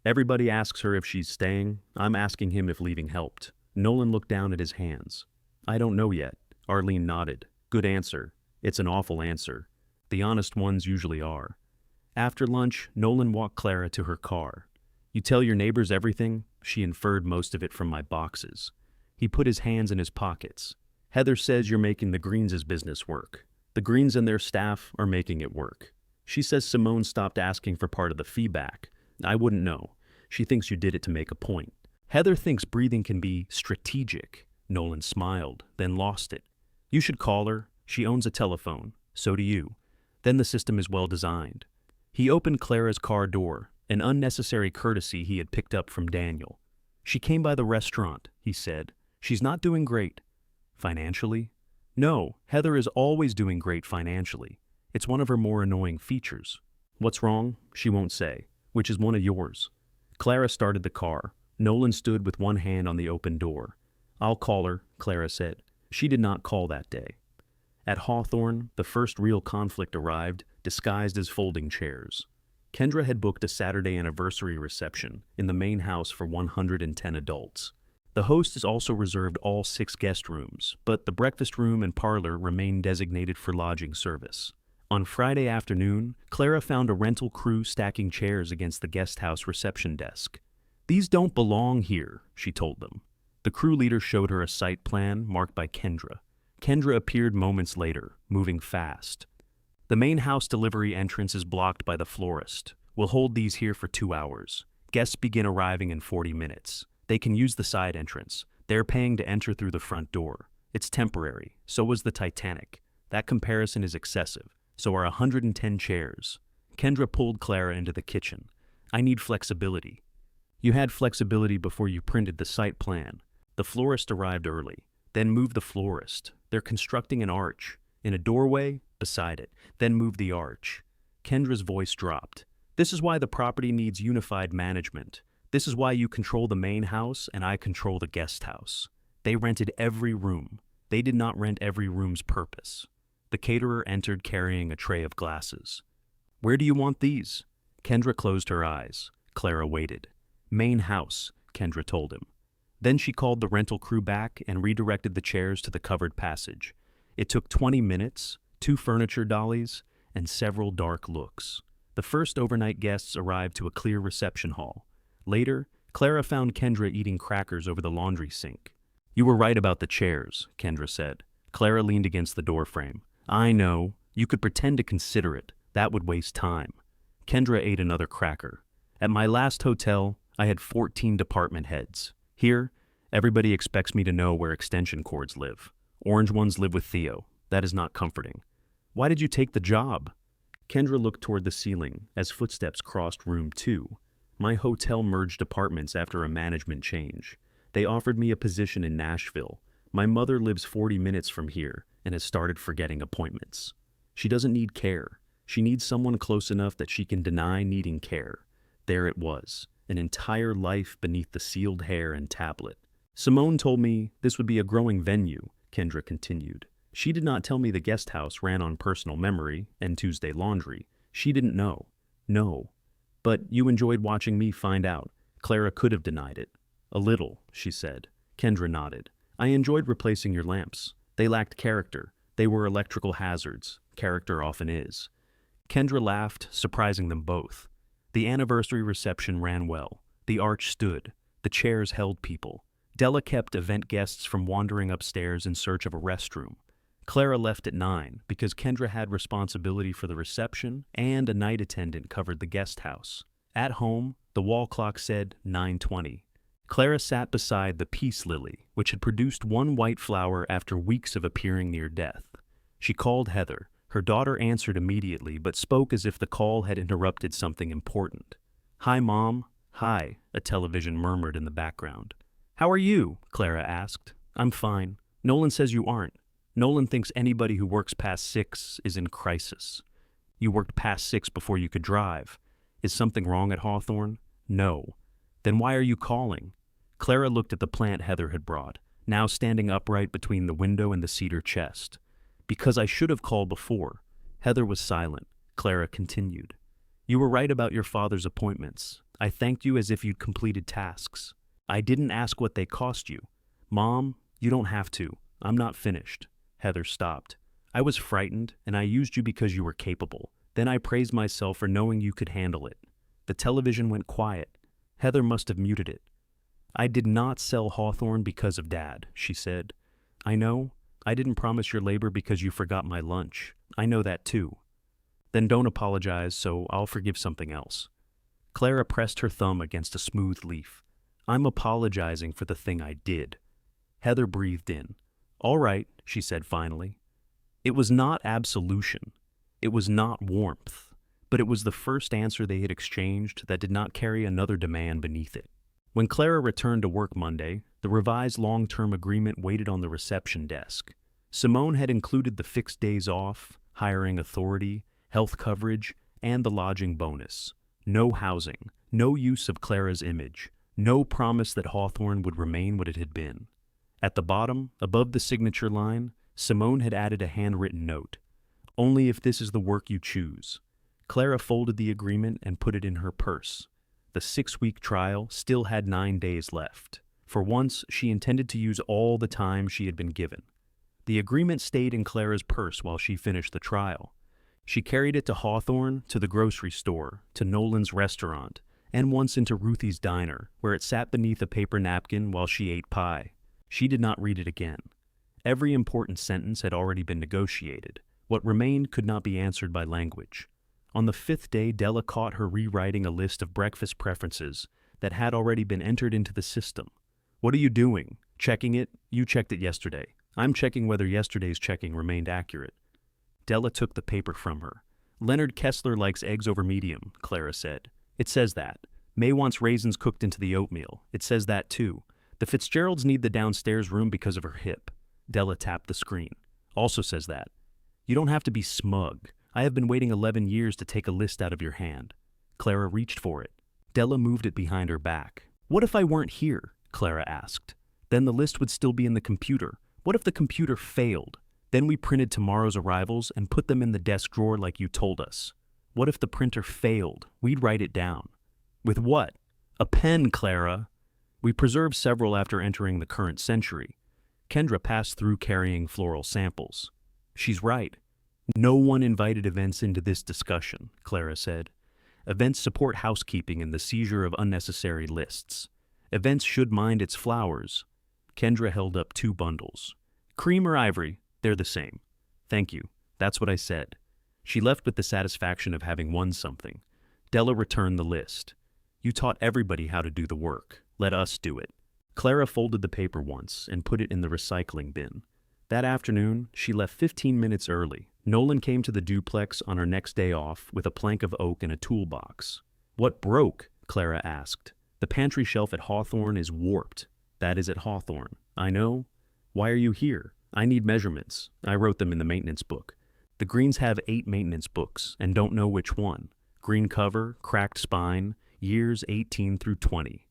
Everybody asks her if she's staying. I'm asking him if leaving helped. Nolan looked down at his hands. I don't know yet. Arlene nodded. Good answer. It's an awful answer. The honest ones usually are. After lunch, Nolan walked Clara to her car. You tell your neighbors everything? She inferred most of it from my boxes. He put his hands in his pockets. Heather says you're making the Greens' business work. The Greens and their staff are making it work. She says Simone stopped asking for part of the fee back. I wouldn't know. She thinks you did it to make a point. Heather thinks breathing can be strategic. Nolan smiled, then lost it. You should call her. She owns a telephone. So do you. Then the system is well designed. He opened Clara's car door, an unnecessary courtesy he had picked up from Daniel. She came by the restaurant, he said. She's not doing great. Financially? No, Heather is always doing great financially. It's one of her more annoying features. What's wrong? She won't say. Which is one of yours. Clara started the car. Nolan stood with one hand on the open door. I'll call her, Clara said. She did not call that day. At Hawthorne, the first real conflict arrived, disguised as folding chairs. Kendra had booked a Saturday anniversary reception in the main house for 110 adults. The host has also reserved all 6 guest rooms, but the breakfast room and parlor remain designated for lodging service. On Friday afternoon, Clara found a rental crew stacking chairs against the Guesthouse reception desk. These don't belong here, she told them. The crew leader showed her a site plan marked by Kendra. Kendra appeared moments later, moving fast. The main house delivery entrance is blocked by the florist. We'll hold these here for 2 hours. Guests begin arriving in 40 minutes. They can use the side entrance. They're paying to enter through the front door. It's temporary. So was the Titanic. That comparison is excessive. So are 110 chairs. Kendra pulled Clara into the kitchen. I need flexibility. You had flexibility before you printed the site plan. The florist arrived early. Then move the florist. They're constructing an arch. In a doorway, beside it. Then move the arch. Kendra's voice dropped. This is why the property needs unified management. This is why you control the main house and I control the guest house. They rented every room. They did not rent every room's purpose. The caterer entered carrying a tray of glasses. Where do you want these? Kendra closed her eyes. Clara waited. Main house, Kendra told him. Then she called the rental crew back and redirected the chairs to the covered passage. It took 20 minutes, 2 furniture dollies, and several dark looks. The first overnight guests arrived to a clear reception hall. Later, Clara found Kendra eating crackers over the laundry sink. You were right about the chairs, Kendra said. Clara leaned against the doorframe. I know. You could pretend to consider it. That would waste time. Kendra ate another cracker. At my last hotel, I had 14 department heads. Here, Everybody expects me to know where extension cords live. Orange ones live with Theo. That is not comforting. Why did you take the job? Kendra looked toward the ceiling as footsteps crossed room 2. My hotel merged apartments after a management change. They offered me a position in Nashville. My mother lives 40 minutes from here and has started forgetting appointments. She doesn't need care. She needs someone close enough that she can deny needing care. There it was, an entire life beneath the sealed hair and tablet. Simone told me this would be a growing venue, Kendra continued. She did not tell me the guest house ran on personal memory and Tuesday laundry. She didn't know. No. But you enjoyed watching me find out. Clara could have denied it. A little, she said. Kendra nodded. I enjoyed replacing your lamps. They lacked character. They were electrical hazards. Character often is. Kendra laughed, surprising them both. The anniversary reception ran well. The arch stood. The chairs held people. Della kept event guests from wandering upstairs in search of a restroom. Clara left at 9 because Kendra had responsibility for the reception and a night attendant covered the guest house. At home, the wall clock said 9:20. Clara sat beside the peace lily, which had produced one white flower after weeks of appearing near death. She called Heather. Her daughter answered immediately, but spoke as if the call had interrupted something important. Hi, Mom. Hi, a television murmured in the background. How are you? Clara asked. I'm fine. Nolan says you aren't. Nolan thinks anybody who works past 6 is in crisis. You worked past 6 before you could drive. Is something wrong at Hawthorne? No. Then why are you calling? Clara looked at the plant Heather had brought, now standing upright between the window and the cedar chest. Because I should have called before. Heather was silent. Clara continued. You were right about your father's appointments. I thanked you as if you'd completed tasks. I didn't ask what they cost you. Mom, you don't have to. I'm not finished. Heather stopped. I was frightened, and I used you because you were capable. Then I praised myself for knowing you could handle it. The television went quiet. Heather must have muted it. I did not sell Hawthorne because of Dad, she said. I know. I didn't promise your labor because you forgot my lunch. I know that too. Then don't apologize, so I'll forgive something else. Clara pressed her thumb against a smooth leaf. I'm apologizing for the thing I did. Heather breathed in. All right, she said finally. It was not absolution. It was not warmth. But it was the first answer they had exchanged that did not carry another demand beneath it. When Clara returned to work Monday, the revised long-term agreement waited on the reception desk. Simone had included the fixed days off, hiring authority, health coverage, and the lodging bonus. No housing, no use of Clara's image, no promise that Hawthorne would remain what it had been. At the bottom, above the signature line, Simone had added a handwritten note. Only if this is the work you choose. Clara folded the agreement and put it in her purse. The 6-week trial still had 9 days left. For once, she intended to use all the time she had been given. The agreement stayed in Clara's purse while she finished the trial. She carried it to Hawthorne, to the grocery store, to Nolan's restaurant, and once into Ruthie's diner, where it sat beneath a paper napkin while she ate pie. She did not read it again. Every important sentence had already been negotiated. What remained could not be answered by language. On the 5th day, Della caught her rewriting a list of breakfast preferences that had already been entered into the system. What are you doing? Checking it? You checked it yesterday. I'm checking whether yesterday's checking remained accurate. Della took the paper from her. Leonard Kessler likes eggs over medium, Clara said. It says that. May wants raisins cooked into the oatmeal. It says that too. The Fitzgeralds need the downstairs room because of her hip. Della tapped the screen. Also says that. You don't have to be smug. I have been waiting 11 years to take a list out of your hand. Clara reached for it. Della moved it behind her back. What if I weren't here? Clara asked. Then the list would still be in the computer. What if the computer failed? Then we printed tomorrow's arrivals and put them in the desk drawer like you told us. What if the printer failed? We'd write it down. With what? A pen, Clara. We preserved several after entering the current century. Kendra passed through carrying floral samples. She's right. No one invited events into this discussion, Clara said. Events support housekeeping and the seizure of unnecessary lists. Events should mind its flowers. Kendra held up 2 bundles. Cream or ivory? They're the same. Thank you. That's what I said. She left with the satisfaction of having won something. Della returned the list. You taught everybody how to do the work. Let us do it. Clara folded the paper once and put it in the recycling bin. That afternoon, she left 15 minutes early. Nolan came to the duplex on her next day off with a plank of oak and a toolbox. "What broke?" Clara asked. "The pantry shelf at Hawthorne is warped." "That is at Hawthorne." "I know. Why are you here?" "I need measurements. I wrote them in the maintenance book." The Greens have 8 maintenance books and don't know which one. Green cover, cracked spine, years 18 through 20.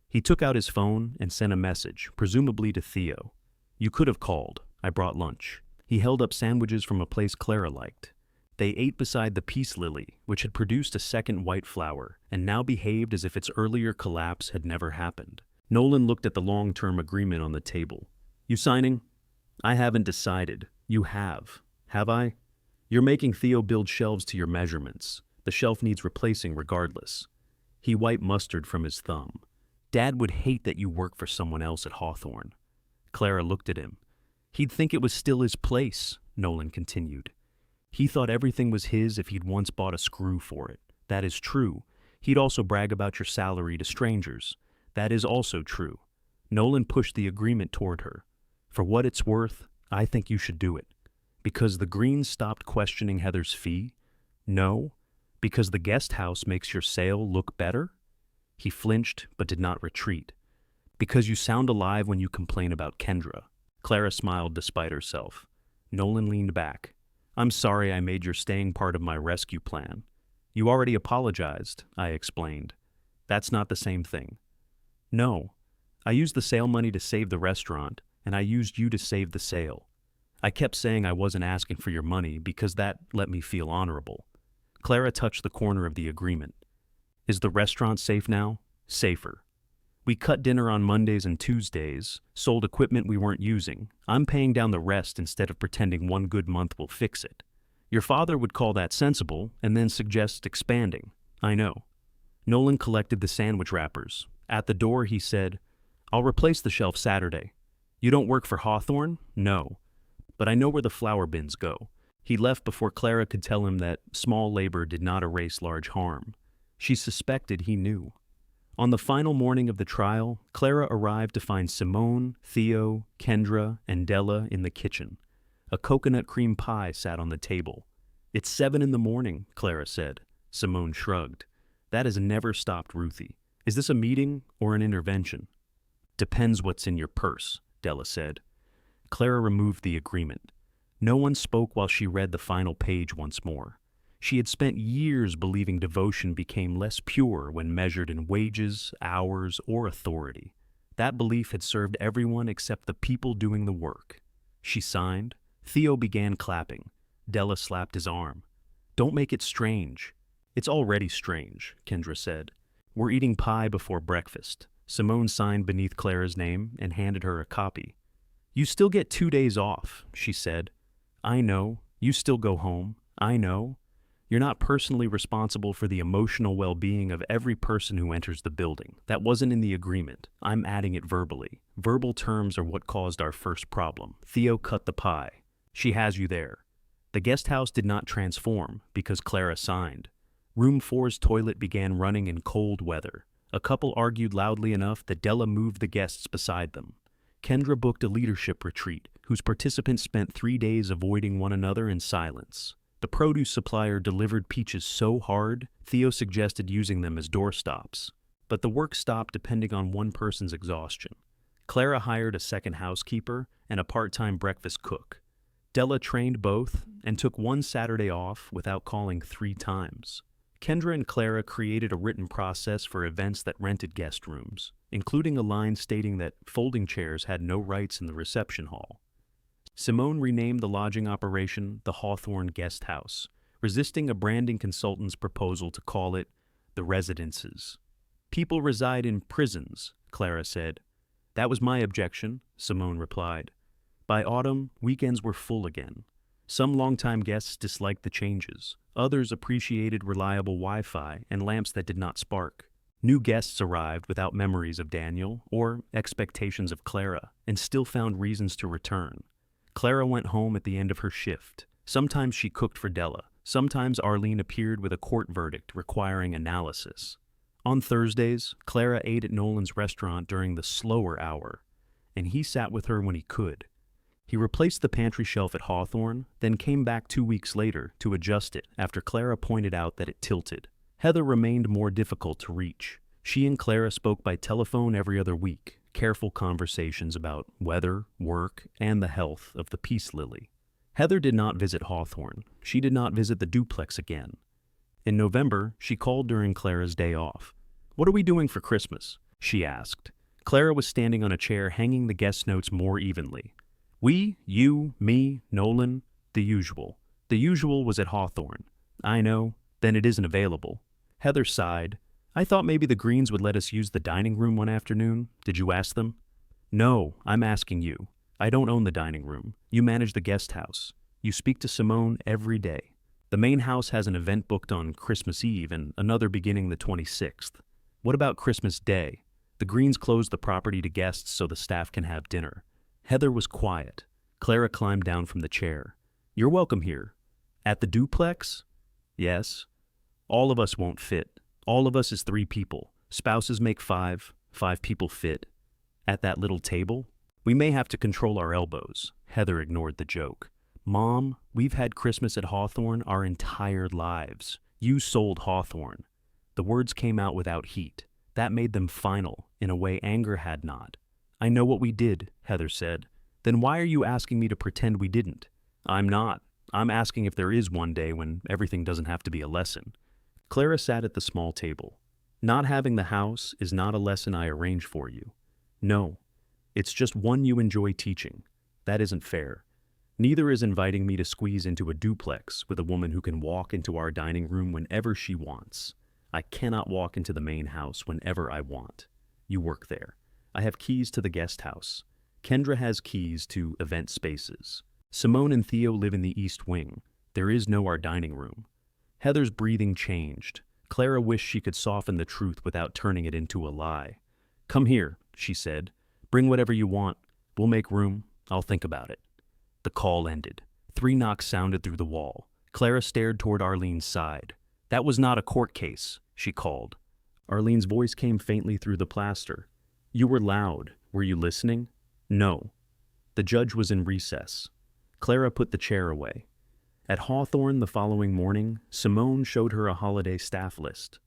He took out his phone and sent a message, presumably to Theo. "You could have called. I brought lunch." He held up sandwiches from a place Clara liked. They ate beside the peace lily, which had produced a second white flower, and now behaved as if its earlier collapse had never happened. Nolan looked at the long-term agreement on the table. "You signing?" "I haven't decided." "You have. Have I?" "You're making Theo build shelves to your measurements. The shelf needs replacing regardless." He wiped mustard from his thumb. "Dad would hate that you work for someone else at Hawthorne." Clara looked at him. "He'd think it was still his place," Nolan continued. "He thought everything was his if he'd once bought a screw for it. That is true. He'd also brag about your salary to strangers. That is also true." Nolan pushed the agreement toward her. "For what it's worth, I think you should do it." "Because the Greens stopped questioning Heather's fee?" "No. Because the Guesthouse makes your sale look better?" He flinched, but did not retreat. "Because you sound alive when you complain about Kendra." Clara smiled despite herself. Nolan leaned back. "I'm sorry I made your staying part of my rescue plan." "You already apologized," I explained. "That's not the same thing." "No. I used the sale money to save the restaurant, and I used you to save the sale. I kept saying I wasn't asking for your money because that let me feel honorable." Clara touched the corner of the agreement. "Is the restaurant safe now?" "Safer. We cut dinner on Mondays and Tuesdays, sold equipment we weren't using. I'm paying down the rest instead of pretending one good month will fix it. Your father would call that sensible and then suggest expanding." "I know." Nolan collected the sandwich wrappers. At the door, he said, "I'll replace the shelf Saturday." "You don't work for Hawthorne?" "No. But I know where the flower bins go." He left before Clara could tell him that small labor did not erase large harm. She suspected he knew. On the final morning of the trial, Clara arrived to find Simone, Theo, Kendra, and Della in the kitchen. A coconut cream pie sat on the table. "It's 7 in the morning, Clara said. Simone shrugged. "That has never stopped Ruthie. Is this a meeting or an intervention?" "Depends what's in your purse," Della said. Clara removed the agreement. No one spoke while she read the final page once more. She had spent years believing devotion became less pure when measured in wages, hours, or authority. That belief had served everyone except the people doing the work. She signed. Theo began clapping. Della slapped his arm. "Don't make it strange." "It's already strange," Kendra said. "We're eating pie before breakfast." Simone signed beneath Clara's name and handed her a copy. "You still get 2 days off," she said. "I know. You still go home. I know. You're not personally responsible for the emotional well-being of every person who enters the building. That wasn't in the agreement. I'm adding it verbally. Verbal terms are what caused our first problem." Theo cut the pie. "She has you there." The guest house did not transform because Clara signed. Room 4's toilet began running in cold weather. A couple argued loudly enough that Della moved the guests beside them. Kendra booked a leadership retreat, whose participants spent 3 days avoiding one another in silence. The produce supplier delivered peaches so hard, Theo suggested using them as doorstops. But the work stopped depending on one person's exhaustion. Clara hired a second housekeeper and a part-time breakfast cook. Della trained both and took one Saturday off without calling 3 times. Kendra and Clara created a written process for events that rented guest rooms, including a line stating that folding chairs had no rights in the reception hall. Simone renamed the lodging operation the Hawthorne Guesthouse, resisting a branding consultant's proposal to call it the Residences. "People reside in prisons," Clara said. "That was my objection," Simone replied. By autumn, weekends were full again. Some longtime guests disliked the changes. Others appreciated reliable Wi-Fi and lamps that did not spark. New guests arrived without memories of Daniel or expectations of Clara, and still found reasons to return. Clara went home at the end of her shift. Sometimes she cooked for Della. Sometimes Arlene appeared with a court verdict requiring analysis. On Thursdays, Clara ate at Nolan's restaurant during the slower hour, and he sat with her when he could. He replaced the pantry shelf at Hawthorne, then came back 2 weeks later to adjust it after Clara pointed out that it tilted. Heather remained more difficult to reach. She and Clara spoke by telephone every other week, careful conversations about weather, work, and the health of the peace lily. Heather did not visit Hawthorne. She did not visit the duplex again. In November, she called during Clara's day off. "What are we doing for Christmas?" she asked. Clara was standing on a chair hanging the guest notes more evenly. "We, you, me, Nolan, the usual." The usual was at Hawthorne. "I know. Then it isn't available." Heather sighed. "I thought maybe the Greens would let us use the dining room one afternoon. Did you ask them?" "No, I'm asking you. I don't own the dining room. You manage the guest house. You speak to Simone every day. The main house has an event booked on Christmas Eve and another beginning the 26th. What about Christmas Day? The Greens close the property to guests so the staff can have dinner." Heather was quiet. Clara climbed down from the chair. "You're welcome here." "At the duplex?" "Yes." "All of us won't fit. All of us is 3 people. Spouses make 5. 5 people fit. At that little table? We may have to control our elbows." Heather ignored the joke. "Mom, we've had Christmas at Hawthorne our entire lives. You sold Hawthorne." The words came out without heat. That made them final, in a way anger had not. "I know what we did," Heather said. "Then why are you asking me to pretend we didn't?" "I'm not. I'm asking if there is one day when everything doesn't have to be a lesson." Clara sat at the small table. "Not having the house is not a lesson I arrange for you. No. It's just one you enjoy teaching. That isn't fair. Neither is inviting me to squeeze into a duplex with a woman who can walk into our dining room whenever she wants. I cannot walk into the main house whenever I want. You work there. I have keys to the guest house. Kendra has keys to event spaces. Simone and Theo live in the East Wing. There is no our dining room." Heather's breathing changed. Clara wished she could soften the truth without turning it into a lie. "Come here," she said. "Bring whatever you want. We'll make room. I'll think about it." The call ended. 3 knocks sounded through the wall. Clara stared toward Arlene's side. "That was not a court case," she called. Arlene's voice came faintly through the plaster. "You were loud. Were you listening?" "No." The judge was in recess. Clara put the chair away. At Hawthorne the following morning, Simone showed her a holiday staff list.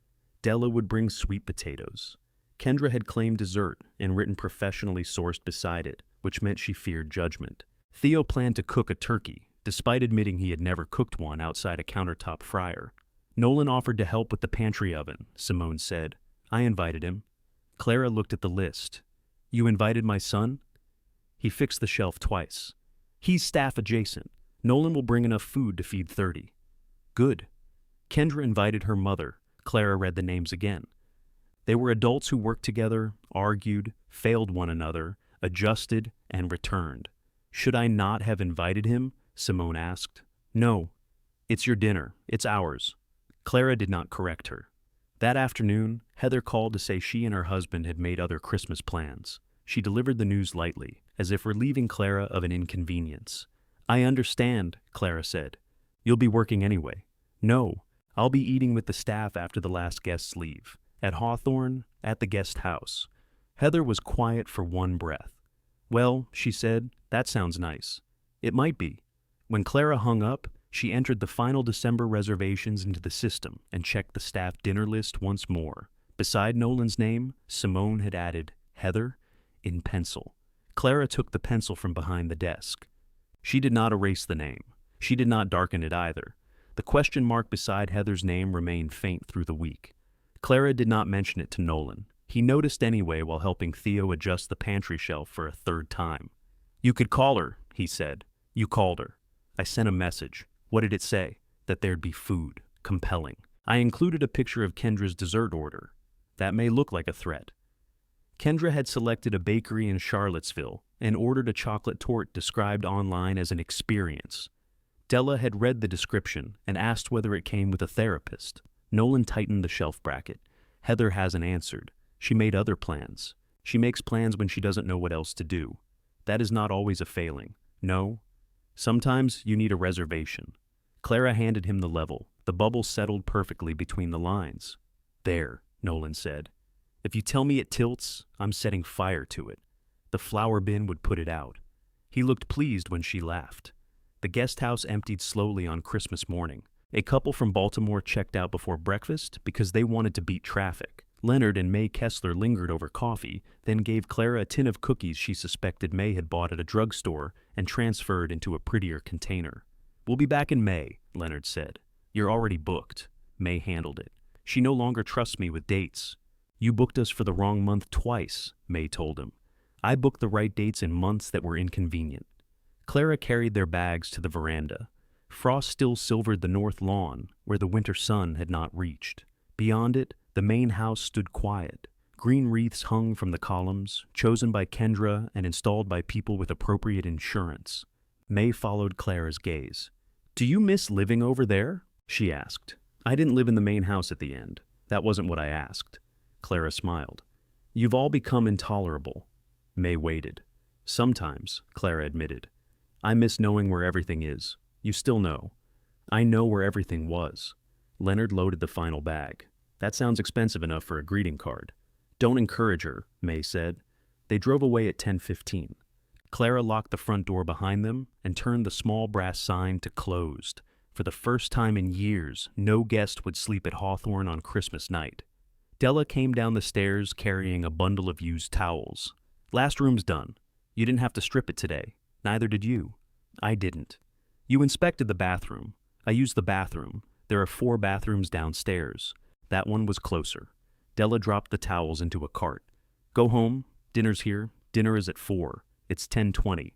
Della would bring sweet potatoes. Kendra had claimed dessert and written professionally sourced beside it, which meant she feared judgment. Theo planned to cook a turkey, despite admitting he had never cooked one outside a countertop fryer. Nolan offered to help with the pantry oven, Simone said. "I invited him." Clara looked at the list. "You invited my son?" He fixed the shelf twice. "He's staff adjacent. Nolan will bring enough food to feed 30. "Good." Kendra invited her mother. Clara read the names again. They were adults who worked together, argued, failed one another, adjusted, and returned. "Should I not have invited him?" Simone asked. "No. It's your dinner. It's ours." Clara did not correct her. That afternoon, Heather called to say she and her husband had made other Christmas plans. She delivered the news lightly, as if relieving Clara of an inconvenience. "I understand," Clara said. "You'll be working anyway." "No, I'll be eating with the staff after the last guests leave. At Hawthorne, at the guest house." Heather was quiet for one breath. "Well," she said, "that sounds nice." It might be. When Clara hung up, she entered the final December reservations into the system and checked the staff dinner list once more. Beside Nolan's name, Simone had added Heather in pencil. Clara took the pencil from behind the desk. She did not erase the name. She did not darken it either. The question mark beside Heather's name remained faint through the week. Clara did not mention it to Nolan. He noticed anyway while helping Theo adjust the pantry shelf for a 3rd time. "You could call her," he said. "You called her." "I sent a message." "What did it say?" "That there'd be food. Compelling." "I included a picture of Kendra's dessert order." "That may look like a threat." Kendra had selected a bakery in Charlottesville and ordered a chocolate torte described online as an experience. Della had read the description and asked whether it came with a therapist. Nolan tightened the shelf bracket. Heather hasn't answered. She made other plans. She makes plans when she doesn't know what else to do. That is not always a failing. No. Sometimes you need a reservation. Clara handed him the level. The bubble settled perfectly between the lines. There. Nolan said. If you tell me it tilts, I'm setting fire to it. The flour bin would put it out. He looked pleased when she laughed. The guest house emptied slowly on Christmas morning. A couple from Baltimore checked out before breakfast because they wanted to beat traffic. Leonard and May Kessler lingered over coffee, then gave Clara a tin of cookies she suspected May had bought at a drugstore and transferred into a prettier container. We'll be back in May, Leonard said. You're already booked. May handled it. She no longer trusts me with dates. You booked us for the wrong month twice, May told him. I booked the right dates in months that were inconvenient. Clara carried their bags to the veranda. Frost still silvered the north lawn, where the winter sun had not reached. Beyond it, the main house stood quiet. Green wreaths hung from the columns, chosen by Kendra and installed by people with appropriate insurance. May followed Clara's gaze. Do you miss living over there? She asked. I didn't live in the main house at the end. That wasn't what I asked. Clara smiled. You've all become intolerable. May waited. Sometimes, Clara admitted. I miss knowing where everything is. You still know. I know where everything was. Leonard loaded the final bag. That sounds expensive enough for a greeting card. Don't encourage her, May said. They drove away at 10:15. Clara locked the front door behind them and turned the small brass sign to closed. For the first time in years, no guest would sleep at Hawthorne on Christmas night. Della came down the stairs carrying a bundle of used towels. Last room's done. You didn't have to strip it today. Neither did you. I didn't. You inspected the bathroom. I used the bathroom. There are 4 bathrooms downstairs. That one was closer. Della dropped the towels into a cart. Go home. Dinner's here. Dinner is at 4. It's 10:20.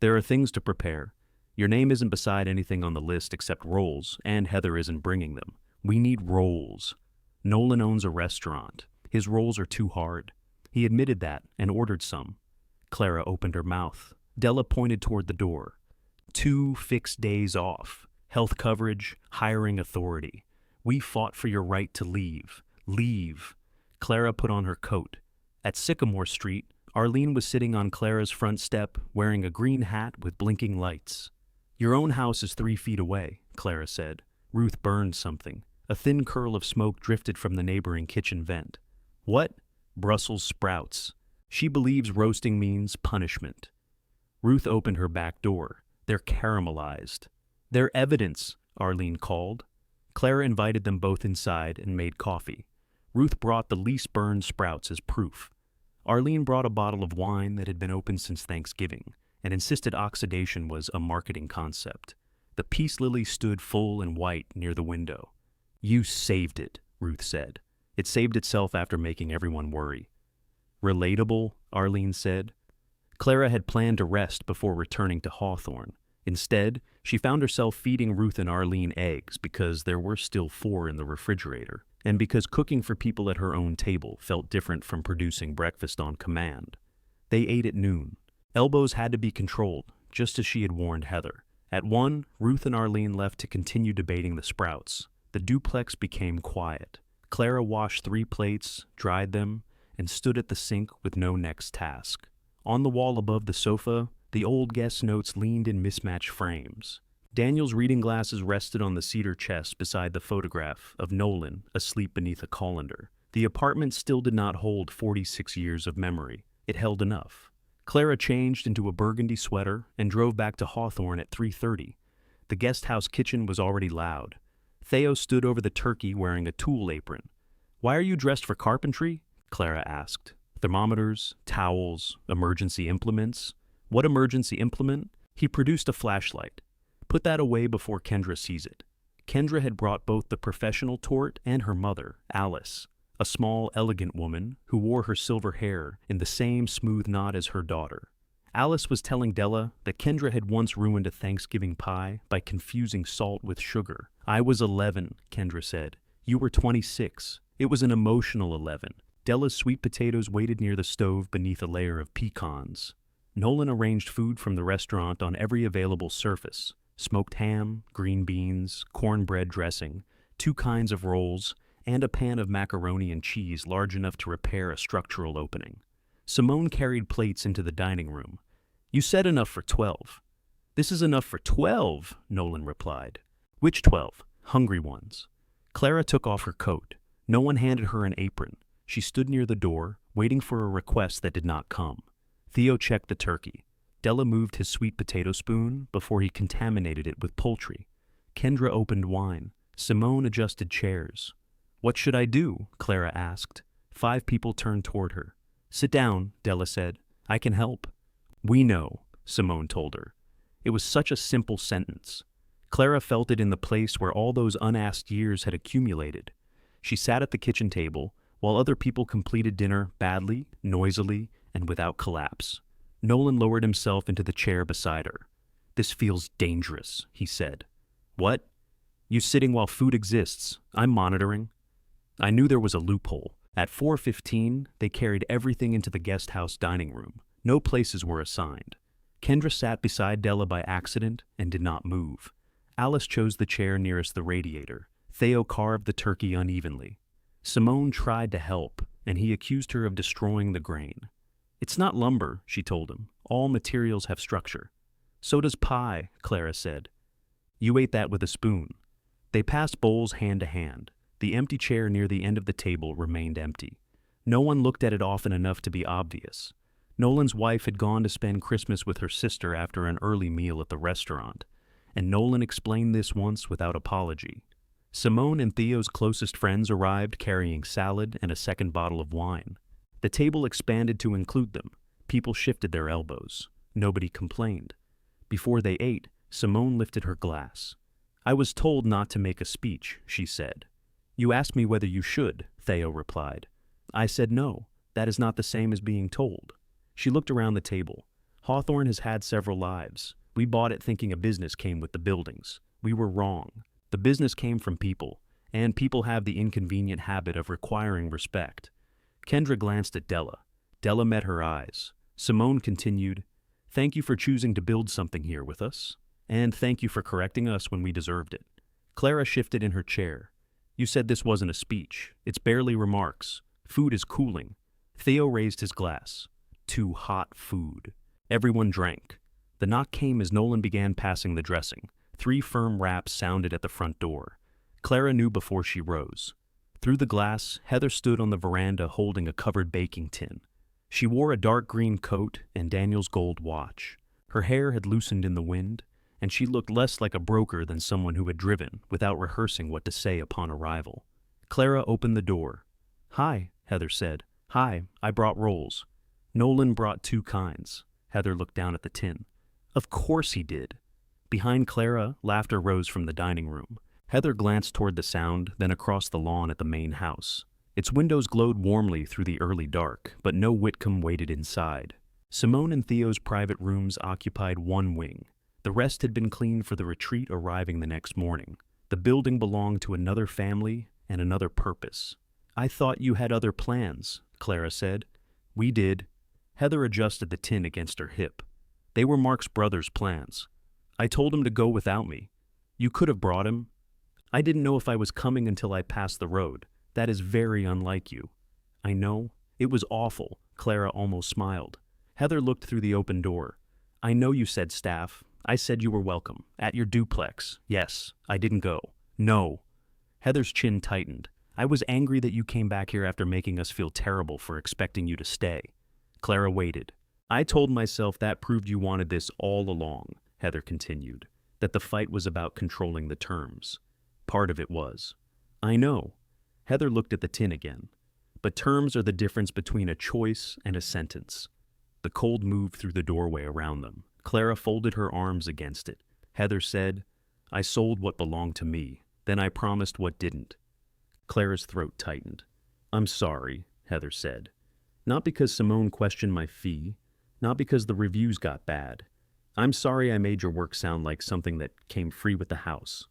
There are things to prepare. Your name isn't beside anything on the list except rolls, and Heather isn't bringing them. We need rolls. Nolan owns a restaurant. His rolls are too hard. He admitted that and ordered some. Clara opened her mouth. Della pointed toward the door. 2 fixed days off. Health coverage, hiring authority. We fought for your right to leave. Leave. Clara put on her coat. At Sycamore Street, Arlene was sitting on Clara's front step, wearing a green hat with blinking lights. Your own house is 3 feet away, Clara said. Ruth burned something. A thin curl of smoke drifted from the neighboring kitchen vent. What? Brussels sprouts. She believes roasting means punishment. Ruth opened her back door. They're caramelized. They're evidence, Arlene called. Clara invited them both inside and made coffee. Ruth brought the least burned sprouts as proof. Arlene brought a bottle of wine that had been open since Thanksgiving and insisted oxidation was a marketing concept. The peace lily stood full and white near the window. You saved it, Ruth said. It saved itself after making everyone worry. Relatable, Arlene said. Clara had planned to rest before returning to Hawthorne. Instead, she found herself feeding Ruth and Arlene eggs because there were still 4 in the refrigerator, and because cooking for people at her own table felt different from producing breakfast on command. They ate at noon. Elbows had to be controlled, just as she had warned Heather. At 1, Ruth and Arlene left to continue debating the sprouts. The duplex became quiet. Clara washed 3 plates, dried them, and stood at the sink with no next task. On the wall above the sofa, the old guest notes leaned in mismatched frames. Daniel's reading glasses rested on the cedar chest beside the photograph of Nolan asleep beneath a colander. The apartment still did not hold 46 years of memory. It held enough. Clara changed into a burgundy sweater and drove back to Hawthorne at 3:30. The guest house kitchen was already loud. Theo stood over the turkey wearing a tool apron. Why are you dressed for carpentry? Clara asked. Thermometers, towels, emergency implements. What emergency implement? He produced a flashlight. Put that away before Kendra sees it. Kendra had brought both the professional tort and her mother, Alice, a small, elegant woman who wore her silver hair in the same smooth knot as her daughter. Alice was telling Della that Kendra had once ruined a Thanksgiving pie by confusing salt with sugar. I was 11, Kendra said. You were 26. It was an emotional 11. Della's sweet potatoes waited near the stove beneath a layer of pecans. Nolan arranged food from the restaurant on every available surface. Smoked ham, green beans, cornbread dressing, 2 kinds of rolls, and a pan of macaroni and cheese large enough to repair a structural opening. Simone carried plates into the dining room. You said enough for 12. This is enough for 12, Nolan replied. Which 12? Hungry ones. Clara took off her coat. No one handed her an apron. She stood near the door, waiting for a request that did not come. Theo checked the turkey. Della moved his sweet potato spoon before he contaminated it with poultry. Kendra opened wine. Simone adjusted chairs. "What should I do?" Clara asked. 5 people turned toward her. "Sit down," Della said. "I can help." "We know," Simone told her. It was such a simple sentence. Clara felt it in the place where all those unasked years had accumulated. She sat at the kitchen table, while other people completed dinner badly, noisily, and without collapse. Nolan lowered himself into the chair beside her. "This feels dangerous," he said. "What?" "You sitting while food exists. I'm monitoring." I knew there was a loophole. At 4:15, they carried everything into the guest house dining room. No places were assigned. Kendra sat beside Della by accident and did not move. Alice chose the chair nearest the radiator. Theo carved the turkey unevenly. Simone tried to help, and he accused her of destroying the grain. "It's not lumber," she told him. "All materials have structure." "So does pie," Clara said. "You ate that with a spoon." They passed bowls hand to hand. The empty chair near the end of the table remained empty. No one looked at it often enough to be obvious. Nolan's wife had gone to spend Christmas with her sister after an early meal at the restaurant, and Nolan explained this once without apology. Simone and Theo's closest friends arrived carrying salad and a second bottle of wine. The table expanded to include them. People shifted their elbows. Nobody complained. Before they ate, Simone lifted her glass. "I was told not to make a speech," she said. "You asked me whether you should," Theo replied. "I said no. That is not the same as being told." She looked around the table. "Hawthorne has had several lives. We bought it thinking a business came with the buildings. We were wrong. The business came from people, and people have the inconvenient habit of requiring respect." Kendra glanced at Della. Della met her eyes. Simone continued, "Thank you for choosing to build something here with us, and thank you for correcting us when we deserved it." Clara shifted in her chair. "You said this wasn't a speech. It's barely remarks. Food is cooling." Theo raised his glass. "Too hot food." Everyone drank. The knock came as Nolan began passing the dressing. 3 firm raps sounded at the front door. Clara knew before she rose. Through the glass, Heather stood on the veranda holding a covered baking tin. She wore a dark green coat and Daniel's gold watch. Her hair had loosened in the wind, and she looked less like a broker than someone who had driven without rehearsing what to say upon arrival. Clara opened the door. "Hi," Heather said. "Hi, I brought rolls." Nolan brought 2 kinds. Heather looked down at the tin. "Of course he did." Behind Clara, laughter rose from the dining room. Heather glanced toward the sound, then across the lawn at the main house. Its windows glowed warmly through the early dark, but no Whitcomb waited inside. Simone and Theo's private rooms occupied one wing. The rest had been cleaned for the retreat arriving the next morning. The building belonged to another family and another purpose. "I thought you had other plans," Clara said. "We did." Heather adjusted the tin against her hip. "They were Mark's brother's plans. I told him to go without me. You could have brought him." "I didn't know if I was coming until I passed the road. That is very unlike you." "I know. It was awful." Clara almost smiled. Heather looked through the open door. "I know you said staff. I said you were welcome. At your duplex. Yes, I didn't go." "No." Heather's chin tightened. "I was angry that you came back here after making us feel terrible for expecting you to stay." Clara waited. "I told myself that proved you wanted this all along," Heather continued, "that the fight was about controlling the terms. Part of it was." "I know." Heather looked at the tin again. "But terms are the difference between a choice and a sentence." The cold moved through the doorway around them. Clara folded her arms against it. Heather said, "I sold what belonged to me. Then I promised what didn't." Clara's throat tightened. "I'm sorry," Heather said. "Not because Simone questioned my fee. Not because the reviews got bad. I'm sorry I made your work sound like something that came free with the house."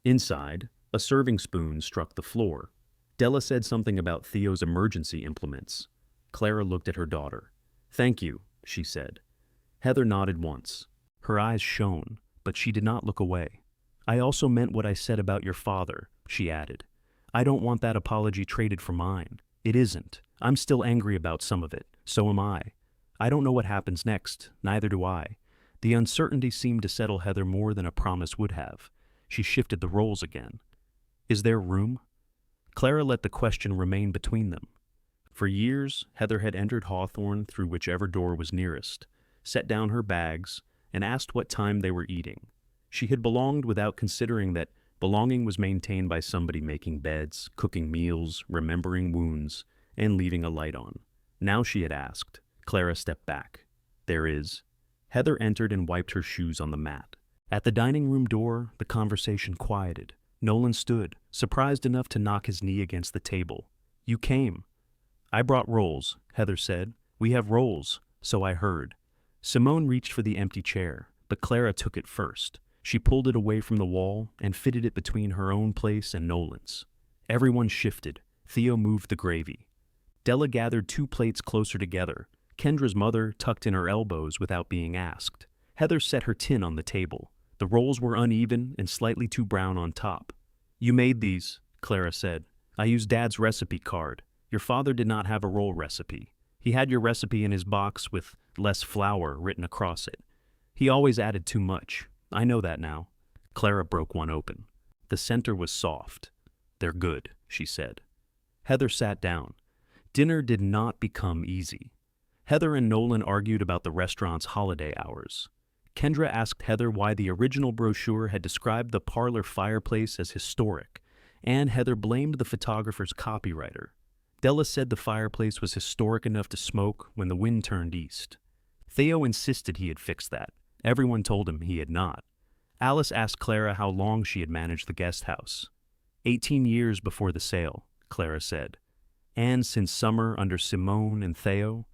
Inside, a serving spoon struck the floor. Della said something about Theo's emergency implements. Clara looked at her daughter. "Thank you," she said. Heather nodded once. Her eyes shone, but she did not look away. "I also meant what I said about your father," she added. "I don't want that apology traded for mine. It isn't. I'm still angry about some of it. So am I. I don't know what happens next. Neither do I." The uncertainty seemed to settle Heather more than a promise would have. She shifted the roles again. "Is there room?" Clara let the question remain between them. For years, Heather had entered Hawthorne through whichever door was nearest, set down her bags, and asked what time they were eating. She had belonged without considering that belonging was maintained by somebody making beds, cooking meals, remembering wounds, and leaving a light on. Now she had asked. Clara stepped back. "There is." Heather entered and wiped her shoes on the mat. At the dining room door, the conversation quieted. Nolan stood, surprised enough to knock his knee against the table. "You came." "I brought rolls," Heather said. "We have rolls, so I heard." Simone reached for the empty chair, but Clara took it first. She pulled it away from the wall and fitted it between her own place and Nolan's. Everyone shifted. Theo moved the gravy. Della gathered 2 plates closer together. Kendra's mother tucked in her elbows without being asked. Heather set her tin on the table. The rolls were uneven and slightly too brown on top. "You made these," Clara said. "I used Dad's recipe card. Your father did not have a roll recipe. He had your recipe in his box with less flour written across it. He always added too much. I know that now." Clara broke one open. The center was soft. "They're good," she said. Heather sat down. Dinner did not become easy. Heather and Nolan argued about the restaurant's holiday hours. Kendra asked Heather why the original brochure had described the parlor fireplace as historic, and Heather blamed the photographer's copywriter. Della said the fireplace was historic enough to smoke when the wind turned east. Theo insisted he had fixed that. Everyone told him he had not. Alice asked Clara how long she had managed the guest house. 18 years before the sale, Clara said. "And since summer under Simone and Theo.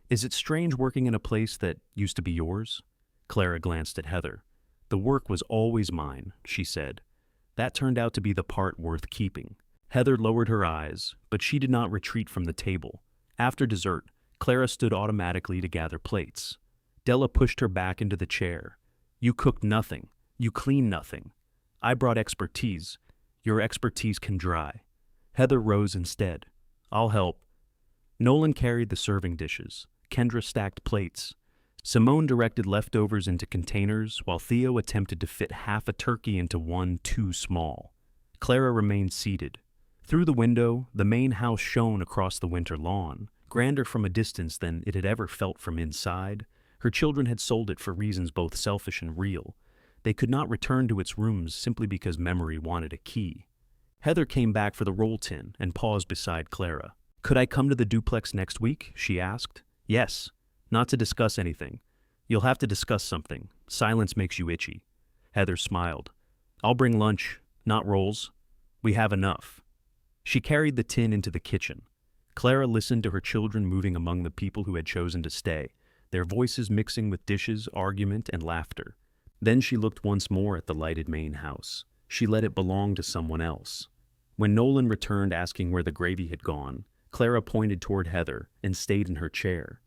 Is it strange working in a place that used to be yours?" Clara glanced at Heather. "The work was always mine," she said. That turned out to be the part worth keeping. Heather lowered her eyes, but she did not retreat from the table. After dessert, Clara stood automatically to gather plates. Della pushed her back into the chair. "You cooked nothing. You cleaned nothing. I brought expertise. Your expertise can dry." Heather rose instead. "I'll help." Nolan carried the serving dishes. Kendra stacked plates. Simone directed leftovers into containers, while Theo attempted to fit half a turkey into one too small. Clara remained seated. Through the window, the main house shone across the winter lawn, grander from a distance than it had ever felt from inside. Her children had sold it for reasons both selfish and real. They could not return to its rooms simply because memory wanted a key. Heather came back for the roll tin and paused beside Clara. "Could I come to the duplex next week?" she asked. "Yes. Not to discuss anything. You'll have to discuss something. Silence makes you itchy." Heather smiled. "I'll bring lunch, not rolls. We have enough." She carried the tin into the kitchen. Clara listened to her children moving among the people who had chosen to stay, their voices mixing with dishes, argument, and laughter. Then she looked once more at the lighted main house. She let it belong to someone else. When Nolan returned asking where the gravy had gone, Clara pointed toward Heather and stayed in her chair.